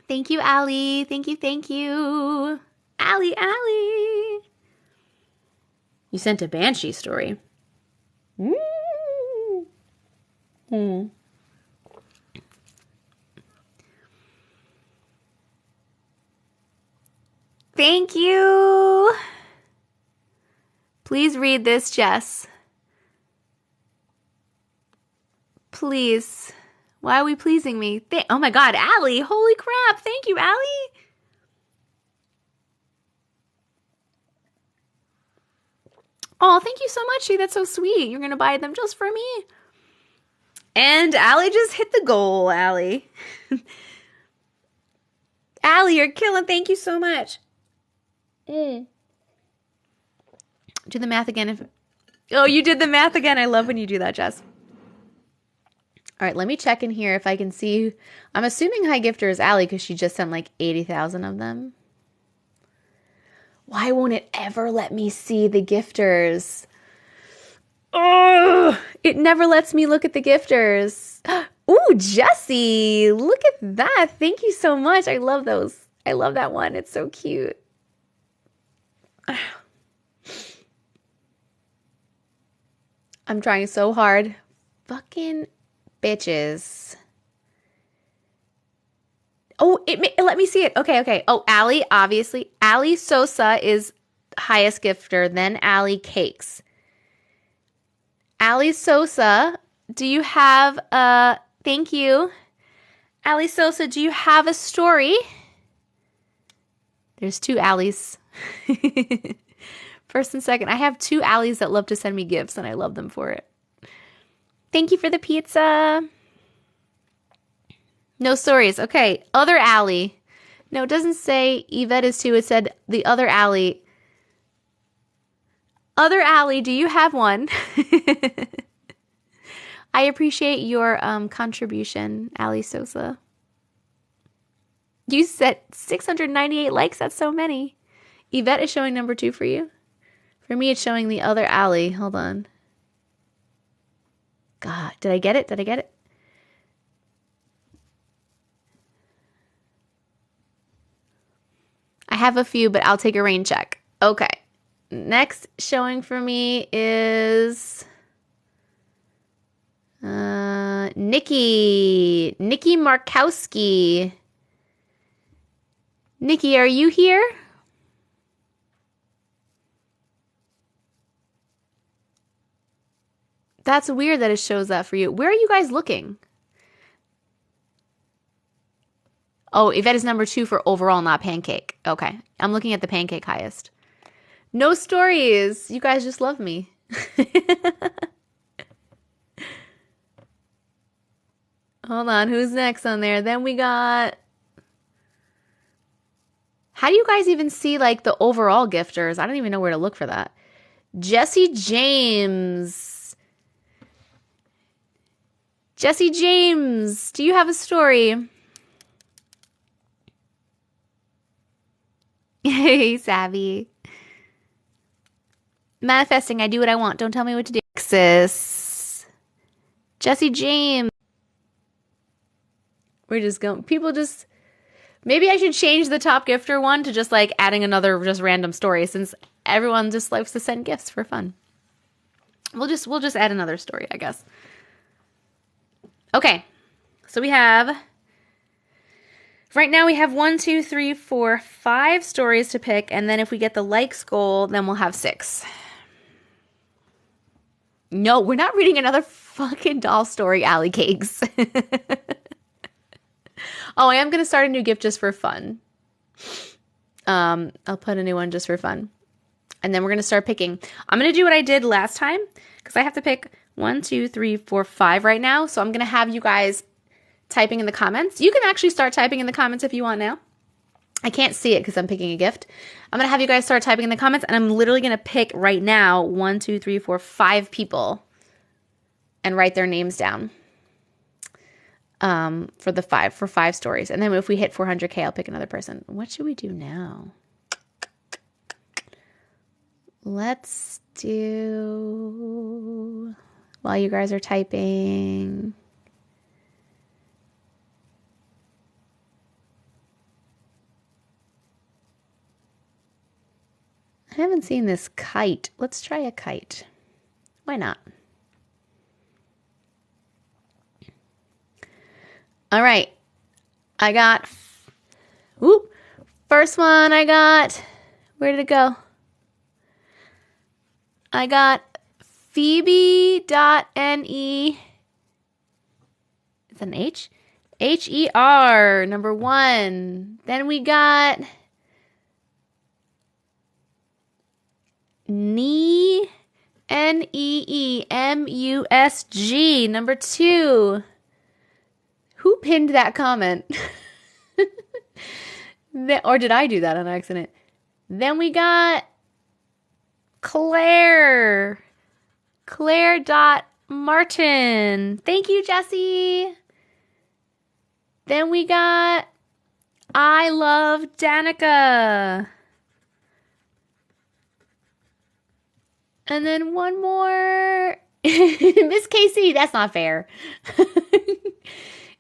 Thank you, Allie. Thank you. Allie. You sent a banshee story. Thank you. Please read this, Jess. Please. Why are we pleasing me? Oh my God, Allie. Holy crap. Thank you, Allie. Oh, thank you so much, She. That's so sweet. You're going to buy them just for me. And Allie just hit the goal, Allie. Allie, you're killing. Thank you so much. Do the math again. Oh, you did the math again. I love when you do that, Jess. All right, let me check in here if I can see. I'm assuming high gifter is Allie because she just sent like 80,000 of them. Why won't it ever let me see the gifters? Oh, it never lets me look at the gifters. Ooh, Jessie, look at that. Thank you so much. I love those. I love that one. It's so cute. I'm trying so hard. Fucking bitches. Oh, it let me see it. Okay. Oh, Allie, obviously. Allie Sosa is highest gifter, then Allie Cakes. Allie Sosa, do you have thank you. Allie Sosa, do you have a story? There's two Allies. First and second. I have two Allies that love to send me gifts, and I love them for it. Thank you for the pizza. No stories. Okay. Other Allie. No, it doesn't say Yvette is too. It said the other Allie. Other Allie, do you have one? I appreciate your contribution, Allie Sosa. You said 698 likes. That's so many. Yvette is showing number 2 for you. For me, it's showing the other Allie. Hold on. God, did I get it? Did I get it? I have a few, but I'll take a rain check. Okay. Next showing for me is Nikki Markowski. Nikki, are you here? That's weird that it shows that for you. Where are you guys looking? Oh, Yvette is number 2 for overall, not pancake. Okay. I'm looking at the pancake highest. No stories. You guys just love me. Hold on. Who's next on there? Then we got... How do you guys even see like the overall gifters? I don't even know where to look for that. Jesse James. Jesse James, do you have a story? Hey, Savvy. Manifesting, I do what I want. Don't tell me what to do. Texas. Jesse James. We're just going. People just. Maybe I should change the top gifter one to just like adding another just random story since everyone just likes to send gifts for fun. We'll just add another story, I guess. Okay. So we have. Right now we have 1, 2, 3, 4, 5 stories to pick, and then if we get the likes goal, then we'll have 6. No, we're not reading another fucking doll story, Allie Cakes. Oh, I am going to start a new gift just for fun. I'll put a new one just for fun. And then we're going to start picking. I'm going to do what I did last time because I have to pick 1, 2, 3, 4, 5 right now. So I'm going to have you guys typing in the comments. You can actually start typing in the comments if you want now. I can't see it because I'm picking a gift. I'm going to have you guys start typing in the comments, and I'm literally going to pick right now 1, 2, 3, 4, 5 people and write their names down for 5 stories. And then if we hit 400K, I'll pick another person. What should we do now? Let's do, while you guys are typing, I haven't seen this kite. Let's try a kite. Why not? All right. I got, first one I got, where did it go? I got Phoebe.ne. Is that an H? H-E-R, number 1. Then we got Neemusg. Number 2. Who pinned that comment? Or did I do that on accident? Then we got Claire. Claire.Martin. Thank you, Jessie. Then we got I love Danica. And then one more. Miss Casey, that's not fair.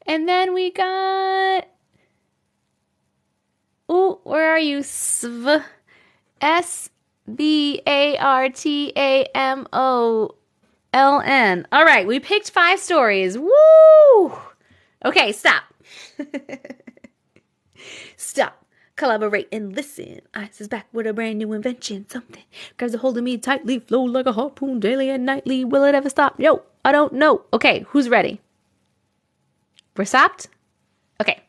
And then we got, oh, where are you? Sv. SBARTAMOLN. All right, we picked 5 stories. Woo! Okay, stop. Stop. Collaborate and listen. Ice is back with a brand new invention. Something grabs a hold of me tightly, flow like a harpoon daily and nightly. Will it ever stop? No, I don't know. Okay, who's ready? We're stopped? Okay.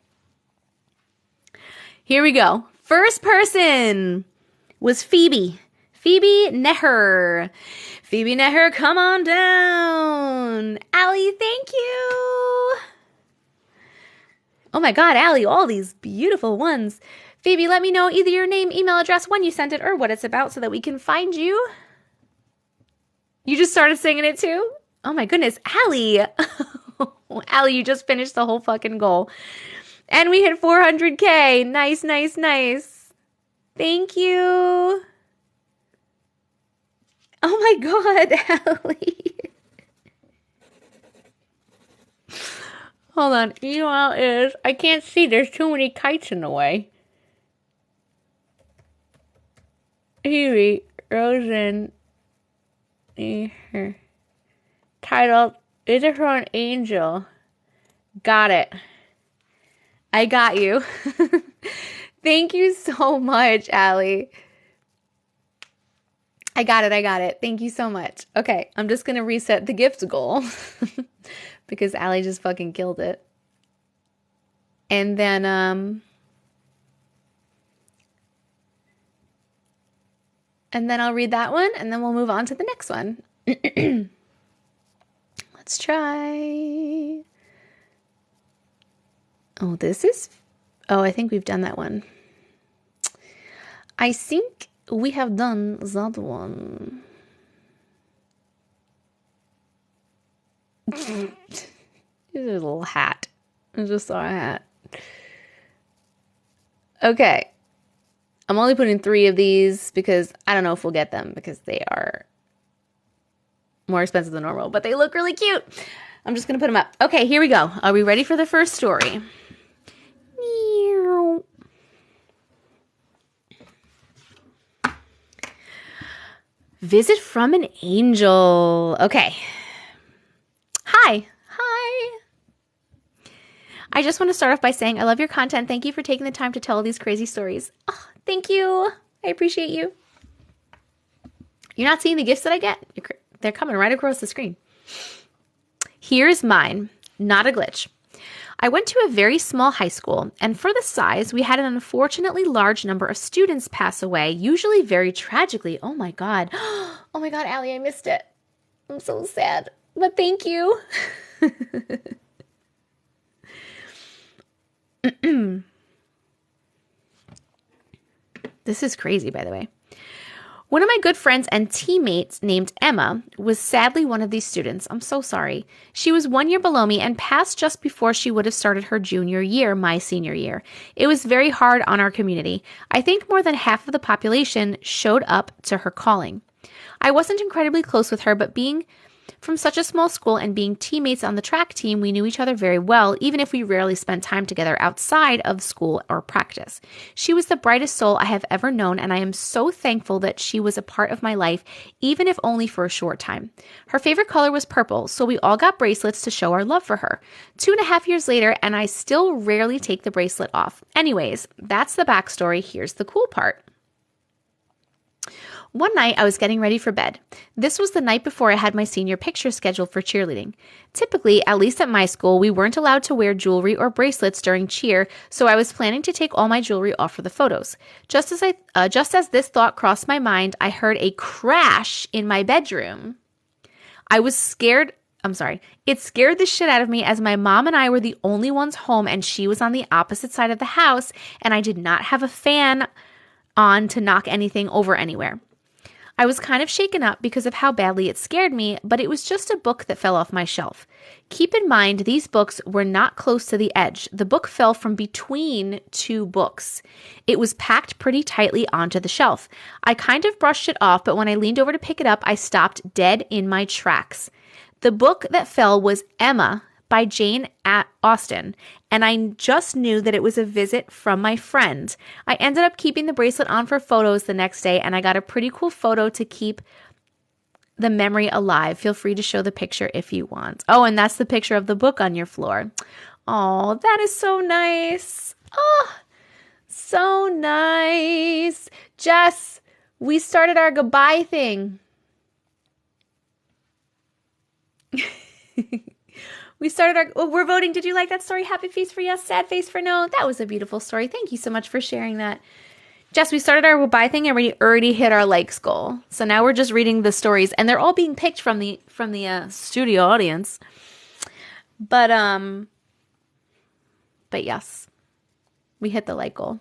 Here we go. First person was Phoebe. Phoebe Neher. Phoebe Neher, come on down. Allie, thank you. Oh my God, Allie, all these beautiful ones. Phoebe, let me know either your name, email address, when you sent it, or what it's about so that we can find you. You just started singing it too? Oh my goodness, Allie. Allie, you just finished the whole fucking goal. And we hit 400K. Nice, nice, nice. Thank you. Oh my God, Allie. Hold on. Email is, I can't see. There's too many kites in the way. Phoebe Rosen. Titled, Is It For an Angel? Got it. I got you. Thank you so much, Allie. I got it. Thank you so much. Okay, I'm just going to reset the gift goal because Allie just fucking killed it. And then, I'll read that one and then we'll move on to the next one. Let's try. Oh, I think we've done that one. I think we have done that one. This is a little hat. I just saw a hat. Okay. I'm only putting 3 of these because I don't know if we'll get them because they are more expensive than normal, but they look really cute. I'm just going to put them up. Okay, here we go. Are we ready for the first story? Visit from an angel. Okay. Hi. I just want to start off by saying I love your content. Thank you for taking the time to tell these crazy stories. Oh, thank you. I appreciate you. You're not seeing the gifts that I get? They're coming right across the screen. Here's mine. Not a glitch. I went to a very small high school, and for the size, we had an unfortunately large number of students pass away, usually very tragically. Oh my God. Oh my God, Allie, I missed it. I'm so sad, but thank you. This is crazy, by the way. One of my good friends and teammates named Emma was sadly one of these students. I'm so sorry. She was 1 year below me and passed just before she would have started her junior year, my senior year. It was very hard on our community. I think more than half of the population showed up to her calling. I wasn't incredibly close with her, but being from such a small school and being teammates on the track team, we knew each other very well, even if we rarely spent time together outside of school or practice. She was the brightest soul I have ever known, and I am so thankful that she was a part of my life, even if only for a short time. Her favorite color was purple, so we all got bracelets to show our love for her. 2.5 years later, and I still rarely take the bracelet off. Anyways, that's the backstory. Here's the cool part. One night, I was getting ready for bed. This was the night before I had my senior picture scheduled for cheerleading. Typically, at least at my school, we weren't allowed to wear jewelry or bracelets during cheer, so I was planning to take all my jewelry off for the photos. Just as this thought crossed my mind, I heard a crash in my bedroom. I was scared. It scared the shit out of me as my mom and I were the only ones home and she was on the opposite side of the house and I did not have a fan on to knock anything over anywhere. I was kind of shaken up because of how badly it scared me, but it was just a book that fell off my shelf. Keep in mind, these books were not close to the edge. The book fell from between two books. It was packed pretty tightly onto the shelf. I kind of brushed it off, but when I leaned over to pick it up, I stopped dead in my tracks. The book that fell was Emma by Jane Austen, and I just knew that it was a visit from my friend. I ended up keeping the bracelet on for photos the next day, and I got a pretty cool photo to keep the memory alive. Feel free to show the picture if you want. Oh, and that's the picture of the book on your floor. Oh, that is so nice. Oh, so nice. Jess, we started our goodbye thing. We're voting. Did you like that story? Happy face for yes, sad face for no. That was a beautiful story. Thank you so much for sharing that. Jess, we started our goodbye thing and we already hit our likes goal. So now we're just reading the stories and they're all being picked from the studio audience. But yes, we hit the like goal.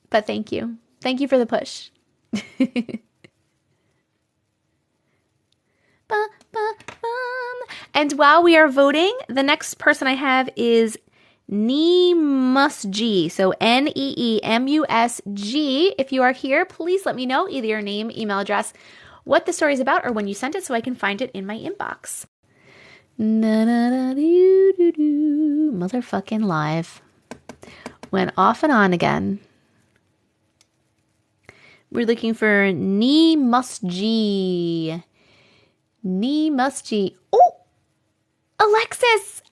But thank you. Thank you for the push. And while we are voting, the next person I have is Neemusg. So Neemusg. If you are here, please let me know either your name, email address, what the story is about, or when you sent it so I can find it in my inbox. Motherfucking live. Went off and on again. We're looking for Neemusg. Neemusg. Oh, Alexis.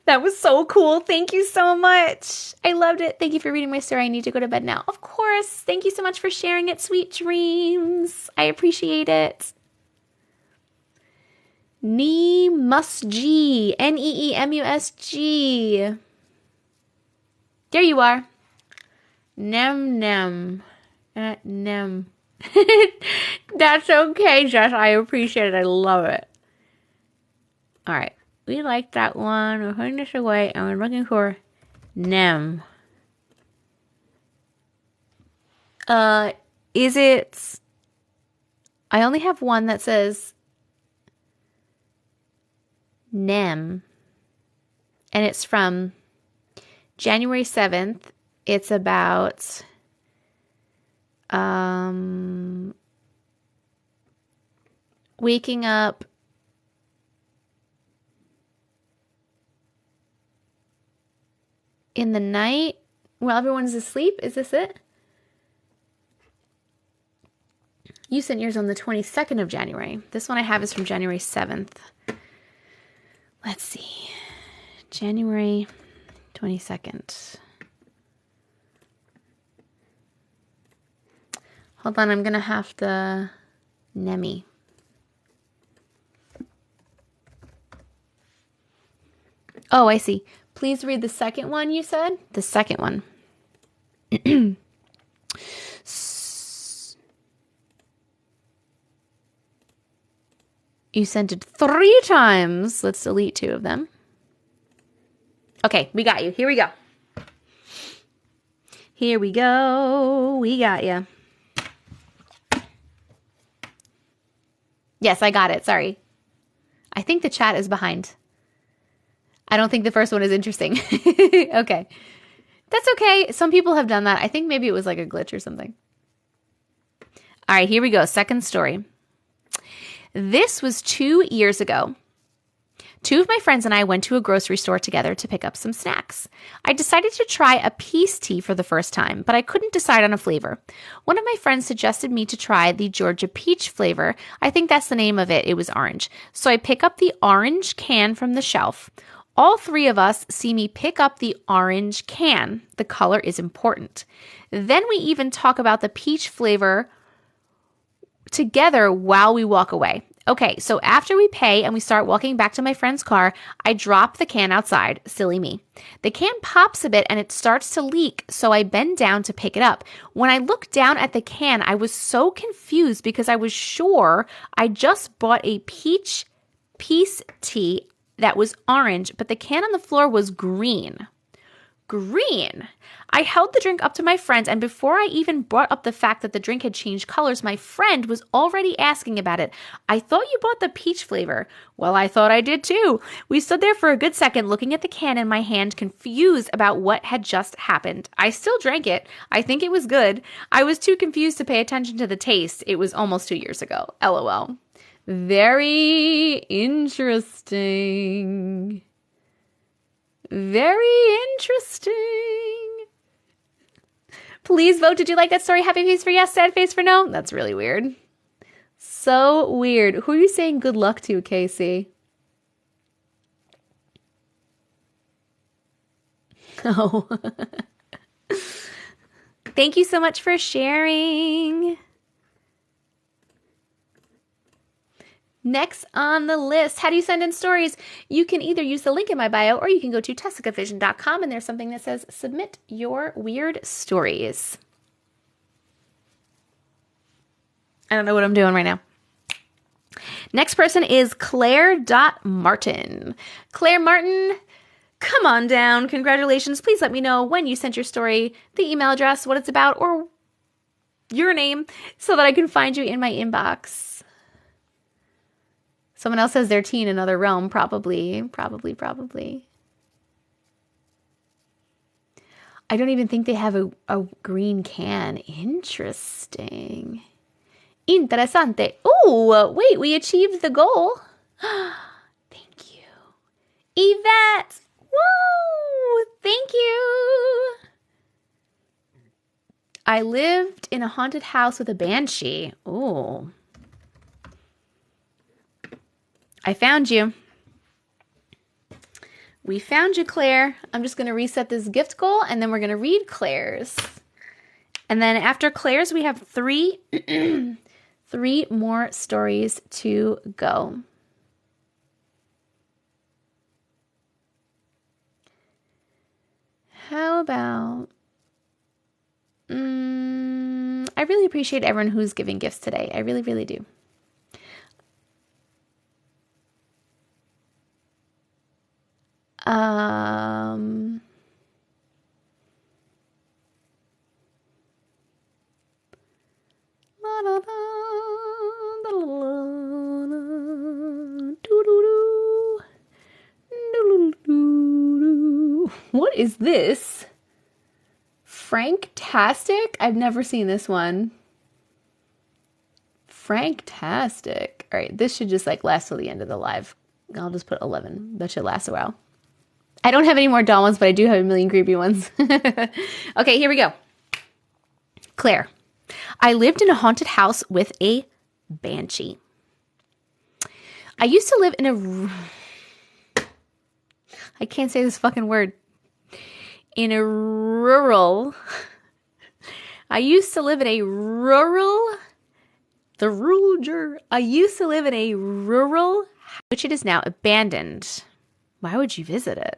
That was so cool. Thank you so much. I loved it. Thank you for reading my story. I need to go to bed now. Of course. Thank you so much for sharing it. Sweet dreams. I appreciate it. Neemusg. Neemusg. There you are. Nem. Nem. That's okay, Jess. I appreciate it. I love it. All right. We like that one. We're putting this away and we're looking for Nem. Is it... I only have one that says Nem. And it's from January 7th. It's about... waking up in the night while everyone's asleep. Is this it? You sent yours on the 22nd of January. This one I have is from January 7th. Let's see. January 22nd. Hold on, I'm going to have to Nemi. Oh, I see. Please read the second one you said. The second one. You sent it 3 times. Let's delete 2 of them. Okay, we got you. Here we go. Here we go. We got you. Yes, I got it. Sorry. I think the chat is behind. I don't think the first one is interesting. Okay. That's okay. Some people have done that. I think maybe it was like a glitch or something. All right, here we go. Second story. This was 2 years ago. 2 of my friends and I went to a grocery store together to pick up some snacks. I decided to try a peace tea for the first time, but I couldn't decide on a flavor. One of my friends suggested me to try the Georgia peach flavor. I think that's the name of it. It was orange. So I pick up the orange can from the shelf. All 3 of us see me pick up the orange can. The color is important. Then we even talk about the peach flavor together while we walk away. Okay, so after we pay and we start walking back to my friend's car, I drop the can outside. Silly me. The can pops a bit and it starts to leak, so I bend down to pick it up. When I look down at the can, I was so confused because I was sure I just bought a peach tea that was orange, but the can on the floor was green. Green. I held the drink up to my friends, and before I even brought up the fact that the drink had changed colors, my friend was already asking about it. I thought you bought the peach flavor. Well, I thought I did too. We stood there for a good second looking at the can in my hand, confused about what had just happened. I still drank it. I think it was good. I was too confused to pay attention to the taste. It was almost 2 years ago. LOL. Very interesting. Very interesting. Please vote. Did you like that story? Happy face for yes, sad face for no. That's really weird. So weird. Who are you saying good luck to, Casey? Oh. Thank you so much for sharing. Next on the list, how do you send in stories? You can either use the link in my bio or you can go to TessicaVision.com and there's something that says submit your weird stories. I don't know what I'm doing right now. Next person is Claire.Martin. Claire Martin, come on down. Congratulations. Please let me know when you sent your story, the email address, what it's about, or your name so that I can find you in my inbox. Someone else says they're teen in another realm. Probably. I don't even think they have a green can. Interesting. Interessante. Oh, wait, we achieved the goal. Thank you. Yvette. Whoa, thank you. I lived in a haunted house with a banshee. Oh. I found you. We found you, Claire. I'm just going to reset this gift goal, and then we're going to read Claire's. And then after Claire's, we have three more stories to go. How about... I really appreciate everyone who's giving gifts today. I really, really do. What is this? Franktastic? I've never seen this one. Franktastic. All right, this should just like last till the end of the live. I'll just put 11. That should last a while. I don't have any more doll ones, but I do have a million creepy ones. Okay, here we go. Claire. I lived in a haunted house with a banshee. I used to live in a... I can't say this fucking word. In a rural... I used to live in a rural... I used to live in a rural... which it is now abandoned. Why would you visit it?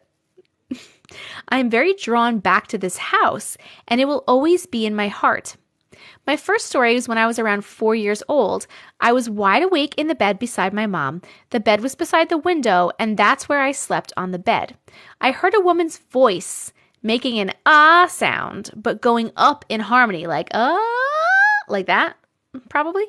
I am very drawn back to this house, and it will always be in my heart. My first story was when I was around 4 years old. I was wide awake in the bed beside my mom. The bed was beside the window, and that's where I slept on the bed. I heard a woman's voice making an ah sound, but going up in harmony, like like that, probably.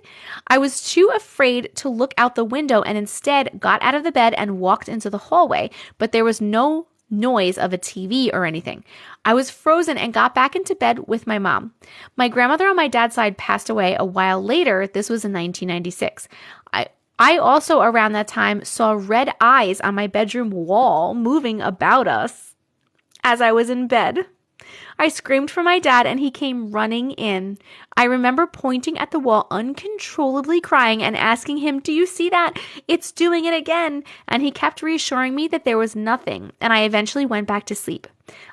I was too afraid to look out the window and instead got out of the bed and walked into the hallway, but there was no noise of a TV or anything. I was frozen and got back into bed with my mom. My grandmother on my dad's side passed away a while later. This was in 1996. I also around that time saw red eyes on my bedroom wall moving about us as I was in bed. I screamed for my dad and he came running in. I remember pointing at the wall, uncontrollably crying and asking him, "Do you see that? It's doing it again." And he kept reassuring me that there was nothing, and I eventually went back to sleep.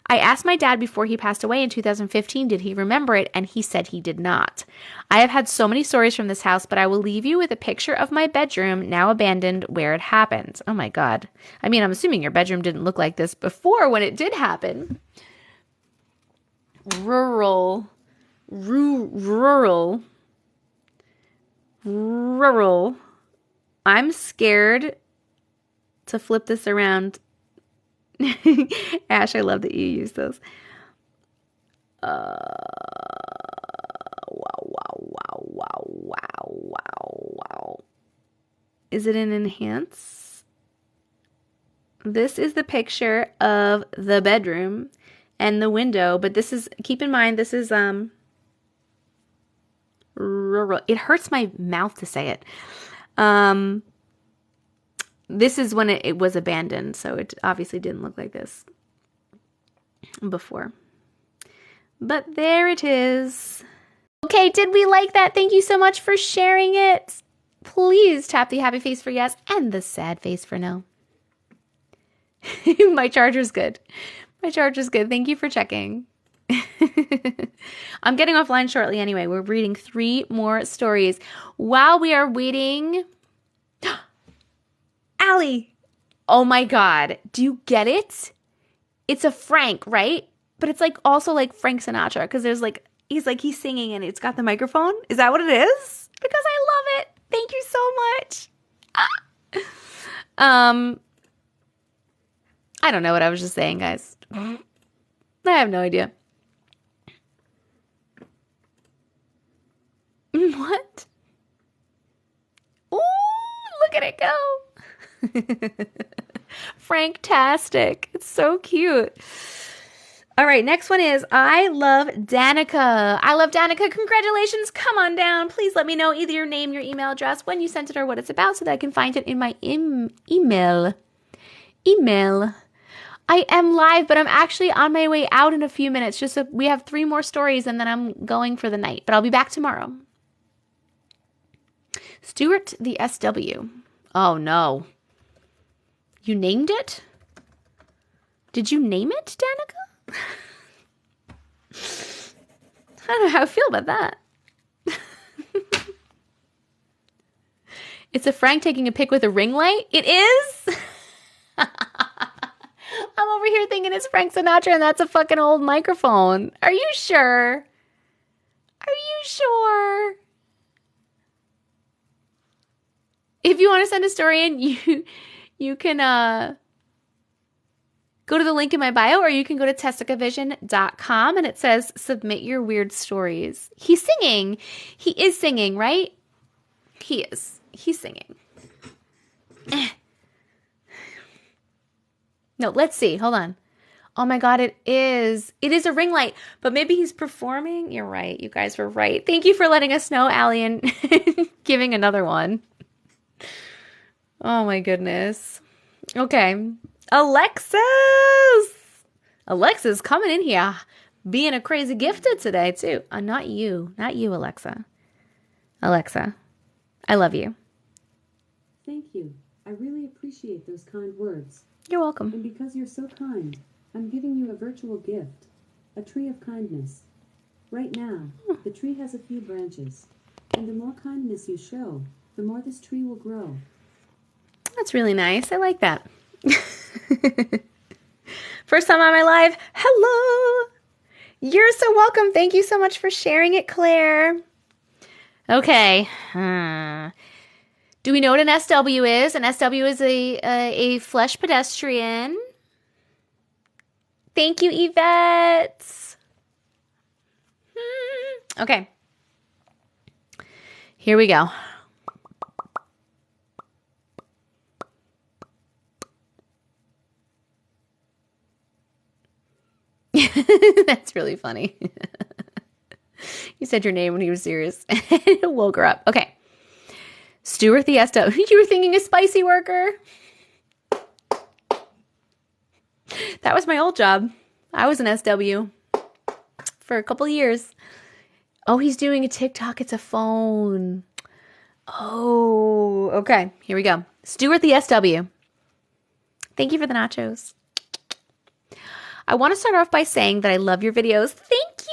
I asked my dad before he passed away in 2015, did he remember it? And he said he did not. I have had so many stories from this house, but I will leave you with a picture of my bedroom, now abandoned, where it happened. Oh my God. I mean, I'm assuming your bedroom didn't look like this before when it did happen. Rural. I'm scared to flip this around. Ash, I love that you use those. Wow. Is it an enhance? This is the picture of the bedroom and the window, but this is, keep in mind, this is, rural. It hurts my mouth to say it. This is when it was abandoned, so it obviously didn't look like this before. But there it is. Okay, did we like that? Thank you so much for sharing it. Please tap the happy face for yes and the sad face for no. My charger's good. Thank you for checking. I'm getting offline shortly anyway. We're reading 3 more stories. While we are waiting... Allie! Oh my God. Do you get it? It's a Frank, right? But it's like also like Frank Sinatra because there's like, he's singing and it's got the microphone. Is that what it is? Because I love it. Thank you so much. I don't know what I was just saying, guys. I have no idea. What? Ooh, look at it go. Franktastic. It's so cute. All right, next one is I love Danica. Congratulations. Come on down. Please let me know either your name, your email address, when you sent it, or what it's about so that I can find it in my email. I am live, but I'm actually on my way out in a few minutes. Just so we have 3 more stories and then I'm going for the night, but I'll be back tomorrow. Stuart the SW. Oh no. You named it? Did you name it, Danica? I don't know how I feel about that. It's a Frank taking a pic with a ring light? It is? I'm over here thinking it's Frank Sinatra and that's a fucking old microphone. Are you sure? If you want to send a story in, you can go to the link in my bio, or you can go to TessicaVision.com and it says submit your weird stories. He's singing. He is singing, right? He is. He's singing. No, let's see. Hold on. Oh my God, it is. It is a ring light, but maybe he's performing. You're right. You guys were right. Thank you for letting us know, Allie, and giving another one. Oh my goodness. Okay. Alexa's coming in here being a crazy gifted today too. Not you, Alexa. Alexa, I love you. Thank you. I really appreciate those kind words. You're welcome. And because you're so kind, I'm giving you a virtual gift, a tree of kindness. Right now, the tree has a few branches, and the more kindness you show, the more this tree will grow. That's really nice. I like that. First time on my live. Hello. You're so welcome. Thank you so much for sharing it, Claire. Okay. Do we know what an SW is? An SW is a flesh pedestrian. Thank you, Yvette. Okay. Here we go. That's really funny. You said your name when he was serious. It woke her up. Okay. Stuart the SW. You were thinking a spicy worker? That was my old job. I was an SW. for a couple years. Oh, he's doing a TikTok. It's a phone. Oh, okay. Here we go. Stuart the SW. Thank you for the nachos. I want to start off by saying that I love your videos. Thank you.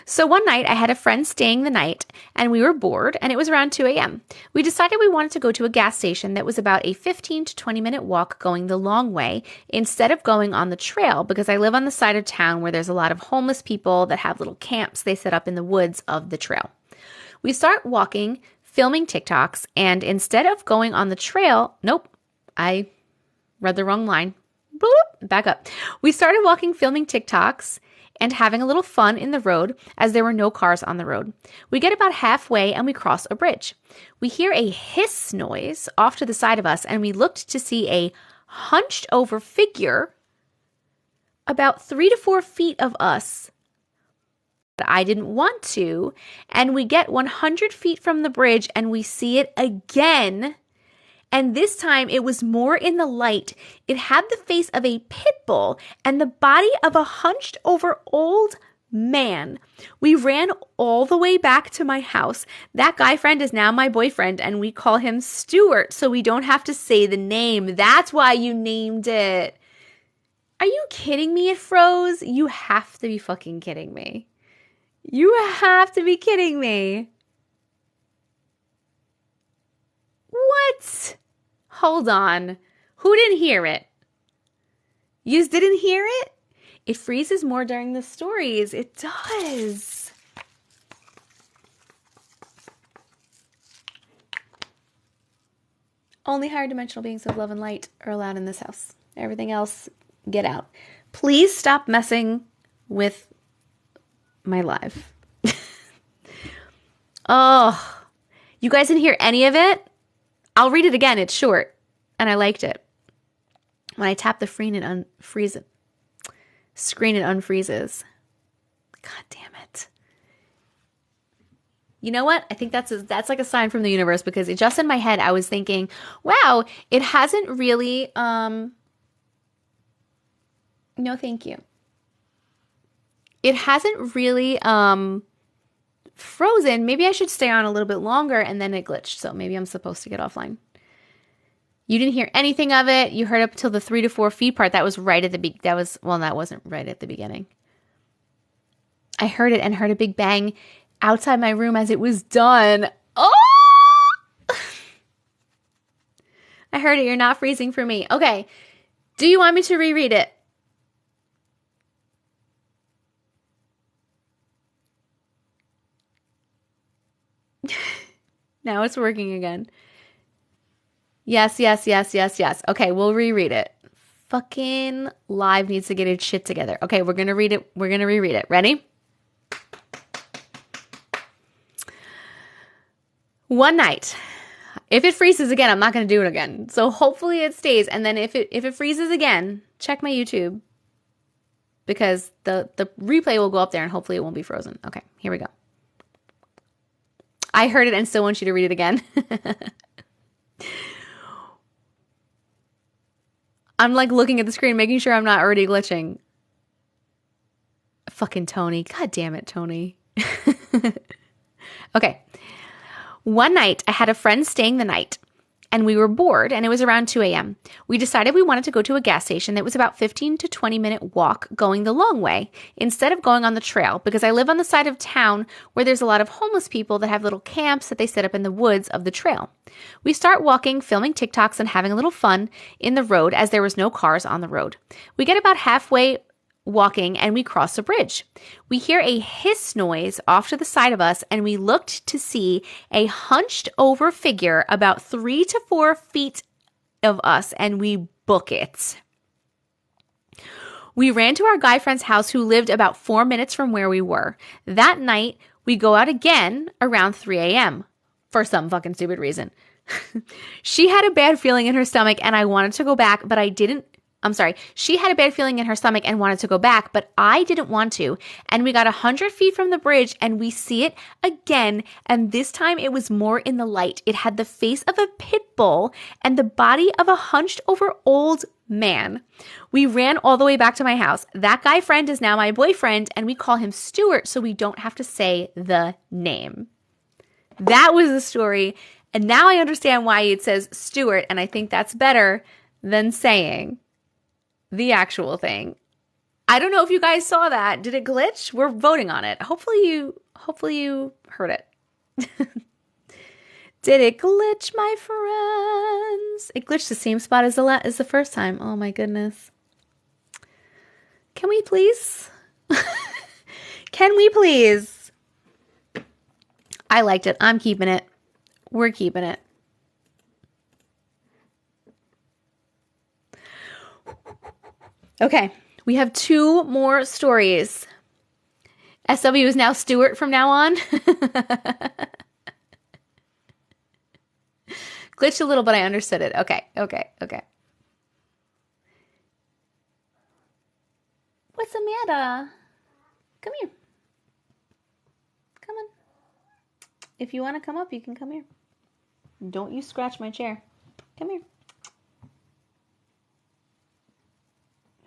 So one night I had a friend staying the night and we were bored and it was around 2 a.m. We decided we wanted to go to a gas station that was about a 15 to 20 minute walk going the long way instead of going on the trail because I live on the side of town where there's a lot of homeless people that have little camps they set up in the woods of the trail. We start walking, filming TikToks, and instead of going on the trail, nope, I read the wrong line. Boop, back up. We started walking, filming TikToks, and having a little fun in the road as there were no cars on the road. We get about halfway and we cross a bridge. We hear a hiss noise off to the side of us and we looked to see a hunched over figure about 3 to 4 feet of us. I didn't want to, and we get 100 feet from the bridge and we see it again. And this time it was more in the light. It had the face of a pit bull and the body of a hunched over old man. We ran all the way back to my house. That guy friend is now my boyfriend and we call him Stuart so we don't have to say the name. That's why you named it. Are you kidding me? It froze. You have to be fucking kidding me. You have to be kidding me. What? Hold on. Who didn't hear it? You didn't hear it? It freezes more during the stories. It does. Only higher dimensional beings of love and light are allowed in this house. Everything else, get out. Please stop messing with my life. Oh, you guys didn't hear any of it? I'll read it again. It's short, and I liked it. When I tap the screen, it unfreezes. God damn it. You know what? I think that's like a sign from the universe because it just in my head, I was thinking, wow, it hasn't really, no, thank you. It hasn't really, frozen. Maybe I should stay on a little bit longer and then it glitched. So maybe I'm supposed to get offline. You didn't hear anything of it. You heard up till the 3 to 4 feet part. That was right at the that wasn't right at the beginning. I heard it and heard a big bang outside my room as it was done. Oh! I heard it. You're not freezing for me. Okay. Do you want me to reread it? Now it's working again. Yes. Okay, we'll reread it. Fucking live needs to get its shit together. Okay, we're going to read it. We're going to reread it. Ready? One night. If it freezes again, I'm not going to do it again. So hopefully it stays. And then if it freezes again, check my YouTube. Because the replay will go up there and hopefully it won't be frozen. Okay, here we go. I heard it and still want you to read it again. I'm like looking at the screen, making sure I'm not already glitching. Fucking Tony. God damn it, Tony. Okay. One night, I had a friend staying the night. And we were bored, and it was around 2 a.m. We decided we wanted to go to a gas station that was about 15 to 20 minute walk going the long way instead of going on the trail because I live on the side of town where there's a lot of homeless people that have little camps that they set up in the woods of the trail. We start walking, filming TikToks, and having a little fun in the road as there was no cars on the road. We get about halfway walking and we cross a bridge. We hear a hiss noise off to the side of us and we looked to see a hunched over figure about 3 to 4 feet of us and we book it. We ran to our guy friend's house who lived about 4 minutes from where we were. That night, we go out again around 3 a.m. for some fucking stupid reason. She had a bad feeling in her stomach and I wanted to go back, but I didn't I'm sorry, she had a bad feeling in her stomach and wanted to go back, but I didn't want to. And we got 100 feet from the bridge and we see it again. And this time it was more in the light. It had the face of a pit bull and the body of a hunched over old man. We ran all the way back to my house. That guy friend is now my boyfriend and we call him Stuart so we don't have to say the name. That was the story. And now I understand why it says Stuart, and I think that's better than saying the actual thing. I don't know if you guys saw that. Did it glitch? We're voting on it. Hopefully you heard it. Did it glitch, my friends? It glitched the same spot as the first time. Oh my goodness. Can we please? Can we please? I liked it. I'm keeping it. We're keeping it. Okay, we have 2 more stories. SW is now Stuart from now on. Glitched a little, but I understood it. Okay. What's the matter? Come here. Come on. If you want to come up, you can come here. Don't you scratch my chair. Come here.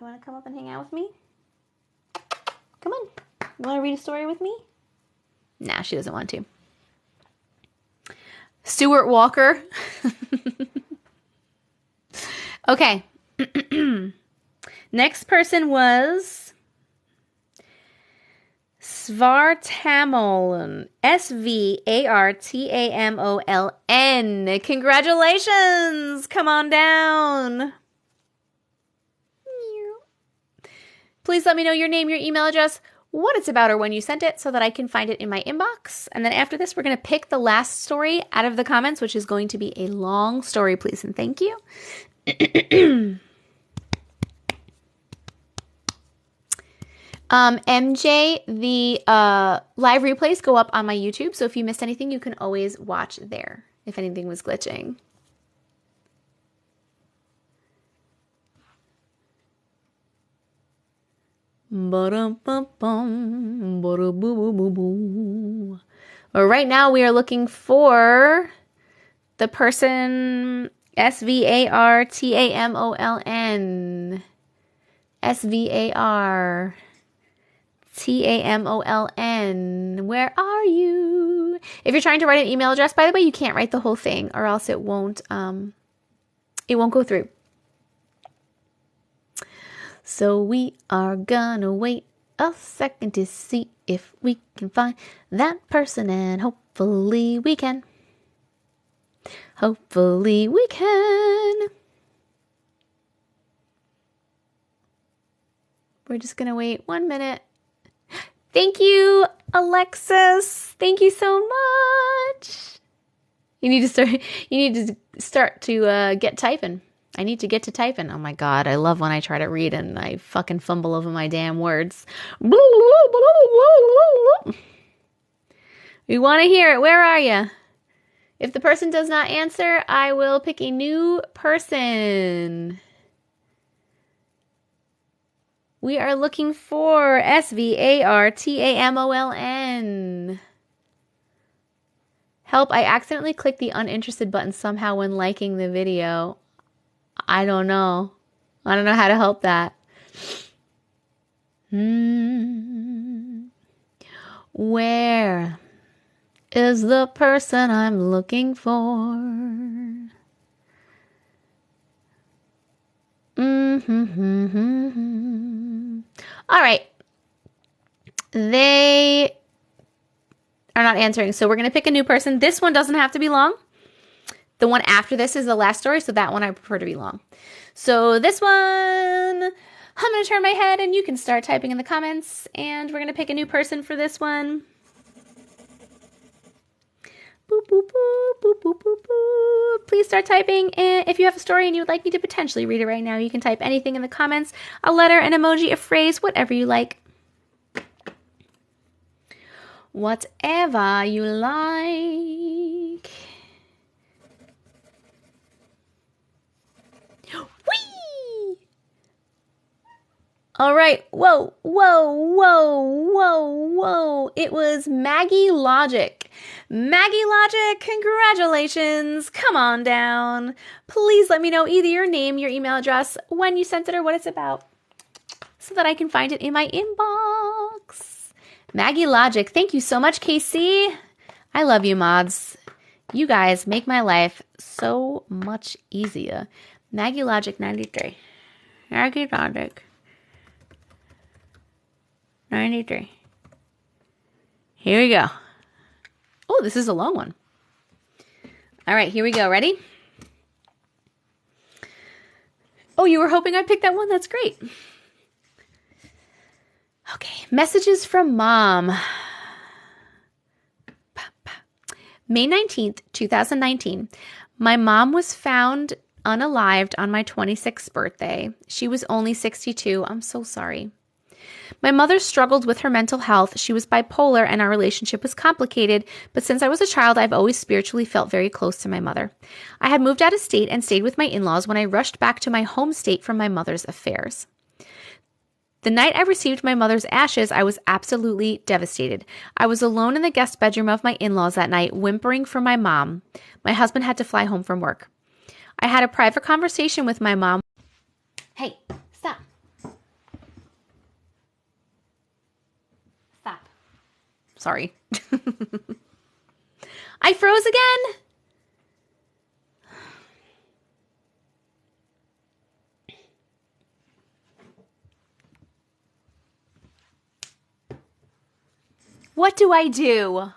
You want to come up and hang out with me? Come on. You want to read a story with me? Nah, she doesn't want to. Stuart Walker. Okay. Next person was Svartamoln. Svartamoln. Congratulations. Come on down. Please let me know your name, your email address, what it's about, or when you sent it so that I can find it in my inbox. And then after this, we're going to pick the last story out of the comments, which is going to be a long story, please. And thank you. MJ, the live replays go up on my YouTube. So if you missed anything, you can always watch there if anything was glitching. Right now we are looking for the person Svartamoln. Svartamoln. Where are you? If you're trying to write an email address, by the way, you can't write the whole thing or else it won't go through. So we are gonna wait a second to see if we can find that person, and hopefully we can. Hopefully we can. We're just gonna wait 1 minute. Thank you, Alexis. Thank you so much. You need to start to get typing. I need to get to typing. Oh my God, I love when I try to read and I fucking fumble over my damn words. We want to hear it. Where are you? If the person does not answer, I will pick a new person. We are looking for Svartamoln. Help, I accidentally clicked the uninterested button somehow when liking the video. I don't know. I don't know how to help that. Where is the person I'm looking for? All right. They are not answering, so we're going to pick a new person. This one doesn't have to be long. The one after this is the last story, so that one I prefer to be long. So this one, I'm going to turn my head and you can start typing in the comments, and we're going to pick a new person for this one. Boop, boop, boop, boop, boop, boop, boop. Please start typing, and if you have a story and you would like me to potentially read it right now, you can type anything in the comments, a letter, an emoji, a phrase, whatever you like. Whatever you like. Whee! All right. Whoa, whoa, whoa, whoa, whoa. It was Maggie Logic. Maggie Logic, congratulations. Come on down. Please let me know either your name, your email address, when you sent it, or what it's about, so that I can find it in my inbox. Maggie Logic. Thank you so much, Casey. I love you, mods. You guys make my life so much easier. Maggie Logic 93. Maggie Logic 93. Here we go. Oh, this is a long one. All right, here we go. Ready? Oh, you were hoping I picked that one? That's great. Okay, messages from mom. May 19th, 2019. My mom was found unalived on my 26th birthday. She was only 62. I'm so sorry. My mother struggled with her mental health. She was bipolar and our relationship was complicated, but since I was a child, I've always spiritually felt very close to my mother. I had moved out of state and stayed with my in-laws when I rushed back to my home state from my mother's affairs. The night I received my mother's ashes, I was absolutely devastated. I was alone in the guest bedroom of my in-laws that night, whimpering for my mom. My husband had to fly home from work. I had a private conversation with my mom. Hey, stop. Stop. Sorry. I froze again. What do I do?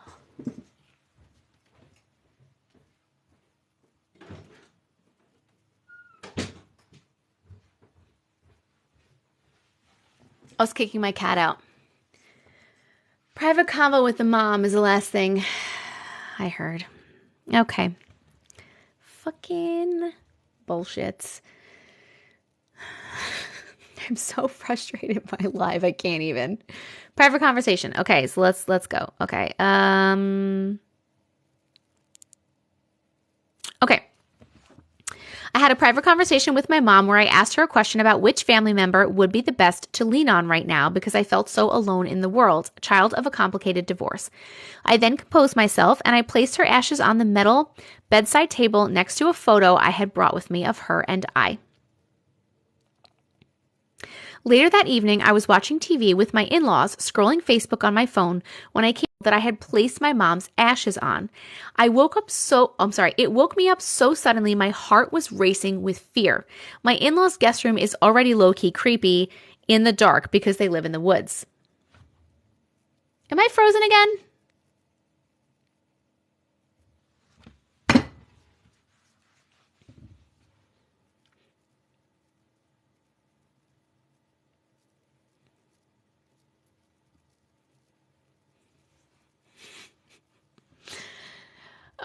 I was kicking my cat out. Private convo with the mom is the last thing I heard. Okay. Fucking bullshit. I'm so frustrated by live. I can't even. Private conversation. Okay, so let's go. Okay. Okay. I had a private conversation with my mom where I asked her a question about which family member would be the best to lean on right now because I felt so alone in the world, child of a complicated divorce. I then composed myself and I placed her ashes on the metal bedside table next to a photo I had brought with me of her and I. Later that evening, I was watching TV with my in-laws, scrolling Facebook on my phone when I came that I had placed my mom's ashes on. It woke me up so suddenly my heart was racing with fear. My in-laws' guest room is already low-key creepy in the dark because they live in the woods. Am I frozen again?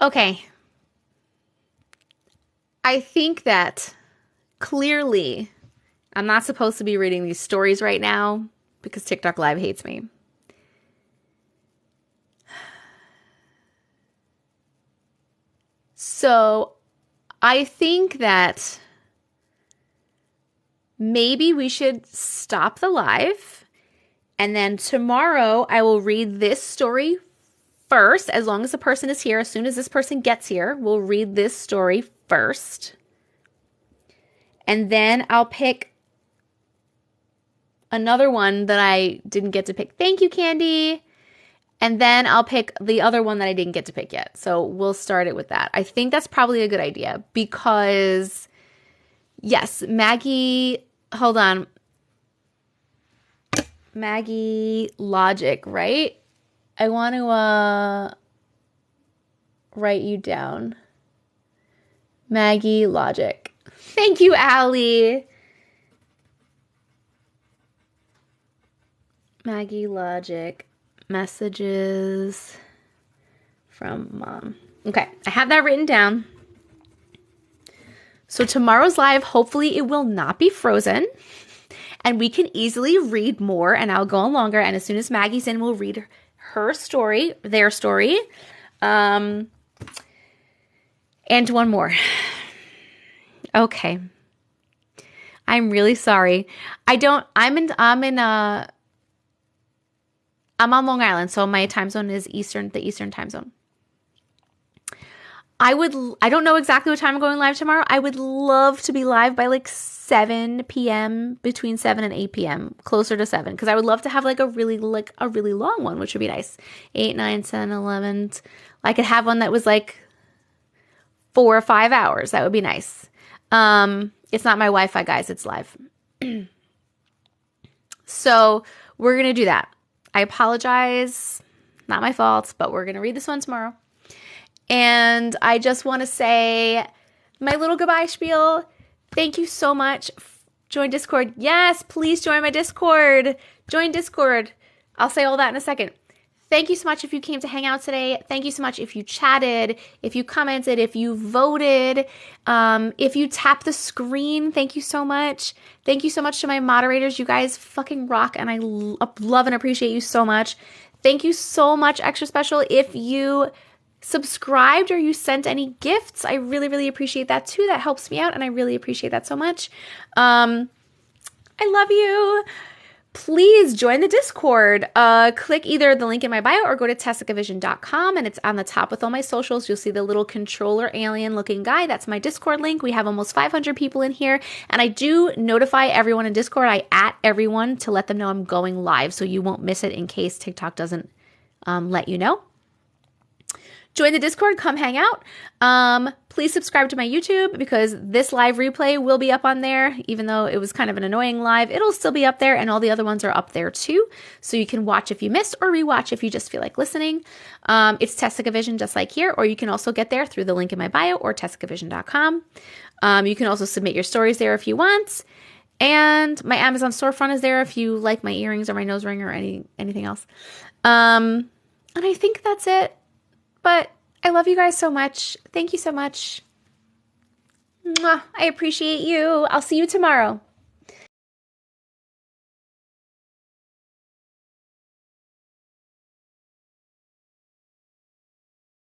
Okay. I think that clearly I'm not supposed to be reading these stories right now because TikTok Live hates me. So I think that maybe we should stop the live and then tomorrow I will read this story first, as long as the person is here. As soon as this person gets here, we'll read this story first. And then I'll pick another one that I didn't get to pick. Thank you, Candy. And then I'll pick the other one that I didn't get to pick yet. So we'll start it with that. I think that's probably a good idea because, yes, Maggie, hold on. Maggie Logic, right? I want to write you down. Maggie Logic. Thank you, Allie. Maggie Logic. Messages from mom. Okay, I have that written down. So tomorrow's live, hopefully it will not be frozen. And we can easily read more and I'll go on longer. And as soon as Maggie's in, we'll read her story, their story. And one more. Okay. I'm really sorry. I'm on Long Island, so my time zone is the Eastern time zone. I don't know exactly what time I'm going live tomorrow. I would love to be live by like 7 p.m., between 7 and 8 p.m., closer to 7, because I would love to have like a really long one, which would be nice. 8, 9, 10, 11. I could have one that was like 4 or 5 hours. That would be nice. It's not my Wi-Fi, guys. It's live. So we're going to do that. I apologize. Not my fault, but we're going to read this one tomorrow. And I just want to say my little goodbye spiel. Thank you so much. Join Discord. Yes, please join my Discord. Join Discord. I'll say all that in a second. Thank you so much if you came to hang out today. Thank you so much if you chatted, if you commented, if you voted, if you tapped the screen. Thank you so much. Thank you so much to my moderators. You guys fucking rock, and I love and appreciate you so much. Thank you so much, extra special, if you subscribed or you sent any gifts. I really, really appreciate that too. That helps me out, and I really appreciate that so much. I love you. Please join the Discord. Click either the link in my bio or go to TessicaVision.com, and it's on the top with all my socials. You'll see the little controller alien looking guy. That's my Discord link. We have almost 500 people in here, and I do notify everyone in Discord. I @ everyone to let them know I'm going live, so you won't miss it in case TikTok doesn't let you know. Join the Discord, come hang out. Please subscribe to my YouTube, because this live replay will be up on there. Even though it was kind of an annoying live, it'll still be up there, and all the other ones are up there too. So you can watch if you missed, or rewatch if you just feel like listening. It's TessicaVision just like here, or you can also get there through the link in my bio or TessicaVision.com. You can also submit your stories there if you want. And my Amazon storefront is there if you like my earrings or my nose ring or anything else. And I think that's it. But I love you guys so much. Thank you so much. Mwah. I appreciate you. I'll see you tomorrow.